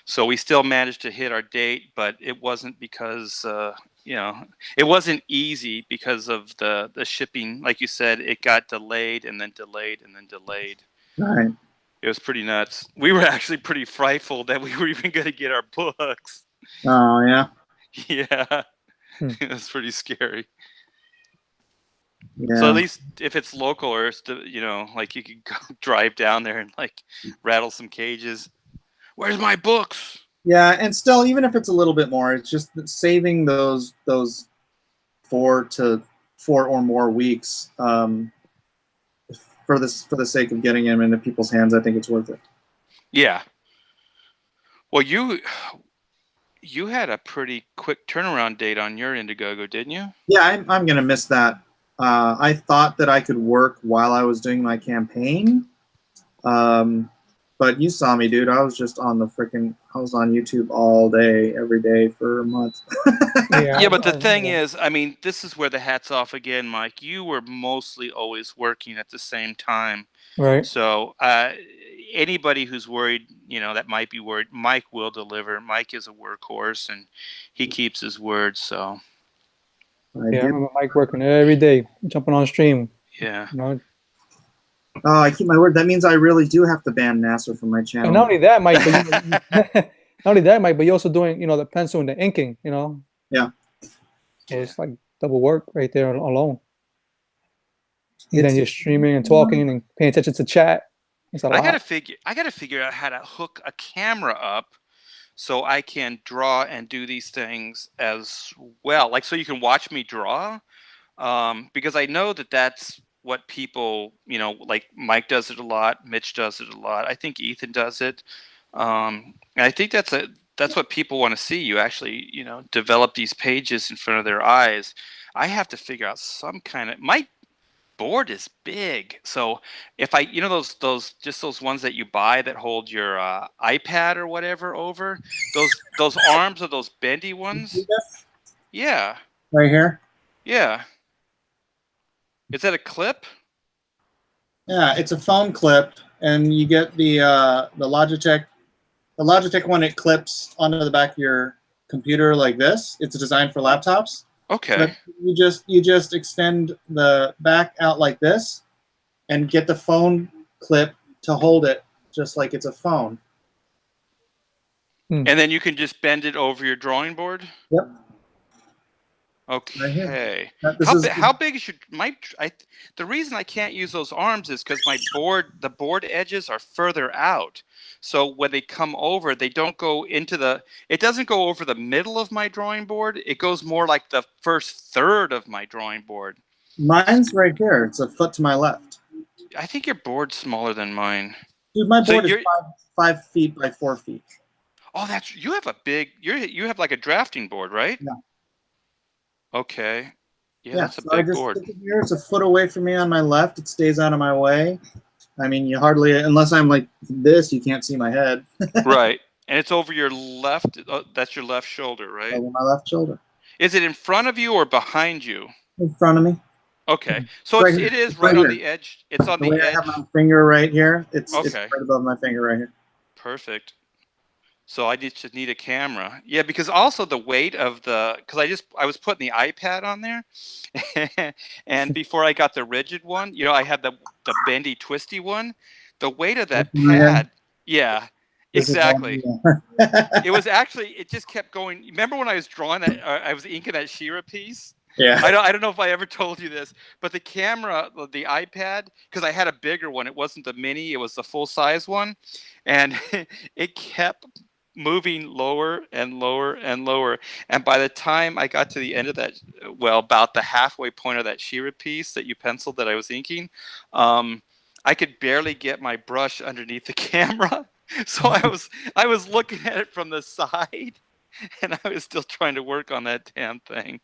So we still managed to hit our date, but it wasn't because, it wasn't easy because of the shipping. Like you said, it got delayed and then delayed and then delayed. right. It was pretty nuts. We were actually pretty frightful that we were even going to get our books. Oh yeah. Yeah. Hmm. It was pretty scary. Yeah. So at least if it's local, or like you could go drive down there and like rattle some cages. Where's my books? Yeah, and still, even if it's a little bit more, it's just that saving those 4 or more weeks for the sake of getting them into people's hands. I think it's worth it. Yeah. Well, you had a pretty quick turnaround date on your Indiegogo, didn't you? Yeah, I'm gonna miss that. I thought that I could work while I was doing my campaign, but you saw me, dude. I was just on I was on YouTube all day, every day for a month. Yeah, but the thing is, I mean, this is where the hat's off again, Mike. You were mostly always working at the same time. Right. So anybody who's worried, that might be worried, Mike will deliver. Mike is a workhorse, and he keeps his word. So Yeah, I remember Mike working every day, jumping on stream. yeah. Oh, I keep my word. That means I really do have to ban Nasser from my channel. And not only that, Mike, but you're also doing, the pencil and the inking, Yeah. It's like double work right there alone. Then you're streaming and talking and paying attention to chat. It's a lot. I gotta figure out how to hook a camera up so I can draw and do these things as well. Like, so you can watch me draw. Because I know that that's what people, like Mike does it a lot, Mitch does it a lot. I think Ethan does it. And I think that's what people want to see. You actually, develop these pages in front of their eyes. I have to figure out some kind of, my board is big. So if I, those ones that you buy that hold your iPad or whatever over, those arms are those bendy ones. Yeah. Right here. Yeah. Is that a clip? Yeah, it's a phone clip, and you get the Logitech. The Logitech one, it clips onto the back of your computer like this. It's designed for laptops. Okay. But you just extend the back out like this, and get the phone clip to hold it just like it's a phone. And then you can just bend it over your drawing board? Yep. Okay. This is How big is your the reason I can't use those arms is because the board edges are further out. So when they come over, they don't go into it doesn't go over the middle of my drawing board. It goes more like the first third of my drawing board. mine's right here. It's a foot to my left. I think your board's smaller than mine. Dude, my So board is you're 5 feet by 4 feet. Oh, you have a big you have like a drafting board, right? Yeah. Okay. Yeah, that's a so I big just board. stick it here. It's a foot away from me on my left. It stays out of my way. I mean, you hardly, unless I'm like this, you can't see my head. Right. And it's over your left. That's your left shoulder, right? Over my left shoulder. Is it in front of you or behind you? In front of me. Okay. So Right it here. is It's right right on here. the edge. It's on The the way I edge. have my finger right here, it's Okay. right above my finger right here. Perfect. So I just need a camera. Yeah, because also the weight of because I was putting the iPad on there, and before I got the rigid one, I had the bendy twisty one. The weight of that pad, yeah, exactly. It was actually it just kept going. Remember when I was drawing that? I was inking that Shira piece. Yeah. I don't know if I ever told you this, but the camera, the iPad, because I had a bigger one. It wasn't the mini; it was the full size one, and it kept moving lower and lower and lower. And by the time I got to the end of that, about the halfway point of that Shira piece that you penciled that I was inking, I could barely get my brush underneath the camera. So I was looking at it from the side, and I was still trying to work on that damn thing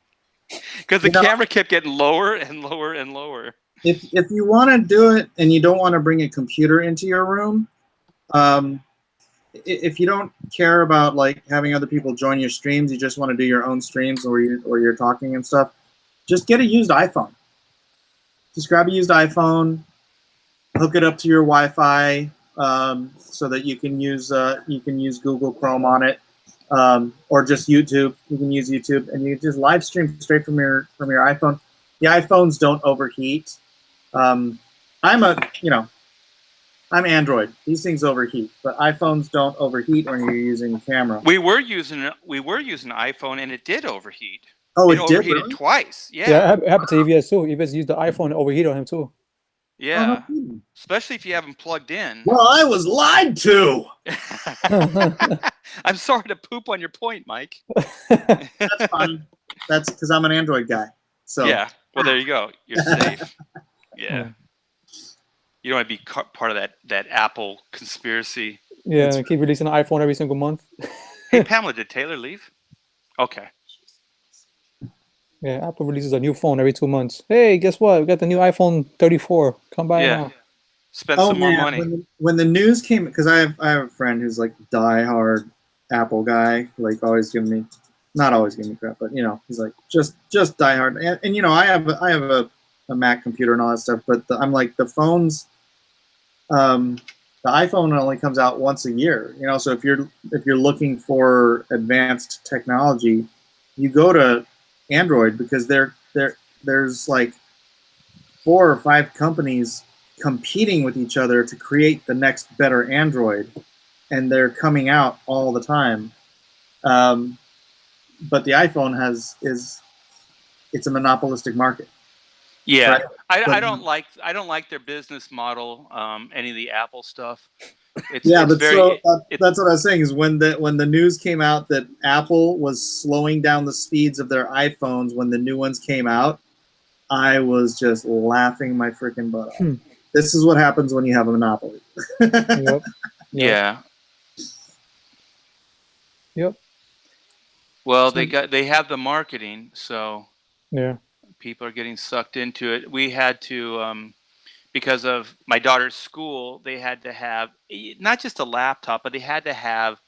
because the camera kept getting lower and lower and lower. If you want to do it and you don't want to bring a computer into your room, if you don't care about like having other people join your streams, you just want to do your own streams or you're talking and stuff, just get a used iPhone. Just grab a used iPhone, hook it up to your Wi-Fi so that you can use Google Chrome on it, or just YouTube. You can use YouTube and you just live stream straight from your iPhone. The iPhones don't overheat. I'm Android. These things overheat, but iPhones don't overheat when you're using a camera. We were using an iPhone, and it did overheat. Oh, it did overheated really? twice. Yeah. Yeah, it happened to EVS too. EVS used the iPhone to overheat on him too. Yeah. Oh, no. Especially if you haven't plugged in. Well, I was lied to. I'm sorry to poop on your point, Mike. That's fine. That's because I'm an Android guy. So yeah. Well, there you go. You're safe. Yeah. You don't want to be part of that Apple conspiracy. Yeah, keep releasing an iPhone every single month. Hey, Pamela, did Taylor leave? Okay. Yeah, Apple releases a new phone every 2 months. Hey, guess what? We got the new iPhone 34. Come by now. Spend some more money. When the news came, because I have a friend who's like diehard Apple guy, like always giving me, not always giving me crap, but he's like just diehard. And I have a Mac computer and all that stuff, but I'm like the phones. The iPhone only comes out once a year, so if you're looking for advanced technology, you go to Android because there's like 4 or 5 companies competing with each other to create the next better Android, and they're coming out all the time. But the iPhone it's a monopolistic market. Yeah, right? I don't like their business model. Any of the Apple stuff. That's what I was saying. Is when the news came out that Apple was slowing down the speeds of their iPhones when the new ones came out, I was just laughing my freaking butt off. This is what happens when you have a monopoly. Yep. Yeah. Yep. Well, they have the marketing, so yeah, people are getting sucked into it. We had to, because of my daughter's school, they had to have not just a laptop, but they had to have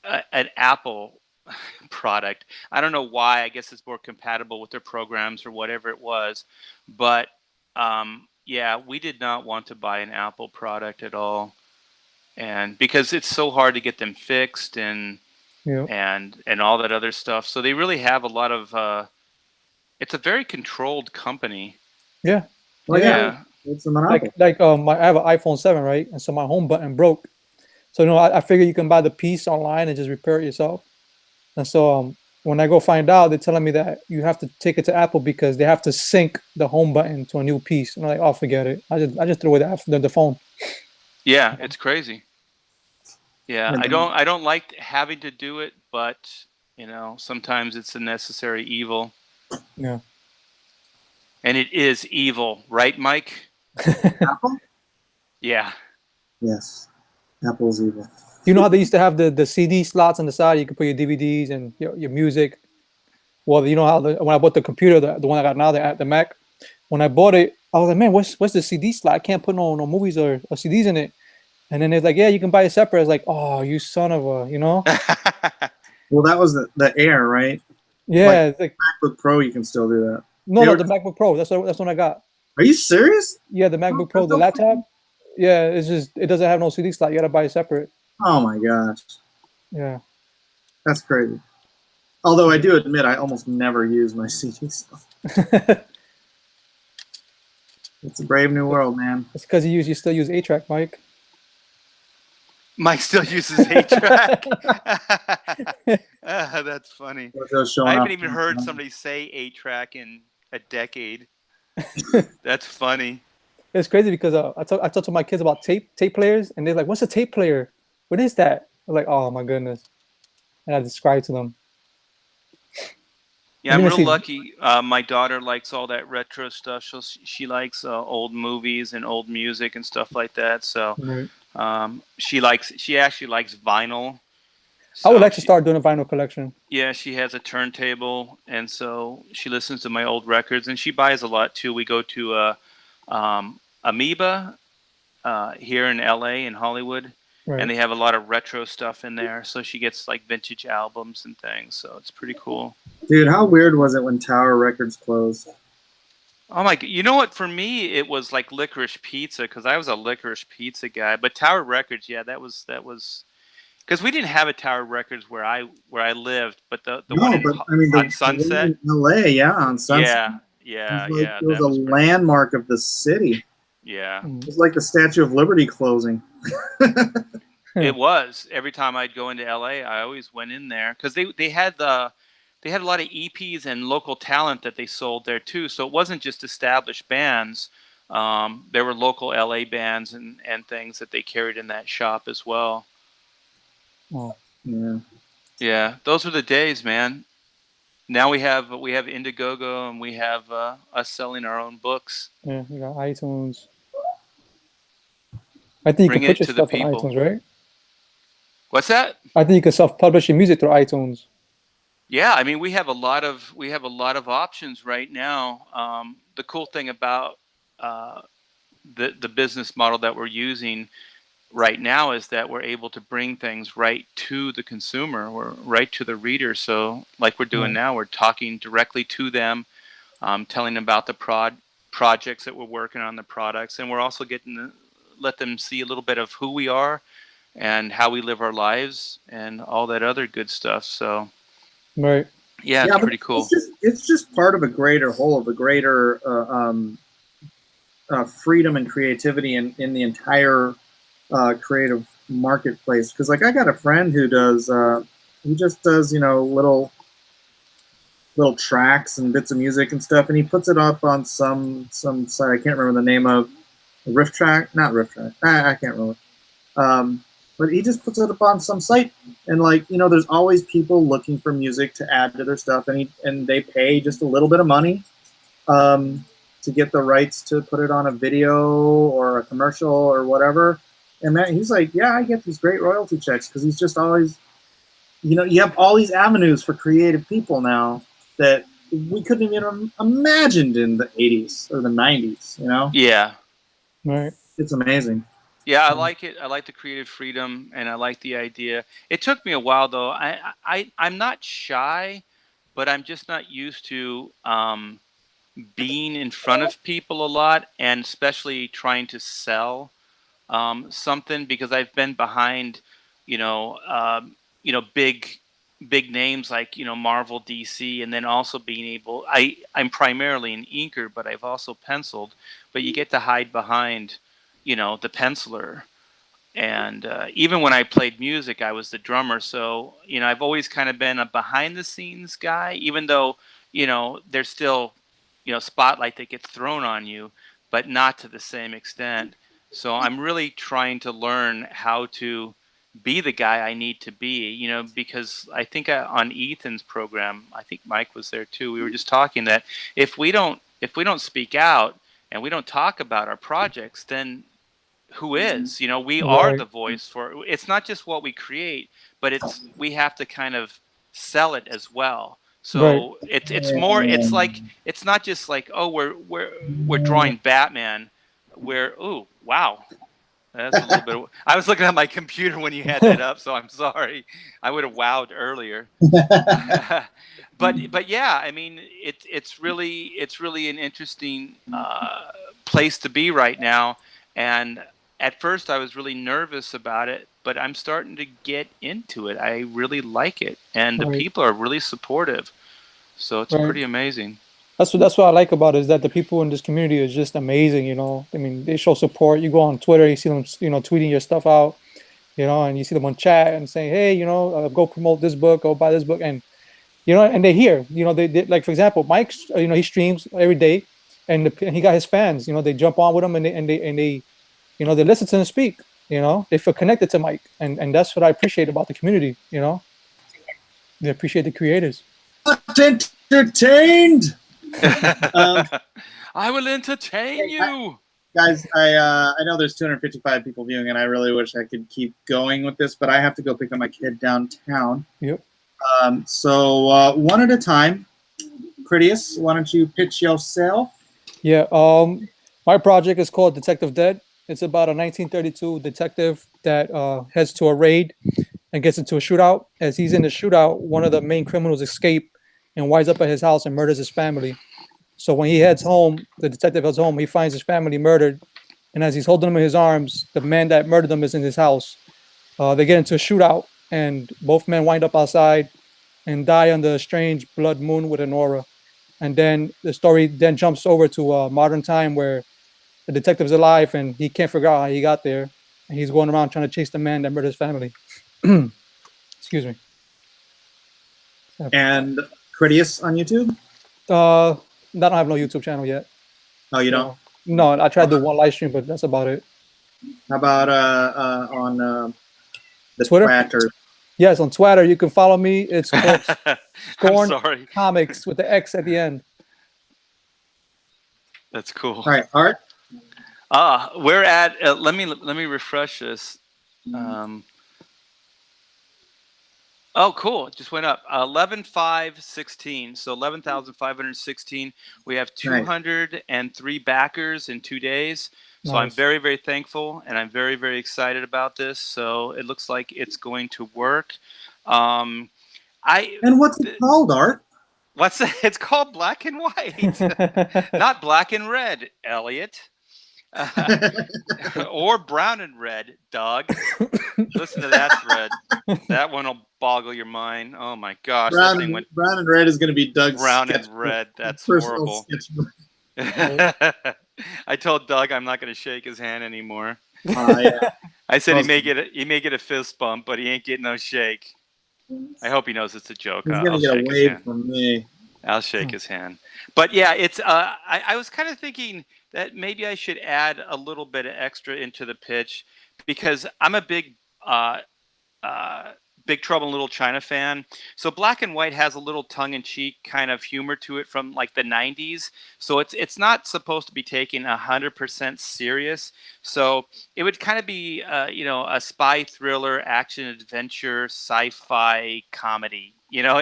an Apple product. I don't know why. I guess it's more compatible with their programs or whatever it was. But yeah, we did not want to buy an Apple product at all, and because it's so hard to get them fixed and all that other stuff. So they really have a lot of. It's a very controlled company. Yeah. Well, yeah. It's a monopoly. I have an iPhone 7, right? And so my home button broke. So I figure you can buy the piece online and just repair it yourself. And so when I go find out, they're telling me that you have to take it to Apple because they have to sync the home button to a new piece. And I'm like, oh, forget it. I just threw away the phone. Yeah, it's crazy. Yeah, And I don't like having to do it, but you know, sometimes it's a necessary evil, Yeah. and it is evil, right, Mike? Apple? Yeah. Yes. Apple's evil. You know how they used to have the CD slots on the side? You could put your DVDs and your music. Well, you know how when I bought the computer, the one I got now, the Mac, when I bought it, I was like, man, what's the CD slot? I can't put no movies or CDs in it. And then it's like, yeah, you can buy it separate. It's like, oh, you son of a, you know? Well, that was the Air, right? Yeah, it's like, MacBook Pro, you can still do that. no, the MacBook Pro. That's what I got. Are you serious? Yeah, the MacBook Pro, What the the laptop. Yeah, it's just it doesn't have no CD slot. You gotta buy it separate. Oh my gosh, Yeah. that's crazy. Although I do admit I almost never use my CD stuff. It's a brave new world, man. It's because you still use A-Track, Mike. Mike still uses 8-track. That's funny. I haven't even heard somebody say 8-track in a decade. That's funny. It's crazy because I talk to my kids about tape players, and they're like, "What's a tape player? What is that?" I'm like, "Oh my goodness," and I describe to them. Yeah, I'm real lucky. My daughter likes all that retro stuff. She likes old movies and old music and stuff like that. So Right. she actually likes vinyl. I would like to start doing a vinyl collection. Yeah, she has a turntable, and so she listens to my old records, and she buys a lot too. We go to Amoeba here in LA in Hollywood, Right. and they have a lot of retro stuff in there. So she gets like vintage albums and things. So it's pretty cool. Dude, how weird was it when Tower Records closed? Oh my! You know what? For me, it was like Licorice Pizza because I was a Licorice Pizza guy. But Tower Records, yeah, that was because we didn't have a Tower Records where I lived, but the one on Sunset, in LA, yeah, on Sunset. Yeah. It was a landmark of the city. Yeah, it was like the Statue of Liberty closing. It was. Every time I'd go into LA, I always went in there because they had a lot of EPs and local talent that they sold there too. So it wasn't just established bands. There were local LA bands and things that they carried in that shop as well. Oh. Yeah. Yeah, those were the days, man. Now we have Indiegogo and we have us selling our own books. Yeah, you got iTunes. I think you can put your stuff on iTunes, right? What's that? I think you can self-publish your music through iTunes. Yeah, I mean we have a lot of options right now. The cool thing about the business model that we're using right now is that we're able to bring things right to the consumer or right to the reader. So like we're doing now, we're talking directly to them, telling them about the projects that we're working on, the products, and we're also getting to let them see a little bit of who we are and how we live our lives and all that other good stuff. So right. Yeah, it's pretty cool. It's just part of a greater whole, of a greater freedom and creativity in the entire creative marketplace. Because like I got a friend who does he just does little tracks and bits of music and stuff, and he puts it up on some site. I can't remember the name of Riff Track, not Riff Track. I can't remember. But he just puts it up on some site, and there's always people looking for music to add to their stuff, and they pay just a little bit of money to get the rights to put it on a video or a commercial or whatever. And he's like, yeah, I get these great royalty checks because he's just always, you have all these avenues for creative people now that we couldn't even imagined in the 80s or the 90s, Yeah. Right. It's amazing. Yeah, I like it. I like the creative freedom, and I like the idea. It took me a while, though. I'm not shy, but I'm just not used to being in front of people a lot, and especially trying to sell something because I've been behind, big names like Marvel, DC, and then also being able. I'm primarily an inker, but I've also penciled. But you get to hide behind, the penciler. even when I played music, I was the drummer. So, you know, I've always kind of been a behind the scenes guy, even though, you know, there's still, you know, spotlight that gets thrown on you, but not to the same extent. So I'm really trying to learn how to be the guy I need to be, you know, because I think on Ethan's program, I think Mike was there too. We were just talking that if we don't speak out and we don't talk about our projects, then who is, you know, we are Right. the voice for, it's not just what we create, but it's, we have to kind of sell it as well. Right. So it's more, it's like, it's not just like, oh, we're drawing Batman, we're, oh wow, that's a little bit of, I was looking at my computer when you had that up, so I'm sorry, I would have wowed earlier. But yeah, I mean, it's really an interesting place to be right now. And at first I was really nervous about it, but I'm starting to get into it. I really like it, and the Right. people are really supportive. So it's Right. pretty amazing. That's what I like about it, is that the people in this community is just amazing. You know, I mean, they show support. You go on Twitter, you see them, you know, tweeting your stuff out, you know, and you see them on chat and saying, hey, you know, go promote this book, go buy this book, and you know, and they hear, you know, they like, for example, Mike's, you know, he streams every day, and he got his fans, you know, they jump on with him, and they you know, they listen to him speak, you know, they feel connected to Mike, and that's what I appreciate about the community, you know, they appreciate the creators. Entertained. I will entertain you. Guys, I know there's 255 people viewing, and I really wish I could keep going with this, but I have to go pick up my kid downtown. Yep. So one at a time. Critias, why don't you pitch yourself? Yeah. My project is called Detective Dead. It's about a 1932 detective that heads to a raid and gets into a shootout. As he's in the shootout, one of the main criminals escape and winds up at his house and murders his family. So when he heads home, the detective heads home, he finds his family murdered. And as he's holding them in his arms, the man that murdered them is in his house. They get into a shootout, and both men wind up outside and die under a strange blood moon with an aura. And then the story then jumps over to modern time, where the detective's alive and he can't figure out how he got there. And he's going around trying to chase the man that murdered his family. Excuse me. And Critias on YouTube? I don't have no YouTube channel yet. Oh, you don't? No, I tried to do one live stream, but that's about it. How about on the Twitter? Twitter? Yes, on Twitter, you can follow me. It's called I'm Scorn sorry. Comics with the X at the end. That's cool. All right, Art. We're at. Let me refresh this. Oh, cool! It just went up 11,516. So 11,516. We have 203 backers in 2 days. So Nice. I'm very, very thankful, and I'm very, very excited about this. So it looks like it's going to work. And what's it called, Art? What's that? It's called Black and White, not Black and Red, Elliot. Or Brown and Red, Doug. Listen to that thread. That one will boggle your mind. Oh my gosh, Brown, that thing went. Brown and Red is going to be Doug's Brown and sketchbook. Red. That's Personal horrible. sketchbook. I told Doug I'm not going to shake his hand anymore. Yeah. I said he may get a fist bump, but he ain't getting no shake. I hope he knows it's a joke. He's going to get a wave from me. I'll shake his hand. But yeah, it's. I was kind of thinking that maybe I should add a little bit of extra into the pitch, because I'm a big Big Trouble in Little China fan. So Black and White has a little tongue-in-cheek kind of humor to it from like the 90s. So it's not supposed to be taken 100% serious. So it would kind of be you know, a spy thriller, action adventure, sci-fi comedy. You know,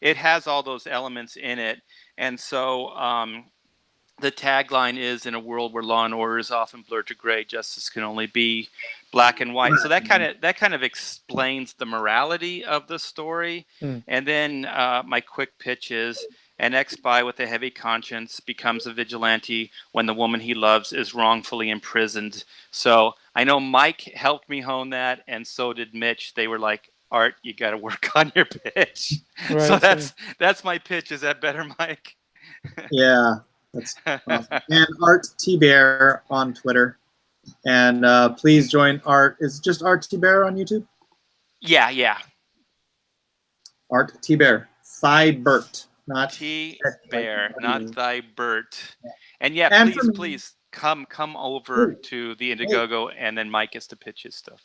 it has all those elements in it. And so the tagline is, in a world where law and order is often blurred to gray, justice can only be black and white. So that kind of explains the morality of the story. And then my quick pitch is, an ex-spy with a heavy conscience becomes a vigilante when the woman he loves is wrongfully imprisoned. So I know Mike helped me hone that, and so did Mitch. They were like, Art, you got to work on your pitch. Right, so that's my pitch. Is that better, Mike? Yeah. That's awesome. And Art T Bear on Twitter. And please join Art. Is it just Art T Bear on YouTube? Yeah. Art T Bear. Thybert, not T like Bear, not everybody. Thybert. And yeah, And for please me- come over Ooh. to the Indiegogo, and then Mike gets to pitch his stuff.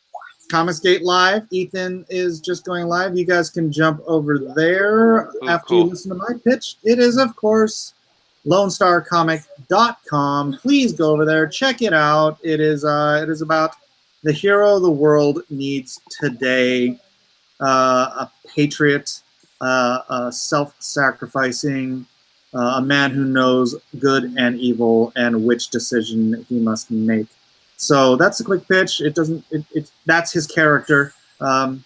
Comicsgate Live. Ethan is just going live. You guys can jump over there after you cool. listen to my pitch. It is, of course, LoneStarComic.com. Please go over there, check it out. It is about the hero the world needs today, a patriot, a self-sacrificing, a man who knows good and evil and which decision he must make. So that's a quick pitch. It doesn't. That's his character, and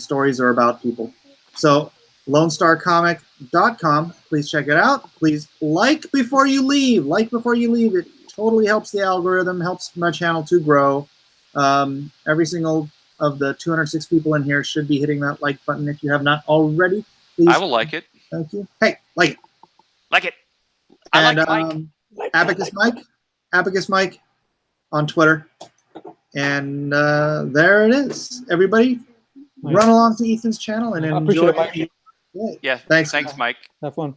stories are about people. So LoneStarComic.com. Please check it out. Please like before you leave. Like before you leave. It totally helps the algorithm. Helps my channel to grow. Every single of the 206 people in here should be hitting that like button if you have not already. Please. I will like it. Thank you. Hey, like it. Like it. I And like Mike. Abacus Mike on Twitter. And there it is. Everybody, Nice. run along to Ethan's channel and I enjoy. appreciate it, Mike. Yeah. Yeah. Thanks. Thanks, Mike. Have fun.